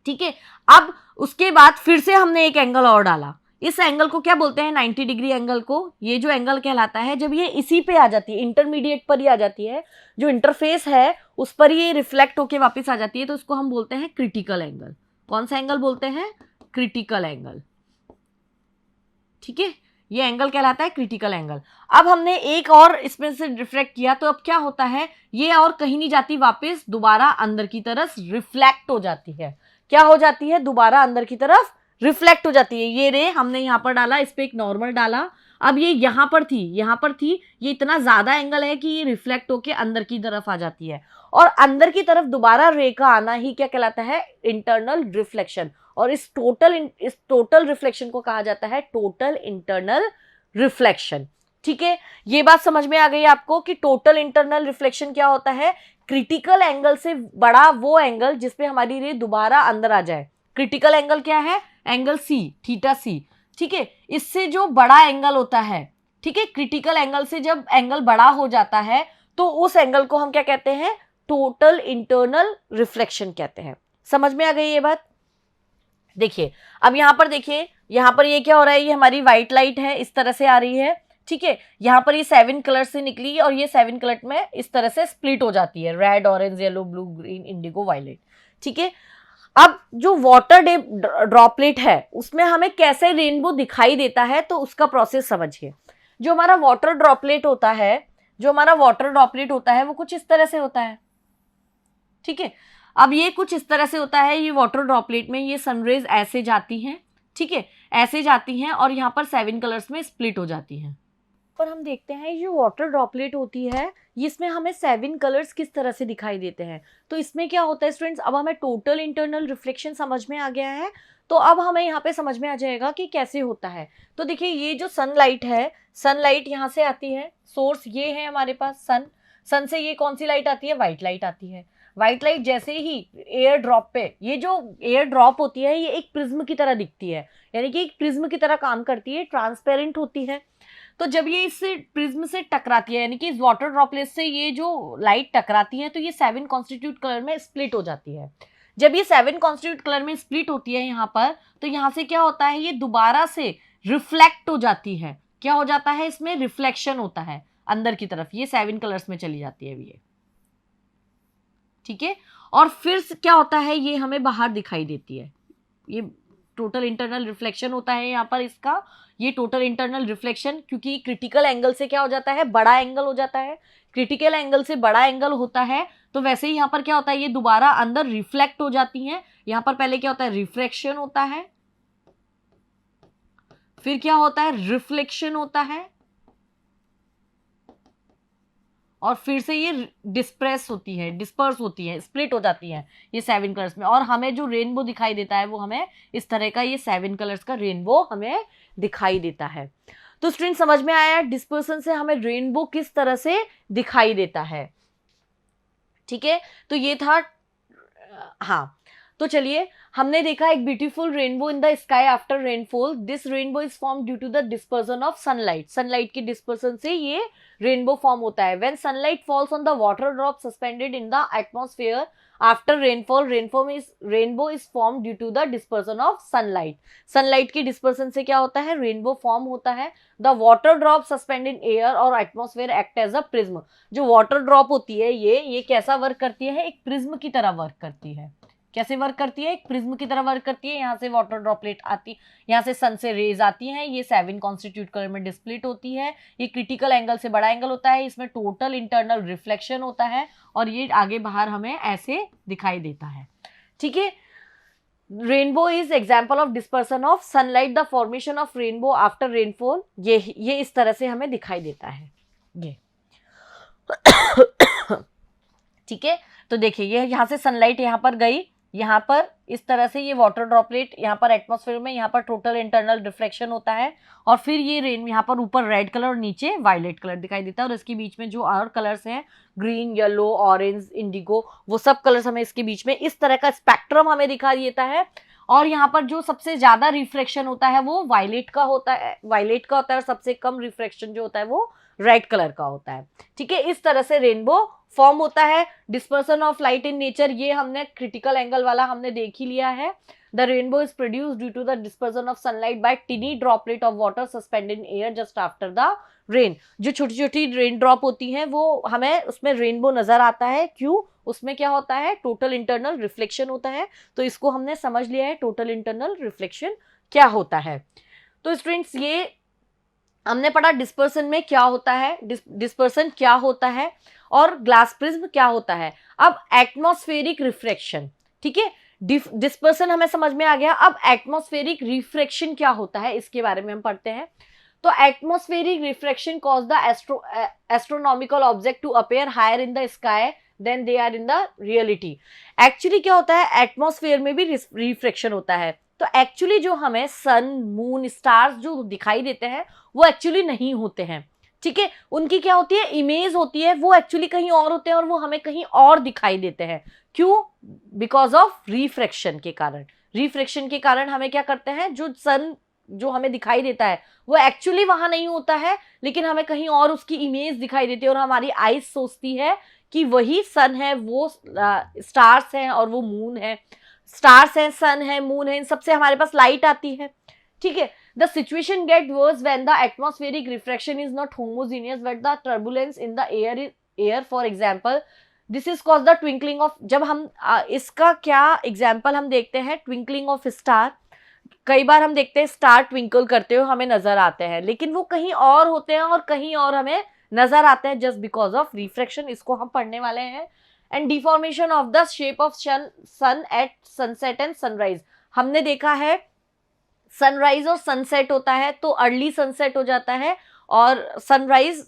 ठीक है, अब उसके बाद फिर से हमने एक एंगल और डाला, इस एंगल को क्या बोलते हैं, 90 डिग्री एंगल को। ये जो एंगल कहलाता है, जब ये इसी पे आ जाती है, इंटरमीडिएट पर ही आ जाती है, जो इंटरफेस है उस पर ये रिफ्लेक्ट होके वापस आ जाती है, तो उसको हम बोलते हैं क्रिटिकल एंगल। कौन सा एंगल बोलते हैं? Critical angle. ठीक है, ये एंगल कहलाता है क्रिटिकल एंगल। अब हमने एक और इसमें से रिफ्लेक्ट किया, तो अब क्या होता है, ये और कहीं नहीं जाती, वापस दोबारा अंदर की तरफ रिफ्लेक्ट हो जाती है। क्या हो जाती है? दोबारा अंदर की तरफ रिफ्लेक्ट हो जाती है। ये रे हमने यहाँ पर डाला, इस पे एक नॉर्मल डाला, अब ये यहाँ पर थी, यहाँ पर थी, ये इतना ज्यादा एंगल है कि ये रिफ्लेक्ट होके अंदर की तरफ आ जाती है, और अंदर की तरफ दोबारा रे का आना ही क्या कहलाता है? Internal reflection. और इस टोटल रिफ्लेक्शन को कहा जाता है टोटल इंटरनल रिफ्लेक्शन। ठीक है, ये बात समझ में आ गई आपको कि टोटल इंटरनल रिफ्लेक्शन क्या होता है? क्रिटिकल एंगल से बड़ा वो एंगल जिसपे हमारी रे दोबारा अंदर आ जाए। क्रिटिकल एंगल क्या है? एंगल सी, थीटा सी। ठीक है, इससे जो बड़ा एंगल होता है, ठीक है, क्रिटिकल एंगल से जब एंगल बड़ा हो जाता है तो उस एंगल को हम क्या कहते हैं? टोटल इंटरनल रिफ्लेक्शन कहते हैं। समझ में आ गई ये बात? देखिए, अब यहां पर देखिए, यहां पर ये क्या हो रहा है, ये हमारी व्हाइट लाइट है, इस तरह से आ रही है। ठीक है, यहां पर ये 7 कलर से निकली और ये 7 कलर में इस तरह से स्प्लिट हो जाती है, red, orange, yellow, blue, green, indigo, violet. ठीक है, अब जो वाटर ड्रॉपलेट है उसमें हमें कैसे रेनबो दिखाई देता है, तो उसका प्रोसेस समझिए। जो हमारा वाटर ड्रॉपलेट होता है, वो कुछ इस तरह से होता है। ठीक है, अब ये कुछ इस तरह से होता है, ये वाटर ड्रॉपलेट में ये सनरेज ऐसे जाती हैं। ठीक है, ऐसे जाती हैं और यहाँ पर 7 कलर्स में स्प्लिट हो जाती हैं। पर हम देखते हैं ये वाटर ड्रॉपलेट होती है, इसमें हमें 7 कलर्स किस तरह से दिखाई देते हैं। तो इसमें क्या होता है स्टूडेंट्स, अब हमें टोटल इंटरनल रिफ्लेक्शन समझ में आ गया है, तो अब हमें यहाँ पे समझ में आ जाएगा कि कैसे होता है। तो देखिए, ये जो सनलाइट है, सनलाइट यहाँ से आती है, सोर्स ये है हमारे पास सन से ये कौन सी लाइट आती है? व्हाइट लाइट आती है। व्हाइट लाइट जैसे ही एयर ड्रॉप पे, ये जो एयर ड्रॉप होती है ये एक प्रिज्म की तरह दिखती है, यानी कि एक प्रिज्म की तरह काम करती है, ट्रांसपेरेंट होती है। तो जब ये इस प्रिज्म से टकराती है, यानी कि इस वाटर ड्रॉपलेट से ये जो लाइट टकराती है, तो ये 7 कॉन्स्टिट्यूट कलर में स्प्लिट हो जाती है। जब ये 7 कॉन्स्टिट्यूट कलर में स्प्लिट होती है यहाँ पर, तो यहाँ से क्या होता है, ये दोबारा से रिफ्लेक्ट हो जाती है। क्या हो जाता है? इसमें रिफ्लेक्शन होता है अंदर की तरफ, ये 7 कलर्स में चली जाती है ये। ठीक है, और फिर क्या होता है, ये हमें बाहर दिखाई देती है। ये टोटल इंटरनल रिफ्लेक्शन होता है यहाँ पर इसका, ये टोटल इंटरनल रिफ्लेक्शन, क्योंकि क्रिटिकल एंगल से क्या हो जाता है? बड़ा एंगल हो जाता है। क्रिटिकल एंगल से बड़ा एंगल होता है, तो वैसे ही यहाँ पर क्या होता है, ये दोबारा अंदर रिफ्लेक्ट हो जाती हैं। यहाँ पर पहले क्या होता है? रिफ्रैक्शन होता है, फिर क्या होता है? रिफ्लेक्शन होता है, और फिर से ये डिस्पर्स होती है, स्प्लिट हो जाती है ये 7 कलर्स में, और हमें जो रेनबो दिखाई देता है वो हमें इस तरह का ये 7 कलर्स का रेनबो हमें दिखाई देता है। तो स्टूडेंट, समझ में आया डिस्पर्सन से हमें रेनबो किस तरह से दिखाई देता है। ठीक है, तो ये था। हाँ, तो चलिए, हमने देखा एक beautiful rainbow in the sky after rainfall. This rainbow is form due to the dispersion of sunlight. Sunlight की डिस्पर्सन से ये रेनबो फॉर्म होता है। When sunlight falls on the water drop suspended in the atmosphere after rainfall, rainbow is form due to the dispersion of sunlight. Sunlight की dispersion से क्या होता है? रेनबो फॉर्म होता है। The water drop suspended in air और atmosphere act as a prism. जो water drop होती है ये कैसा वर्क करती है? एक प्रिज्म की तरह वर्क करती है। कैसे वर्क करती है? एक प्रिज्म की तरह वर्क करती है। यहाँ से वाटर ड्रॉपलेट आती, यहाँ से सन से रेज आती हैं, ये 7 कॉन्स्टिट्यूट कलर में डिस्प्लिट होती है। ये क्रिटिकल एंगल से बड़ा एंगल होता है, इसमें टोटल इंटरनल रिफ्लेक्शन होता है, और ये आगे बाहर हमें ऐसे दिखाई देता है। ठीक है, rainbow is example of dispersion of sunlight. The formation of rainbow after rainfall, ये इस तरह से हमें दिखाई देता है ये। ठीक है, तो देखिए, ये यहाँ से सनलाइट यहाँ पर गई, यहाँ पर इस तरह से ये वाटर ड्रॉपलेट यहाँ पर एटमॉस्फेयर में, यहाँ पर टोटल इंटरनल रिफ्लेक्शन होता है, और फिर ये रेन यहाँ पर ऊपर रेड कलर और नीचे वायलेट कलर दिखाई देता है, और इसके बीच में जो और कलर्स हैं, ग्रीन, येलो, ऑरेंज, इंडिगो, वो सब कलर्स हमें इसके बीच में इस तरह का स्पेक्ट्रम हमें दिखाई देता है। और यहाँ पर जो सबसे ज्यादा रिफ्लेक्शन होता है वो वायलेट का होता है, और सबसे कम रिफ्लेक्शन जो होता है वो रेड कलर का होता है। ठीक है, इस तरह से रेनबो फॉर्म होता है। Dispersion of light in nature, ये हमने क्रिटिकल एंगल वाला हमने देख ही लिया है। The rainbow is produce due to the dispersion of sunlight by tiny droplet of water suspended in air just after the rain. जो छोटी छोटी रेन ड्रॉप होती हैं वो हमें उसमें रेनबो नजर आता है। क्यों? उसमें क्या होता है? टोटल इंटरनल रिफ्लेक्शन होता है। तो इसको हमने समझ लिया है टोटल इंटरनल रिफ्लेक्शन क्या होता है। तो स्टूडेंट्स ये हमने पढ़ा डिस्पर्सन में क्या होता है, डिस्पर्सन क्या होता है और ग्लास प्रिज्म क्या होता है। अब एटमॉस्फेरिक रिफ्रैक्शन, ठीक है, डिस्पर्सन हमें समझ में आ गया। अब एटमॉस्फेरिक रिफ्रैक्शन क्या होता है इसके बारे में हम पढ़ते हैं। तो atmospheric refraction cause the astronomical object to appear higher in the sky than they are in the reality. Actually क्या होता है, एटमॉस्फेयर में भी रिफ्रैक्शन होता है। तो एक्चुअली जो हमें सन, मून, स्टार्स जो दिखाई देते हैं वो एक्चुअली नहीं होते हैं, ठीक है। उनकी क्या होती है, इमेज होती है, वो एक्चुअली कहीं और होते हैं और वो हमें कहीं और दिखाई देते हैं। क्यों? बिकॉज ऑफ रिफ्रैक्शन के कारण। रिफ्रैक्शन के कारण हमें क्या करते हैं, जो सन जो हमें दिखाई देता है वो एक्चुअली वहां नहीं होता है, लेकिन हमें कहीं और उसकी इमेज दिखाई देती है और हमारी आईज सोचती है कि वही सन है, वो स्टार्स हैं और वो मून है। स्टार्स है, सन है, मून है, इन सबसे हमारे पास लाइट आती है, ठीक है। The situation get worse when the atmospheric refraction is not homogeneous but the turbulence in the air for example this is caused the twinkling of, जब हम इसका क्या एग्जाम्पल हम देखते हैं, ट्विंकलिंग ऑफ स्टार। कई बार हम देखते हैं स्टार ट्विंकल करते हुए हमें नजर आते हैं, लेकिन वो कहीं और होते हैं और कहीं और हमें नजर आते हैं जस्ट बिकॉज ऑफ रिफ्रैक्शन। इसको हम पढ़ने वाले हैं। And deformation of the shape of sun at sunset and sunrise. हमने देखा है सनराइज और सनसेट होता है तो अर्ली सनसेट हो जाता है और सनराइज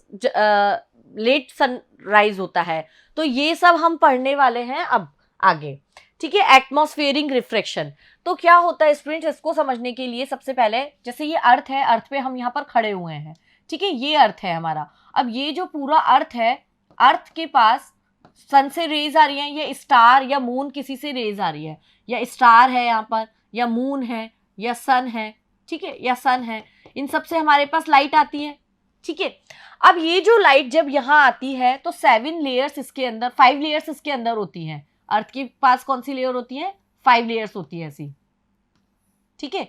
लेट सनराइज होता है। तो ये सब हम पढ़ने वाले हैं अब आगे, ठीक है। एटमॉस्फेरिक रिफ्रैक्शन तो क्या होता है स्टूडेंट्स, इसको समझने के लिए सबसे पहले जैसे ये अर्थ है, अर्थ पे हम यहाँ पर खड़े हुए हैं, ठीक है, ये अर्थ है हमारा। अब ये जो पूरा अर्थ है, अर्थ के पास सन से रेज आ रही है, या स्टार या मून किसी से रेज आ रही है, या स्टार है यहाँ पर, या मून है, या सन है, ठीक है, या सन है, इन सब से हमारे पास लाइट आती है, ठीक है। अब ये जो लाइट जब यहाँ आती है तो 7 लेयर्स इसके अंदर, 5 लेयर्स इसके अंदर होती हैं। अर्थ के पास कौन सी लेयर होती है? 5 लेयर्स होती है ऐसी, ठीक है।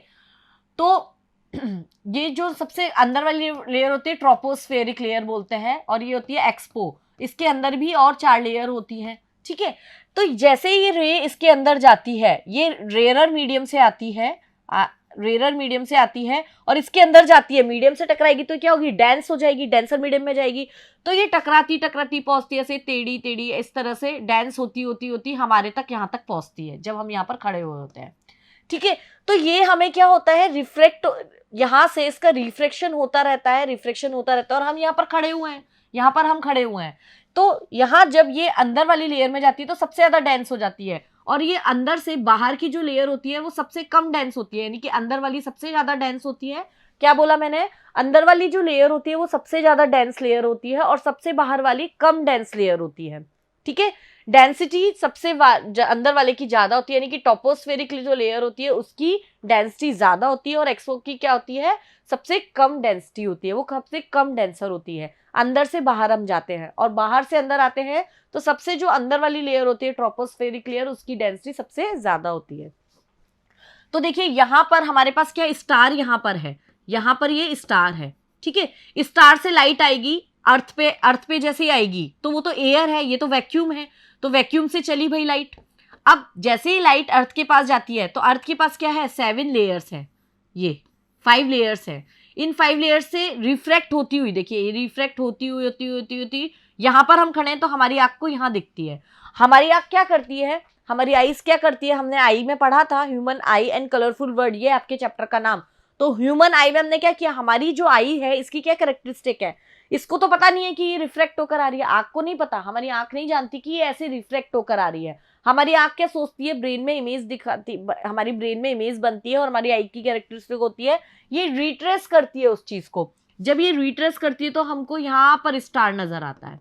तो ये जो सबसे अंदर वाली लेयर होती है ट्रोपोस्फेरिक लेयर बोलते हैं, और ये होती है एक्सपो, इसके अंदर भी और 4 लेयर होती हैं, ठीक है। तो जैसे ये रे इसके अंदर जाती है, ये रेयर मीडियम से आती है, रेयर मीडियम से आती है और इसके अंदर जाती है, मीडियम से टकराएगी तो क्या होगी, डेंस हो जाएगी, डेंसर मीडियम में जाएगी। तो ये टकराती टकराती पहुंचती है, ऐसे टेढ़ी टेढ़ी इस तरह से डेंस होती होती होती हमारे तक यहाँ तक पहुंचती है, जब हम यहाँ पर खड़े हुए होते हैं, ठीक है। तो ये हमें क्या होता है, रिफ्लेक्ट, यहाँ से इसका रिफ्लेक्शन होता रहता है, रिफ्लेक्शन होता रहता है, और हम यहाँ पर खड़े हुए हैं, यहाँ पर हम खड़े हुए हैं। तो यहाँ जब ये अंदर वाली लेयर में जाती है तो सबसे ज्यादा डेंस हो जाती है, और ये अंदर से बाहर की जो लेयर होती है वो सबसे कम डेंस होती है, यानी कि अंदर वाली सबसे ज्यादा डेंस होती है। क्या बोला मैंने? अंदर वाली जो लेयर होती है वो सबसे ज्यादा डेंस लेयर होती है और सबसे बाहर वाली कम डेंस लेयर होती है, ठीक है। डेंसिटी सबसे अंदर वाले की ज्यादा होती है, यानी कि टॉपोस्फेरिक जो लेयर होती है उसकी डेंसिटी ज्यादा होती है, और एक्सो की क्या होती है, सबसे कम डेंसिटी होती है, वो सबसे कम डेंसर होती है। अंदर से बाहर हम जाते हैं और बाहर से अंदर आते हैं तो सबसे जो अंदर वाली लेयर होती है ट्रोपोस्फेरिक लेयर, उसकी डेंसिटी सबसे ज्यादा होती है। तो देखिए यहाँ पर हमारे पास क्या, स्टार यहाँ पर है, यहाँ पर ये स्टार है, ठीक है। स्टार से लाइट आएगी अर्थ पे जैसे ही आएगी तो वो तो एयर है, ये तो वैक्यूम है, तो वैक्यूम से चली भाई लाइट। अब जैसे ही लाइट अर्थ के पास जाती है तो अर्थ के पास क्या है, 7 लेयर्स है, ये 5 लेयर्स है। इन 5 लेयर्स से रिफ्रैक्ट होती हुई, देखिए ये रिफ्रैक्ट होती हुई होती यहाँ पर हम खड़े हैं तो हमारी आंख को यहाँ दिखती है। हमारी आंख क्या करती है, हमारी आईज क्या करती है, हमने आई में पढ़ा था, human I and colourful word, ये आपके चैप्टर का नाम। तो ह्यूमन आई में हमने क्या किया, हमारी जो आई है इसकी क्या कैरेक्टरिस्टिक है, इसको तो पता नहीं है कि ये रिफ्लेक्ट होकर आ रही है, आंख को नहीं पता, हमारी आंख नहीं जानती कि ये ऐसे रिफ्लेक्ट होकर आ रही है। हमारी आंख क्या सोचती है, ब्रेन में इमेज दिखाती, हमारी ब्रेन में इमेज बनती है और हमारी आई की कैरेक्टरिस्टिक होती है, ये रिट्रेस करती है उस चीज को। जब ये रिट्रेस करती है तो हमको यहाँ पर स्टार नजर आता है।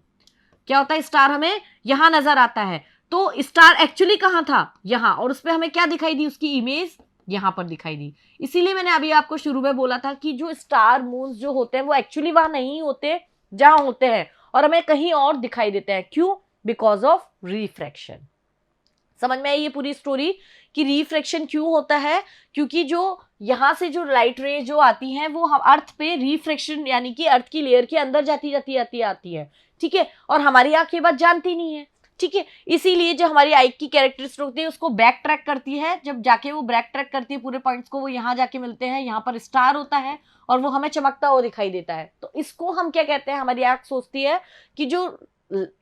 क्या होता है, स्टार हमें यहाँ नजर आता है। तो स्टार एक्चुअली कहाँ था, यहाँ, और उस पर हमें क्या दिखाई दी, उसकी इमेज यहाँ पर दिखाई दी। इसीलिए मैंने अभी आपको शुरू में बोला था कि जो स्टार मून्स जो होते हैं वो एक्चुअली वहां नहीं होते जहां होते हैं, और हमें कहीं और दिखाई देते हैं। क्यों? Because of refraction. समझ में आई ये पूरी स्टोरी कि रिफ्रैक्शन क्यों होता है? क्योंकि जो यहाँ से जो लाइट रे जो आती हैं वो हम अर्थ पे रिफ्रैक्शन यानी कि अर्थ की लेयर के अंदर जाती आती है, ठीक है, और हमारी आंख ये बात जानती नहीं है, ठीक है। इसीलिए जो हमारी आई की कैरेक्टरिस्टिक होती है उसको बैक ट्रैक करती है, जब जाके वो बैक ट्रैक करती है पूरे पॉइंट्स को, वो यहाँ जाके मिलते हैं, यहाँ पर स्टार होता है और वो हमें चमकता हुआ दिखाई देता है। तो इसको हम क्या कहते हैं? हमारी आंख सोचती है कि जो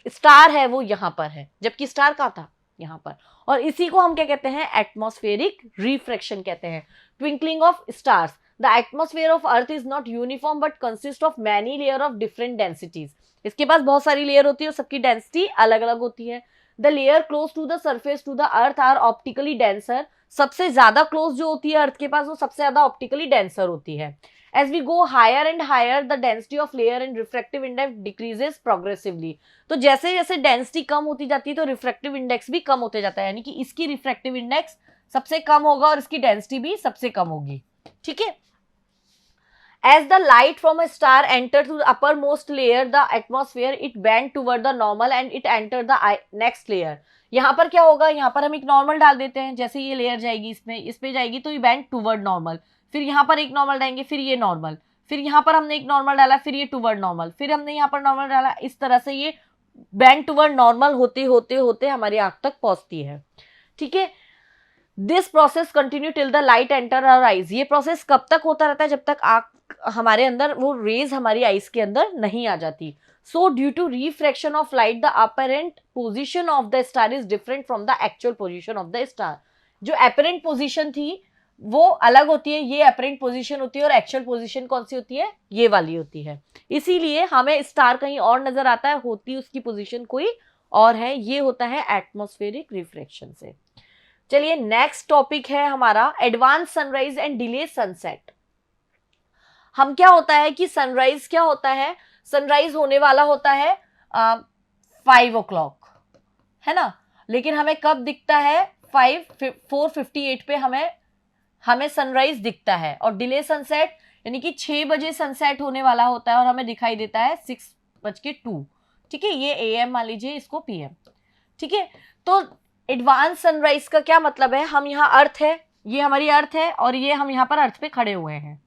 स्टार है वो यहाँ पर है, जबकि स्टार कहाँ था? यहाँ पर। और इसी को हम क्या कहते हैं? एटमॉस्फेरिक रिफ्रैक्शन कहते हैं। Twinkling of stars. The atmosphere of earth is not uniform but consist of many layer of different densities. इसके पास बहुत सारी लेयर होती है और सबकी डेंसिटी अलग अलग होती है। The layer close to the surface to the earth are optically denser. सबसे ज्यादा क्लोज जो होती है अर्थ के पास वो सबसे ज्यादा ऑप्टिकली डेंसर होती है। As we go higher and higher, the density of layer and refractive index decreases progressively. तो जैसे जैसे डेंसिटी कम होती जाती है तो रिफ्रैक्टिव इंडेक्स भी कम होते जाता है, यानी कि इसकी रिफ्रैक्टिव इंडेक्स सबसे कम होगा और इसकी डेंसिटी भी सबसे कम होगी, ठीक है। As the light from a star enters to the uppermost layer, the atmosphere, it bend toward the normal and it enter the next layer. यहाँ पर क्या होगा? यहाँ पर हम एक नॉर्मल डाल देते हैं, जैसे ये लेयर जाएगी इसमें, इस पे जाएगी तो ये बैंड टूवर्ड नॉर्मल, फिर यहाँ पर एक नॉर्मल डालेंगे, फिर ये नॉर्मल, फिर यहाँ पर हमने एक नॉर्मल डाला, फिर ये टूवर्ड नॉर्मल, फिर हमने यहाँ पर नॉर्मल डाला, इस तरह से ये बैंड टूवर्ड नॉर्मल होते होते होते हमारी आंख तक पहुंचती है, ठीक है। This process continue till the light enter our eyes. ये प्रोसेस कब तक होता रहता है? जब तक आंख हमारे अंदर वो रेज हमारी आईज के अंदर नहीं आ जाती। So due to refraction of light the apparent position of the star is different from the actual position of the star. जो अपरेंट पोजीशन थी वो अलग होती है, ये अपरेंट पोजीशन होती है, और एक्चुअल पोजीशन कौन सी होती है? ये वाली होती है। इसीलिए हमें स्टार कहीं और नजर आता है, होती उसकी पोजीशन कोई और है। ये होता है एटमॉस्फेरिक रिफ्रैक्शन से। चलिए नेक्स्ट टॉपिक है हमारा advance sunrise and delay sunset. हम क्या होता है कि सनराइज क्या होता है? सनराइज होने वाला होता है 5 o'clock, है ना, लेकिन हमें कब दिखता है? 4:58 पे हमें सनराइज दिखता है। और डिले सनसेट यानी कि 6 बजे सनसेट होने वाला होता है और हमें दिखाई देता है 6:02, ठीक है। ये AM मान लीजिए, इसको PM, ठीक है। तो एडवांस सनराइज का क्या मतलब है? हम यहाँ अर्थ है, ये हमारी अर्थ है और ये हम यहाँ पर अर्थ पे खड़े हुए हैं,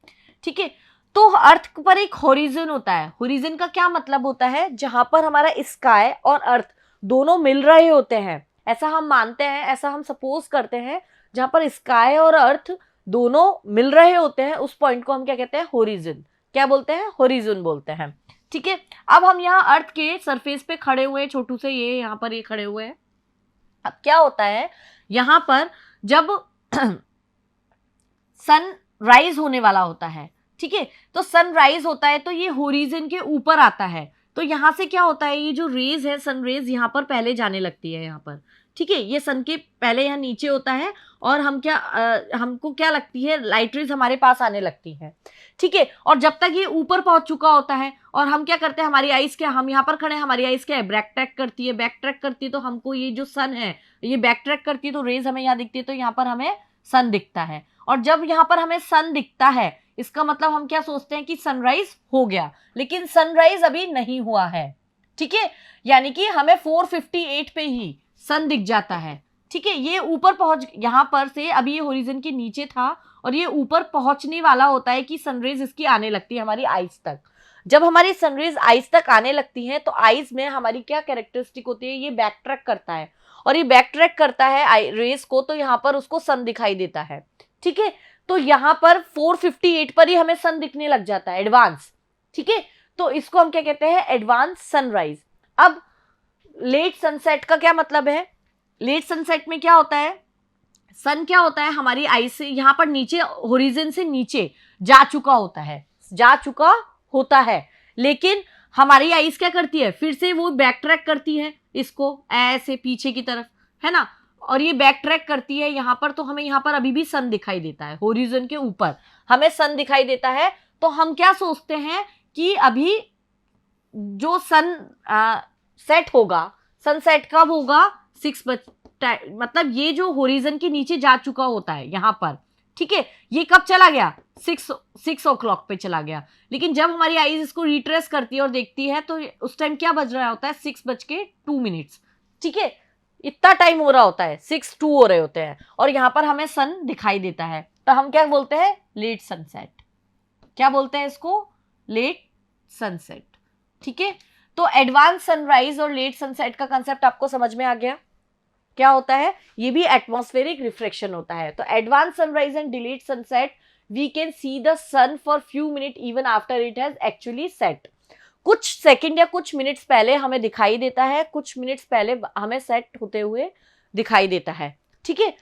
ठीक है। तो अर्थ पर एक होरिजन होता है। होरिजन का क्या मतलब होता है? जहां पर हमारा स्काई और अर्थ दोनों मिल रहे होते हैं, ऐसा हम मानते हैं, ऐसा हम सपोज करते हैं। जहां पर स्काई और अर्थ दोनों मिल रहे होते हैं उस पॉइंट को हम क्या कहते हैं? होरिजन। क्या बोलते हैं? होरिजन बोलते हैं, ठीक है। अब हम यहाँ अर्थ के सरफेस पे खड़े हुए हैं, छोटू से ये यहाँ पर ये खड़े हुए हैं। अब क्या होता है यहाँ पर जब सन राइज होने वाला होता है, ठीक है, तो सनराइज होता है तो ये होरिजन के ऊपर आता है। तो यहाँ से क्या होता है? ये जो रेज है, सन रेज यहाँ पर पहले जाने लगती है यहाँ पर, ठीक है। ये सन के पहले यहाँ नीचे होता है और हमको क्या लगती है? लाइट रेज हमारे पास आने लगती है, ठीक है। और जब तक ये ऊपर पहुंच चुका होता है और हम क्या करते हैं? हमारी आइज क्या, हम यहाँ पर खड़े हैं, हमारी आइज क्या है? बैक ट्रैक करती है, तो हमको ये जो सन है ये बैक ट्रैक करती है, तो रेज हमें यहाँ दिखती है, तो यहाँ पर हमें सन दिखता है। और जब यहाँ पर हमें सन दिखता है इसका मतलब हम क्या सोचते हैं कि सनराइज हो गया, लेकिन सनराइज अभी नहीं हुआ है, ठीक है। यानी कि हमें 4:58 पे ही सन दिख जाता है, ठीक है। ये ऊपर पहुंच, यहाँ पर से अभी ये होरिजन के नीचे था और ये ऊपर पहुंचने वाला होता है कि सनरेज इसकी आने लगती है हमारी आइज तक। जब हमारी सनरेज आइज तक आने लगती है तो आइज में हमारी क्या कैरेक्टरिस्टिक होती है? ये बैक ट्रैक करता है और ये बैक ट्रैक करता है रेज को, तो यहाँ पर उसको सन दिखाई देता है, ठीक है। तो यहाँ पर 4:58 पर ही हमें सन दिखने लग जाता है, एडवांस, ठीक है। तो इसको हम क्या कहते हैं? Advance sunrise. अब लेट सनसेट का क्या मतलब है? लेट सनसेट में क्या होता है? सन क्या होता है? हमारी आई से यहाँ पर नीचे, होरिजन से नीचे जा चुका होता है, लेकिन हमारी आइज क्या करती है? फिर से वो बैक ट्रैक करती है इसको ऐसे पीछे की तरफ, है ना, और ये बैक ट्रैक करती है यहाँ पर, तो हमें यहाँ पर अभी भी सन दिखाई देता है, होरिजन के ऊपर हमें सन दिखाई देता है। तो हम क्या सोचते हैं कि अभी जो सन सेट होगा, सनसेट कब होगा? 6 बजे, मतलब ये जो होरिजन के नीचे जा चुका होता है यहाँ पर, ठीक है, ये कब चला गया? 6 o'clock पे चला गया। लेकिन जब हमारी आईज इसको रिट्रेस करती है और देखती है तो उस टाइम क्या बज रहा होता है? 6:02, ठीक है। इतना टाइम हो रहा होता है, 6:02 हो रहे होते हैं, और यहाँ पर हमें सन दिखाई देता है, तो हम क्या बोलते हैं, लेट सनसेट। क्या बोलते हैं इसको, लेट सनसेट। ठीक है, तो एडवांस सनराइज और लेट सनसेट का कंसेप्ट आपको समझ में आ गया। क्या होता है, ये भी एटमॉस्फेरिक रिफ्लेक्शन होता है। तो advance sunrise and delayed sunset, we can see the sun for few minute even after it has actually set. कुछ सेकंड या कुछ मिनट्स पहले हमें दिखाई देता है, कुछ मिनट्स पहले हमें सेट होते हुए दिखाई देता है। ठीक है,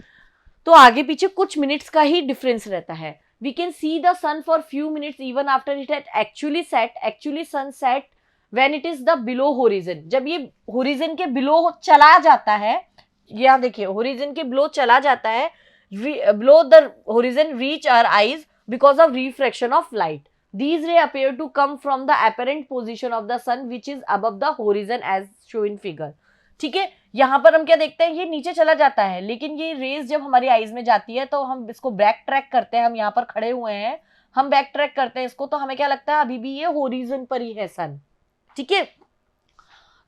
तो आगे पीछे कुछ मिनट्स का ही डिफरेंस रहता है। We can see the sun for few minutes even after it has actually set. Actually sun set when it is the below horizon, जब ये होरिजन के बिलो चला जाता है, यहाँ देखिए होरिजन के बिलो चला जाता है, below the horizon reach our eyes because of refraction of light. These rays appear to come from the apparent position of the sun which is above the horizon as shown in figure। ठीक है, यहाँ पर हम क्या देखते हैं, ये नीचे चला जाता है, लेकिन ये रेज जब हमारी आईज में जाती है तो हम इसको बैक ट्रैक करते हैं। हम यहाँ पर खड़े हुए हैं, हम बैक ट्रैक करते हैं इसको, तो हमें क्या लगता है अभी भी ये होरिजन पर ही है सन। ठीक है,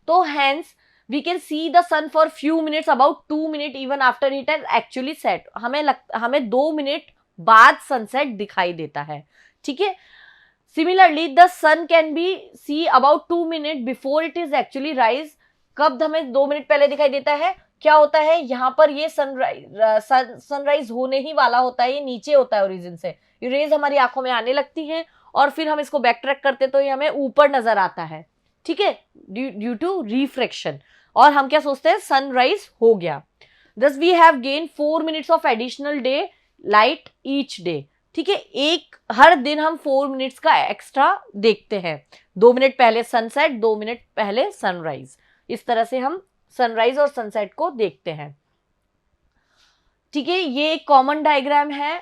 तो hence we can see the sun for few minutes, about 2 minutes even after it has actually set। हमें 2 मिनट बाद सनसेट दिखाई देता है। ठीक है, Similarly, the sun can be see about 2 minutes before it is actually rise। कब हमें 2 minute पहले दिखाई देता है, क्या होता है, यहाँ पर ये सनराइज होने ही वाला होता है, ये नीचे होता है ओरिजिन से, ये रेज हमारी आंखों में आने लगती हैं, और फिर हम इसको बैक ट्रैक करते तो ये हमें ऊपर नजर आता है। ठीक है, ड्यू टू रिफ्रैक्शन, और हम क्या सोचते हैं सनराइज हो गया। Thus we have gained 4 minutes of additional day light each day। ठीक है, एक हर दिन हम 4 मिनट्स का एक्स्ट्रा देखते हैं, 2 मिनट पहले सनसेट, 2 मिनट पहले सनराइज। इस तरह से हम सनराइज और सनसेट को देखते हैं। ठीक है, ये एक कॉमन डायग्राम है,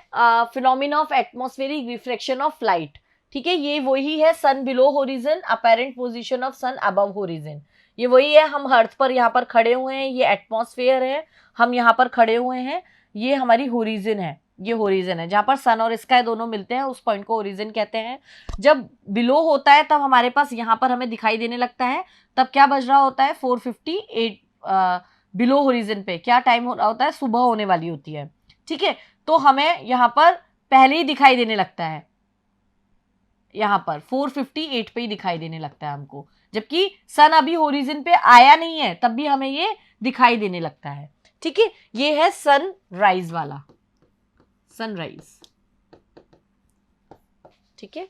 phenomena of atmospheric refraction of light. ठीक है, ये वही है sun below horizon, apparent position of sun above horizon. ये वही है, हम अर्थ पर यहाँ पर खड़े हुए हैं, ये एटमॉस्फेयर है, हम यहाँ पर खड़े हुए हैं, ये हमारी होरिजन है, ये होरिजन है जहां पर सन और स्काई दोनों मिलते हैं, उस पॉइंट को होरिजन कहते हैं। जब बिलो होता है तब हमारे पास यहाँ पर हमें दिखाई देने लगता है, तब क्या बज रहा होता है 4:58 बिलो होरिजन पे क्या टाइम हो रहा होता है, सुबह होने वाली होती है। ठीक है, तो हमें यहाँ पर पहले ही दिखाई देने लगता है, यहाँ पर 4:58 पे ही दिखाई देने लगता है हमको, जबकि सन अभी होरिजन पे आया नहीं है, तब भी हमें ये दिखाई देने लगता है। ठीक है, ये है सनराइज वाला, सनराइज। ठीक है,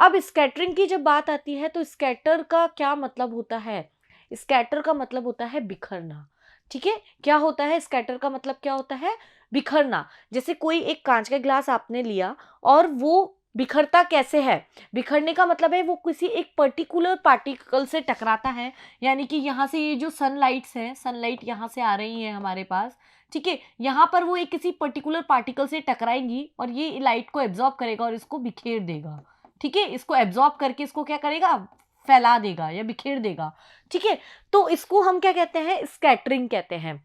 अब स्कैटरिंग की जब बात आती है तो स्कैटर का क्या मतलब होता है, स्कैटर का मतलब होता है बिखरना। ठीक है, क्या होता है स्कैटर का मतलब, क्या होता है बिखरना। जैसे कोई एक कांच का ग्लास आपने लिया और वो बिखरता कैसे है, बिखरने का मतलब है वो किसी एक पर्टिकुलर पार्टिकल से टकराता है, यानी कि यहाँ से ये जो सनलाइट्स हैं, सनलाइट यहाँ से आ रही है हमारे पास, ठीक है, यहाँ पर वो एक किसी पर्टिकुलर पार्टिकल से टकराएंगी और ये लाइट को एब्जॉर्ब करेगा और इसको बिखेर देगा। ठीक है, इसको एब्जॉर्ब करके इसको क्या करेगा, फैला देगा या बिखेर देगा। ठीक है, तो इसको हम क्या कहते हैं, स्कैटरिंग कहते हैं।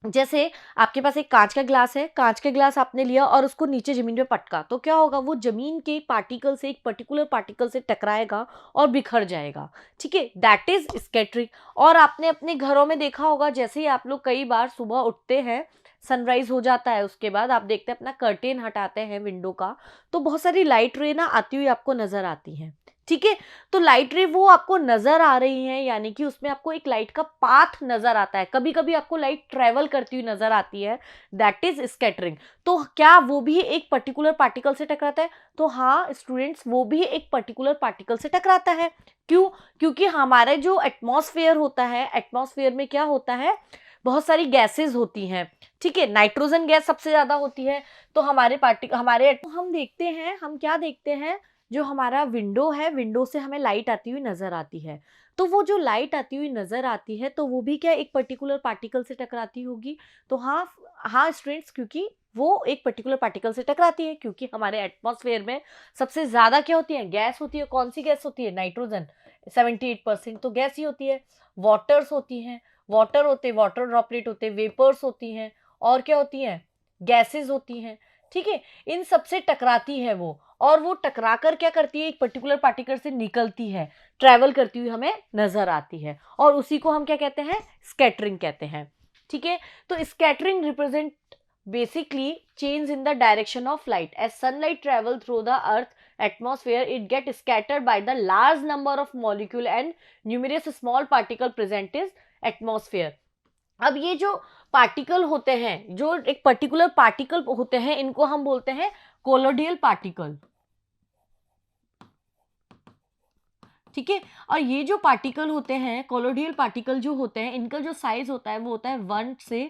जैसे आपके पास एक कांच का ग्लास है, कांच का ग्लास आपने लिया और उसको नीचे जमीन पे पटका, तो क्या होगा, वो जमीन के पार्टिकल से एक पर्टिकुलर पार्टिकल से टकराएगा और बिखर जाएगा। ठीक है, दैट इज स्कैटरिंग। और आपने अपने घरों में देखा होगा, जैसे ही आप लोग कई बार सुबह उठते हैं, सनराइज हो जाता है, उसके बाद आप देखते हैं अपना कर्टेन हटाते हैं विंडो का, तो बहुत सारी लाइट रे ना आती हुई आपको नजर आती हैं। ठीक है, तो लाइट रे वो आपको नजर आ रही है, यानी कि उसमें आपको एक लाइट का पाथ नजर आता है, कभी कभी आपको लाइट ट्रेवल करती हुई नजर आती है, दैट इज स्कैटरिंग। तो क्या वो भी एक पर्टिकुलर पार्टिकल से टकराता है, तो हाँ स्टूडेंट्स, वो भी एक पर्टिकुलर पार्टिकल से टकराता है। क्यों, क्योंकि हमारा जो एटमॉस्फेयर होता है, एटमॉस्फेयर में क्या होता है, बहुत सारी गैसेज होती हैं। ठीक है, नाइट्रोजन गैस सबसे ज्यादा होती है, तो हम देखते हैं, हम क्या देखते हैं, जो हमारा विंडो है, विंडो से हमें लाइट आती हुई नजर आती है, तो वो जो लाइट आती हुई नजर आती है तो वो भी क्या एक पर्टिकुलर पार्टिकल से टकराती होगी। तो हाँ स्टूडेंट्स, क्योंकि वो एक पर्टिकुलर पार्टिकल से टकराती है, क्योंकि हमारे एटमॉस्फेयर में सबसे ज्यादा क्या होती है, गैस होती है। कौन सी गैस होती है, नाइट्रोजन, 78% तो गैस ही होती है। वाटर्स होती हैं, वाटर ड्रॉपलेट होते हैं, वेपर्स होती हैं, और क्या होती हैं, गैसेस होती हैं। ठीक है, इन सबसे टकराती है वो, और वो टकराकर क्या करती है, एक पर्टिकुलर पार्टिकल से निकलती है, ट्रैवल करती हुई हमें नजर आती है, और उसी को हम क्या कहते हैं, स्कैटरिंग कहते हैं। ठीक है, तो scattering represent basically change in the direction of light. As sunlight travel through the earth atmosphere, it get scattered by the large number of molecule and numerous small particle present is atmosphere. अब ये जो particle होते हैं, जो एक particular particle होते हैं, इनको हम बोलते हैं कोलोडियल पार्टिकल, ठीक है। और ये जो पार्टिकल होते हैं, कोलोडियल पार्टिकल जो होते हैं, इनका जो साइज होता है वो होता है 1 से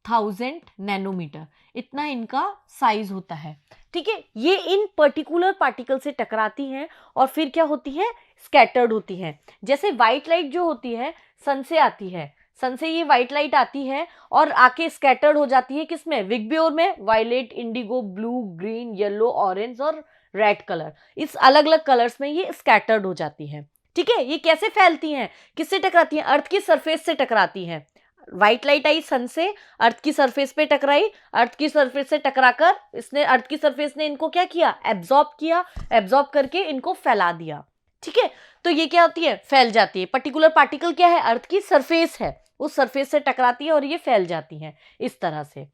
1000 नैनोमीटर, इतना इनका साइज होता है, ठीक है। ये इन पर्टिकुलर पार्टिकल से टकराती हैं और फिर क्या होती है, स्कैटर्ड होती हैं। जैसे व्हाइट लाइट जो होती है सन से आती है, सन से ये व्हाइट लाइट आती है और आके स्कैटर्ड हो जाती है किसमें, विगब्योर में, violet, indigo, blue, green, yellow, orange और रेड कलर, इस अलग अलग कलर्स में ये स्कैटर्ड हो जाती है, ठीक है। ये कैसे फैलती हैं, किससे टकराती हैं, अर्थ की सरफेस से टकराती हैं। व्हाइट लाइट आई सन से, अर्थ की सरफेस पे टकराई, अर्थ की सरफेस से टकराकर इसने, अर्थ की सरफेस ने इनको क्या किया, एब्जॉर्ब किया, एब्जॉर्ब करके इनको फैला दिया, ठीक है। तो ये क्या होती है, फैल जाती है। पर्टिकुलर पार्टिकल क्या है, अर्थ की सरफेस है, उस सरफेस से टकराती है और ये फैल जाती है इस तरह से,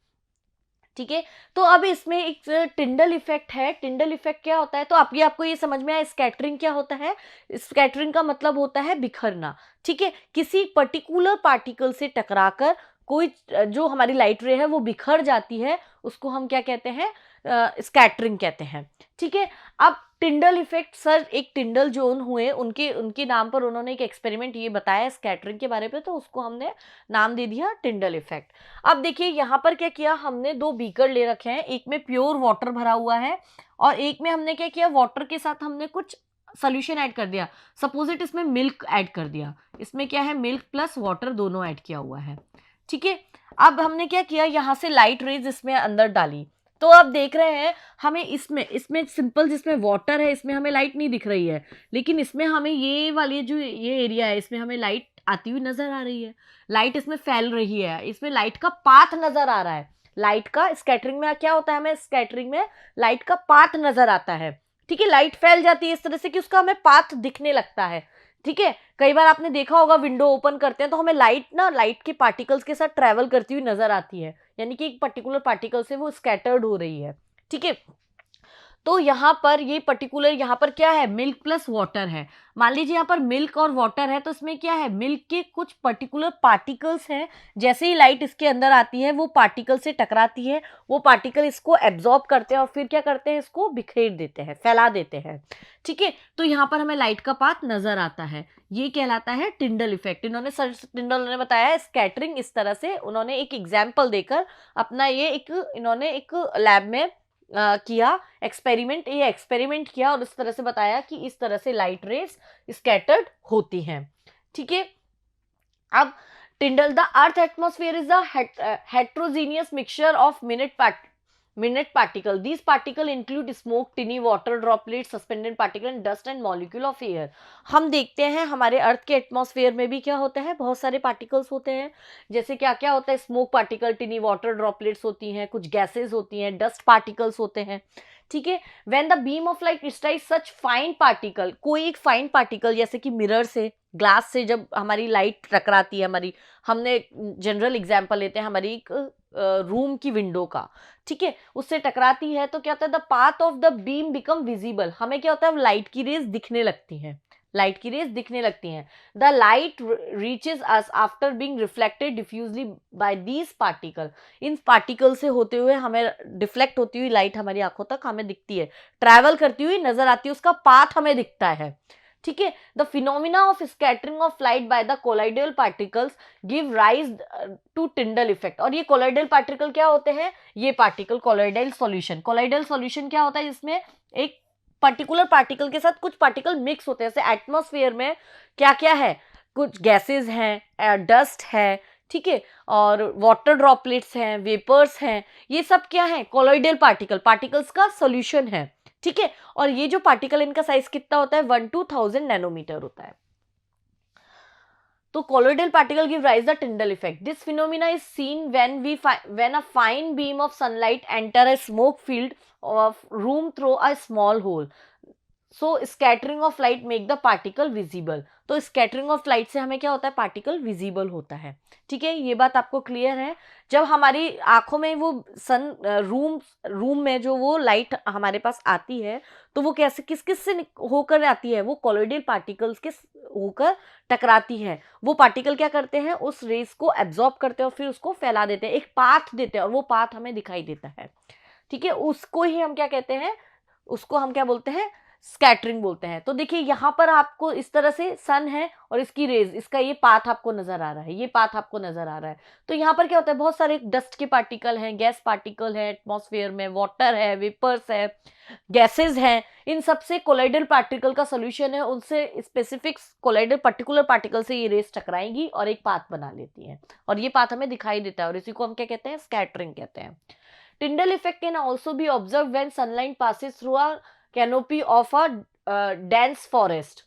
ठीक है। तो अब इसमें एक टिंडल इफेक्ट है। टिंडल इफेक्ट क्या होता है, तो आपको ये समझ में आया स्कैटरिंग क्या होता है। स्कैटरिंग का मतलब होता है बिखरना, ठीक है। किसी पर्टिकुलर पार्टिकल से टकराकर कोई जो हमारी लाइट रे है वो बिखर जाती है, उसको हम क्या कहते हैं, स्कैटरिंग कहते हैं, ठीक है। अब टिंडल इफेक्ट, सर एक टिंडल जोन हुए, उनके नाम पर उन्होंने एक एक्सपेरिमेंट ये बताया स्कैटरिंग के बारे में, तो उसको हमने नाम दे दिया टिंडल इफेक्ट। अब देखिए यहाँ पर क्या किया हमने, 2 बीकर ले रखे हैं, एक में प्योर वाटर भरा हुआ है और एक में हमने क्या किया, वाटर के साथ हमने कुछ सोल्यूशन ऐड कर दिया। सपोज इट इसमें मिल्क ऐड कर दिया, इसमें क्या है, मिल्क प्लस वाटर दोनों ऐड किया हुआ है, ठीक है। अब हमने क्या किया, यहाँ से लाइट रेज इसमें अंदर डाली, तो आप देख रहे हैं हमें इसमें सिंपल जिसमें वाटर है इसमें हमें लाइट नहीं दिख रही है, लेकिन इसमें हमें ये वाली जो ये एरिया है इसमें हमें लाइट आती हुई नजर आ रही है, लाइट इसमें फैल रही है, इसमें लाइट का पाथ नजर आ रहा है। लाइट का स्कैटरिंग में क्या होता है, हमें स्कैटरिंग में लाइट का पाथ नजर आता है, ठीक है। लाइट फैल जाती है इस तरह से कि उसका हमें पाथ दिखने लगता है, ठीक है। कई बार आपने देखा होगा विंडो ओपन करते हैं तो हमें लाइट के पार्टिकल्स के साथ ट्रेवल करती हुई नजर आती है, यानी कि एक पर्टिकुलर पार्टिकल से वो स्कैटर्ड हो रही है, ठीक है। तो यहाँ पर ये पर्टिकुलर, यहाँ पर क्या है, मिल्क प्लस वाटर है। मान लीजिए यहाँ पर मिल्क और वाटर है, तो इसमें क्या है, मिल्क के कुछ पर्टिकुलर पार्टिकल्स हैं, जैसे ही लाइट इसके अंदर आती है वो पार्टिकल से टकराती है, वो पार्टिकल इसको एब्जॉर्ब करते हैं और फिर क्या करते हैं, इसको बिखेर देते हैं, फैला देते हैं, ठीक है। तो यहाँ पर हमें लाइट का पाथ नजर आता है, ये कहलाता है टिंडल इफेक्ट। इन्होंने सर टिंडल ने बताया स्कैटरिंग इस तरह से, उन्होंने एक एग्जाम्पल देकर अपना ये इन्होंने एक लैब में किया एक्सपेरिमेंट, ये एक्सपेरिमेंट किया और इस तरह से बताया कि इस तरह से लाइट रेज स्कैटर्ड होती हैं, ठीक है। अब टिंडल, the earth atmosphere is a heterogeneous mixture of minute particle. These particle include smoke, tiny water droplets, suspended particle and dust and molecule of air. हम देखते हैं हमारे अर्थ के एटमॉस्फेयर में भी क्या होता है, बहुत सारे पार्टिकल्स होते हैं, जैसे क्या क्या होता है, स्मोक पार्टिकल, टिनी वाटर ड्रॉपलेट्स होती हैं, कुछ गैसेज होती हैं, डस्ट पार्टिकल्स होते हैं, ठीक है। When the beam of light strike such fine particle, कोई एक फाइन पार्टिकल जैसे कि मिरर से, ग्लास से जब हमारी लाइट टकराती है, हमारी, हमने जनरल एग्जांपल लेते हैं हमारी एक रूम की विंडो का, ठीक है, उससे टकराती है तो क्या होता है, the path of the beam become visible, हमें क्या होता है, लाइट की रेज दिखने लगती हैं, लाइट की रेज दिखने लगती हैं। The light reaches us after being reflected diffusely by these particle, इन पार्टिकल से होते हुए हमें डिफ्लेक्ट होती हुई लाइट हमारी आंखों तक हमें दिखती है, ट्रैवल करती हुई नजर आती है, उसका पाथ हमें दिखता है, ठीक है। The phenomena of scattering of light by the colloidal particles give rise to Tyndall effect. और ये कोलाइडल पार्टिकल क्या होते हैं, ये particle colloidal solution, colloidal solution क्या होता है, जिसमें एक पर्टिकुलर पार्टिकल के साथ कुछ पार्टिकल मिक्स होते हैं, जैसे एटमॉस्फेयर में क्या क्या है, कुछ गैसेज हैं, डस्ट है, ठीक है, और वाटर ड्रॉपलेट्स हैं, वेपर्स हैं, ये सब क्या है, कोलॉइडल पार्टिकल्स का सॉल्यूशन है, ठीक है। और ये जो पार्टिकल, इनका साइज कितना होता है, 1 to 1000 नैनोमीटर होता है। तो colloidal particle give rise the Tyndall effect. This phenomena is seen when a fine beam of sunlight enter a smoke filled of room through a small hole. So scattering of light make the particle visible. तो scattering of light से हमें क्या होता है, particle visible होता है। ठीक है, ये बात आपको क्लियर है। जब हमारी आंखों में वो सन रूम में जो वो लाइट हमारे पास आती है, तो वो कैसे किस किस से होकर आती है, वो कोलोइडल पार्टिकल्स के होकर टकराती है। वो पार्टिकल क्या करते हैं, उस रेस को एब्जॉर्ब करते हैं और फिर उसको फैला देते हैं, एक पाथ देते हैं, और वो पाथ हमें दिखाई देता है। ठीक है, उसको ही हम क्या कहते हैं, उसको हम क्या बोलते हैं, स्कैटरिंग बोलते हैं। तो देखिए यहाँ पर आपको इस तरह से सन है और इसकी रेज, इसका ये पाथ आपको नजर आ रहा है, ये पाथ आपको नजर आ रहा है। तो यहाँ पर क्या होता है, बहुत सारे डस्ट के पार्टिकल हैं, गैस पार्टिकल है एटमॉस्फेयर में, वाटर है, वेपर्स है, गैसेज हैं, इन सबसे कोलाइडल पार्टिकल का सोल्यूशन है, उनसे स्पेसिफिक कोलाइडल पर्टिकुलर पार्टिकल से ये रेस टकराएंगी और एक पाथ बना लेती हैं, और ये पाथ हमें दिखाई देता है, और इसी को हम क्या कहते हैं, स्कैटरिंग कहते हैं। Tyndall effect can also be observed when sunlight passes through a canopy of a dense forest.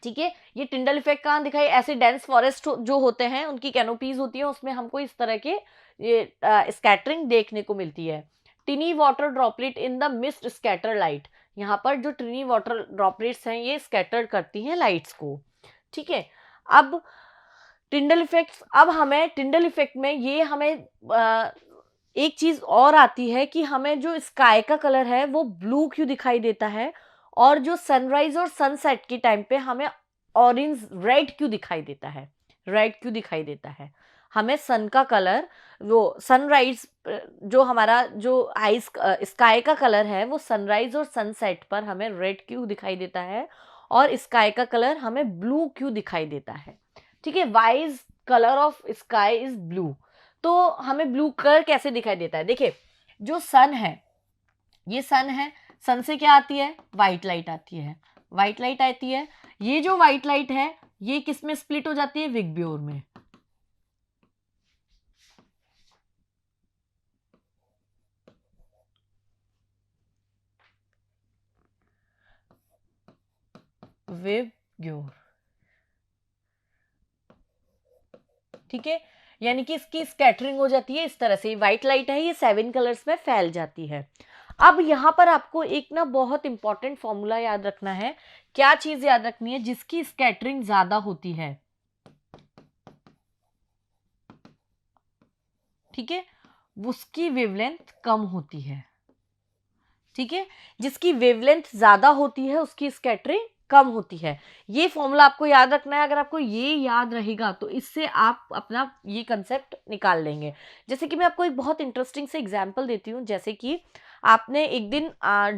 ठीक है, ये टिंडल इफेक्ट कहाँ दिखाई, ऐसे डेंस फॉरेस्ट जो होते हैं उनकी कैनोपीज होती है, उसमें हमको इस तरह के ये स्कैटरिंग देखने को मिलती है। टिनी water droplet in the mist scatter light, यहाँ पर जो टिनी वाटर ड्रॉपलेट्स हैं ये स्कैटर करती हैं लाइट्स को। ठीक है, अब टिंडल इफेक्ट, अब हमें टिंडल इफेक्ट में ये हमें एक चीज और आती है कि हमें जो स्काई का कलर है वो ब्लू क्यों दिखाई देता है, और जो सनराइज और सनसेट के टाइम पे हमें ऑरेंज रेड क्यों दिखाई देता है, रेड क्यों दिखाई देता है। हमें सन का कलर, वो सनराइज, जो हमारा जो आइस स्काई का कलर है वो सनराइज और सनसेट पर हमें रेड क्यों दिखाई देता है, और स्काई का कलर हमें ब्लू क्यों दिखाई देता है। ठीक है, why is colour of sky is blue. तो हमें ब्लू कलर कैसे दिखाई देता है, देखिए जो सन है, ये सन है, सन से क्या आती है, व्हाइट लाइट आती है, व्हाइट लाइट आती है। ये जो व्हाइट लाइट है ये किस में स्प्लिट हो जाती है, विग्ब्योर में। विग्ब्योर, ठीक है, यानी कि इसकी स्कैटरिंग हो जाती है इस तरह से, व्हाइट लाइट है ये 7 कलर्स में फैल जाती है। अब यहाँ पर आपको एक ना बहुत इंपॉर्टेंट फॉर्मूला याद रखना है। क्या चीज याद रखनी है, जिसकी स्कैटरिंग ज्यादा होती है, ठीक है, उसकी वेवलेंथ कम होती है। ठीक है, जिसकी वेवलेंथ ज्यादा होती है उसकी स्कैटरिंग कम होती है। ये फॉर्मूला आपको याद रखना है। अगर आपको ये याद रहेगा तो इससे आप अपना ये कंसेप्ट निकाल लेंगे। जैसे कि मैं आपको एक बहुत इंटरेस्टिंग से एग्जांपल देती हूँ। जैसे कि आपने एक दिन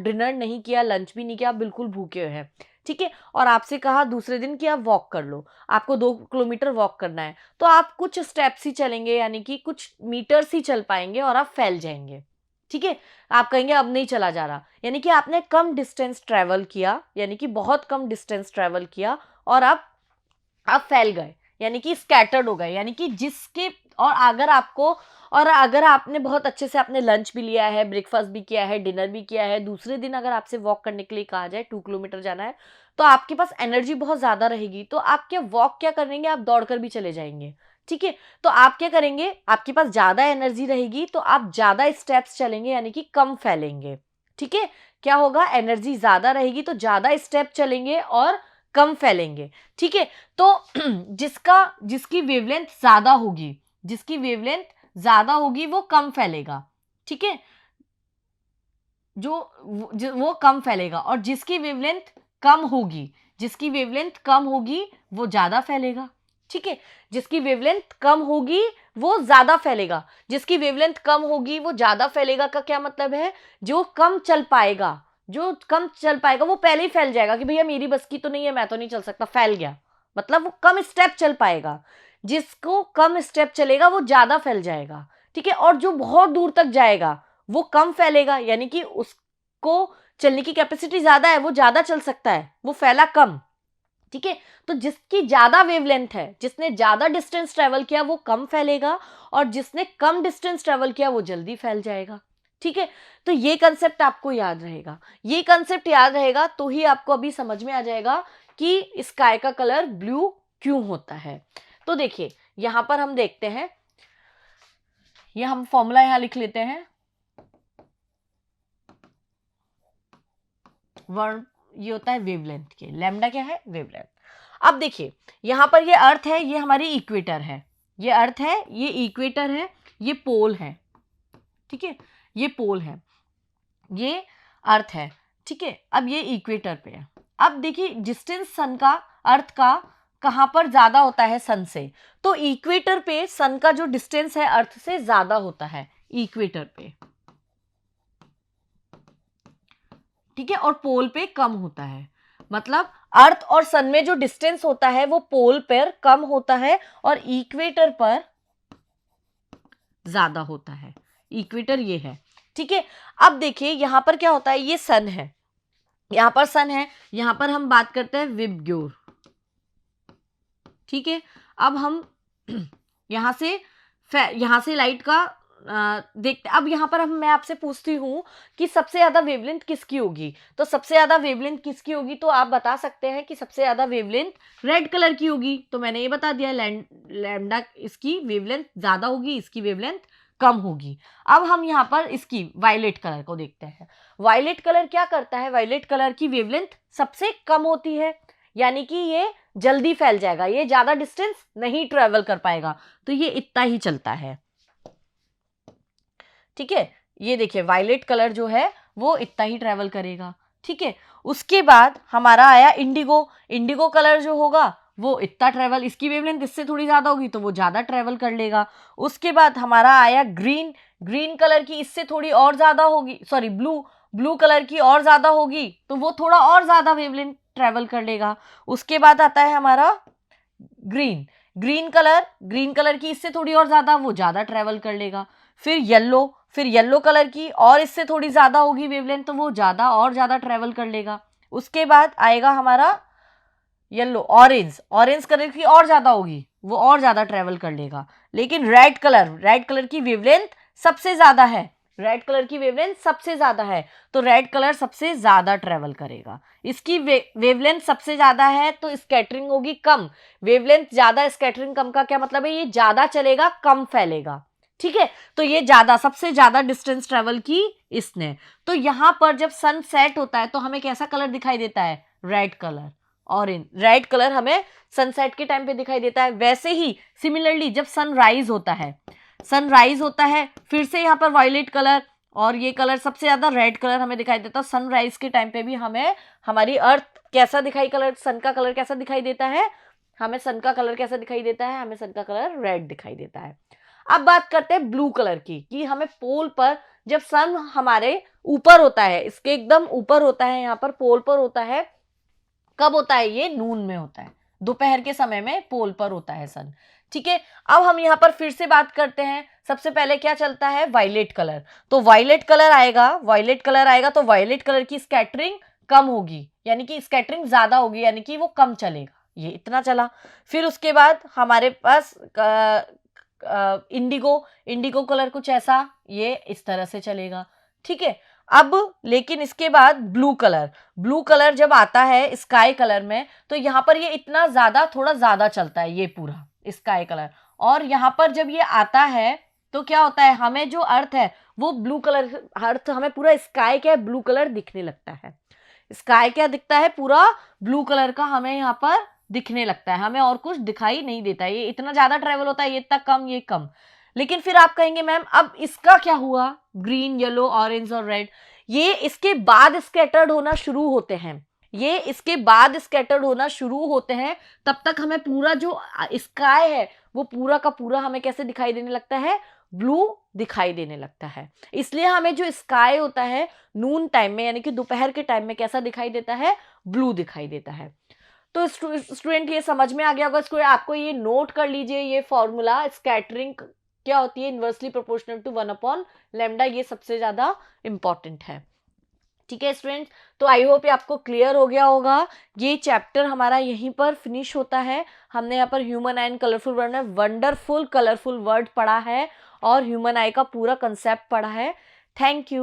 डिनर नहीं किया, लंच भी नहीं किया, आप बिल्कुल भूखे हैं, ठीक है, और आपसे कहा दूसरे दिन कि आप वॉक कर लो, आपको 2 किलोमीटर वॉक करना है, तो आप कुछ स्टेप्स ही चलेंगे, यानी कि कुछ मीटर्स ही चल पाएंगे और आप फैल जाएंगे। ठीक है, आप कहेंगे अब नहीं चला जा रहा, यानी कि आपने कम डिस्टेंस ट्रेवल किया, यानी कि बहुत कम डिस्टेंस ट्रेवल किया, और आप फैल गए, यानी कि स्कैटर्ड हो गए, यानी कि जिसके, और अगर आपने बहुत अच्छे से आपने लंच भी लिया है, ब्रेकफास्ट भी किया है, डिनर भी किया है, दूसरे दिन अगर आपसे वॉक करने के लिए कहा जाए 2 किलोमीटर जाना है, तो आपके पास एनर्जी बहुत ज्यादा रहेगी, तो आप क्या वॉक क्या करेंगे, आप दौड़कर भी चले जाएंगे। ठीक है, तो आप क्या करेंगे, आपके पास ज्यादा एनर्जी रहेगी तो आप ज्यादा स्टेप्स चलेंगे, यानी कि कम फैलेंगे। ठीक है, क्या होगा, एनर्जी ज्यादा रहेगी तो ज्यादा स्टेप चलेंगे और कम फैलेंगे। ठीक है, तो जिसकी वेवलेंथ ज्यादा होगी, जिसकी वेवलेंथ ज्यादा होगी वो कम फैलेगा। ठीक है, वो कम फैलेगा, और जिसकी वेवलेंथ कम होगी, जिसकी वेवलेंथ कम होगी वो ज्यादा फैलेगा। ठीक है, जिसकी वेवलेंथ कम होगी वो ज्यादा फैलेगा, जिसकी वेवलेंथ कम होगी वो ज्यादा फैलेगा का क्या मतलब है, जो कम चल पाएगा, वो पहले ही फैल जाएगा कि भैया मेरी बस की तो नहीं है, मैं तो नहीं चल सकता, फैल गया, मतलब वो कम स्टेप चल पाएगा। जिसको कम स्टेप चलेगा वो ज्यादा फैल जाएगा। ठीक है, और जो बहुत दूर तक जाएगा वो कम फैलेगा, यानी कि उसको चलने की कैपेसिटी ज्यादा है, वो ज्यादा चल सकता है, वो फैला कम। ठीक है, तो जिसकी ज्यादा वेवलेंथ है, जिसने ज्यादा डिस्टेंस ट्रेवल किया वो कम फैलेगा, और जिसने कम डिस्टेंस ट्रेवल किया वो जल्दी फैल जाएगा। ठीक है, तो ये कंसेप्ट आपको याद रहेगा, ये कंसेप्ट याद रहेगा तो ही आपको अभी समझ में आ जाएगा कि स्काई का कलर ब्लू क्यों होता है। तो देखिए यहां पर हम देखते हैं, ये हम फॉर्मूला यहां लिख लेते हैं, ये होता है वेवलेंथ के, लैम्डा क्या है, वेवलेंथ। अब देखिए यहाँ पर ये अर्थ है, ये हमारी इक्वेटर है, ये अर्थ है, ये इक्वेटर है, ये पोल है, ठीक है, ये पोल है, ये अर्थ है, ठीक है। अब ये इक्वेटर पे है। अब देखिए डिस्टेंस सन का, अर्थ का कहाँ पर ज्यादा होता है सन से, तो इक्वेटर पे सन का जो डिस्टेंस है अर्थ से ज्यादा होता है इक्वेटर पे, ठीक है, और पोल पे कम होता है। मतलब अर्थ और सन में जो डिस्टेंस होता है वो पोल पर कम होता है और इक्वेटर पर ज्यादा होता है। इक्वेटर ये है, ठीक है। अब देखिए यहां पर क्या होता है, ये सन है, यहां पर सन है, यहां पर हम बात करते हैं विबग्योर, ठीक है। अब हम यहां से लाइट का देखते। अब यहाँ पर मैं आपसे पूछती हूँ कि सबसे ज्यादा वेवलेंथ किसकी होगी, तो सबसे ज्यादा वेवलेंथ किसकी होगी, तो आप बता सकते हैं कि सबसे ज्यादा वेवलेंथ रेड कलर की होगी। तो मैंने ये बता दिया, लैम्डा इसकी वेवलेंथ ज्यादा होगी, इसकी वेवलेंथ कम होगी। अब हम यहाँ पर इसकी वायलेट कलर को देखते हैं। वायलेट कलर क्या करता है, वायलेट कलर की वेवलेंथ सबसे कम होती है, यानी कि ये जल्दी फैल जाएगा, ये ज्यादा डिस्टेंस नहीं ट्रेवल कर पाएगा, तो ये इतना ही चलता है, ठीक है। ये देखिए वायलेट कलर जो है वो इतना ही ट्रेवल करेगा, ठीक है। उसके बाद हमारा आया इंडिगो। इंडिगो कलर जो होगा वो इतना ट्रेवल, इसकी वेवलेंथ इससे थोड़ी ज्यादा होगी तो वो ज्यादा ट्रेवल कर लेगा। उसके बाद हमारा आया ग्रीन। ग्रीन कलर की इससे थोड़ी और ज्यादा होगी, सॉरी ब्लू कलर की और ज्यादा होगी तो वो थोड़ा और ज्यादा वेवलेंथ ट्रेवल कर लेगा। उसके बाद आता है हमारा ग्रीन। ग्रीन कलर की इससे थोड़ी और ज्यादा, वो ज्यादा ट्रेवल कर लेगा। फिर येलो कलर की और इससे थोड़ी ज्यादा होगी वेवलेंथ तो वो ज्यादा और ज्यादा ट्रेवल कर लेगा। उसके बाद आएगा हमारा येलो। ऑरेंज कलर की और ज्यादा होगी, वो और ज्यादा ट्रेवल कर लेगा। लेकिन रेड कलर की वेवलेंथ सबसे ज्यादा है, रेड कलर की वेवलेंथ सबसे ज्यादा है, तो रेड कलर सबसे ज्यादा ट्रेवल करेगा। इसकी वेवलेंथ सबसे ज्यादा है तो स्कैटरिंग होगी कम। वेवलेंथ ज्यादा स्कैटरिंग कम का क्या मतलब है, ये ज्यादा चलेगा कम फैलेगा, ठीक है। तो ये ज्यादा, सबसे ज्यादा डिस्टेंस ट्रेवल की इसने। तो यहां पर जब सन सेट होता है तो हमें कैसा कलर दिखाई देता है, red colour. Orange, red colour हमें सनसेट के टाइम पे दिखाई देता है। वैसे ही सिमिलरली जब सनराइज होता है फिर से यहाँ पर वायलेट कलर और ये कलर सबसे ज्यादा रेड कलर हमें दिखाई देता है। सनराइज के टाइम पे भी हमें हमारी अर्थ कैसा दिखाई, सन का कलर कैसा दिखाई देता है, हमें सन का कलर कैसा दिखाई देता है, हमें सन का कलर रेड दिखाई देता है। अब बात करते हैं ब्लू कलर की, कि हमें पोल पर जब सन हमारे ऊपर होता है, इसके एकदम ऊपर होता है, यहाँ पर पोल पर होता है, कब होता है, ये नून में होता है, दोपहर के समय में पोल पर होता है सन, ठीक है। अब हम यहाँ पर फिर से बात करते हैं, सबसे पहले क्या चलता है, वायलेट कलर। तो वायलेट कलर आएगा तो वायलेट कलर की स्कैटरिंग कम होगी, यानी कि स्कैटरिंग ज्यादा होगी, यानी कि वो कम चलेगा, ये इतना चला। फिर उसके बाद हमारे पास इंडिगो कलर कुछ ऐसा, ये इस तरह से चलेगा, ठीक है। अब लेकिन इसके बाद ब्लू कलर जब आता है स्काई कलर में, तो यहाँ पर ये इतना ज्यादा, थोड़ा ज्यादा चलता है ये पूरा स्काई कलर। और यहाँ पर जब ये आता है तो क्या होता है, हमें जो अर्थ है वो ब्लू कलर, अर्थ हमें पूरा स्काई क्या है, ब्लू कलर दिखने लगता है। स्काई क्या दिखता है, पूरा ब्लू कलर का हमें यहाँ पर दिखने लगता है, हमें और कुछ दिखाई नहीं देता। ये इतना ज्यादा ट्रेवल होता है, ये इतना कम, ये कम। लेकिन फिर आप कहेंगे मैम अब इसका क्या हुआ, ग्रीन, येलो, ऑरेंज और रेड, ये इसके बाद स्कैटर्ड होना शुरू होते हैं, ये इसके बाद स्कैटर्ड होना शुरू होते हैं। तब तक हमें पूरा जो स्काई है वो पूरा का पूरा हमें कैसे दिखाई देने लगता है, ब्लू दिखाई देने लगता है। इसलिए हमें जो स्काई होता है नून टाइम में, यानी कि दोपहर के टाइम में कैसा दिखाई देता है, ब्लू दिखाई देता है। तो स्टूडेंट ये समझ में आ गया होगा, स्टूडेंट आपको ये नोट कर लीजिए, ये फॉर्मूला स्कैटरिंग क्या होती है, इनवर्सली प्रोपोर्शनल टू 1/λ, ये सबसे ज्यादा इंपॉर्टेंट है, ठीक है स्टूडेंट्स। तो आई होप ये आपको क्लियर हो गया होगा। ये चैप्टर हमारा यहीं पर फिनिश होता है। हमने यहाँ पर human I and colourful word में वंडरफुल कलरफुल वर्ड पढ़ा है और ह्यूमन आई का पूरा कंसेप्ट पढ़ा है। Thank you.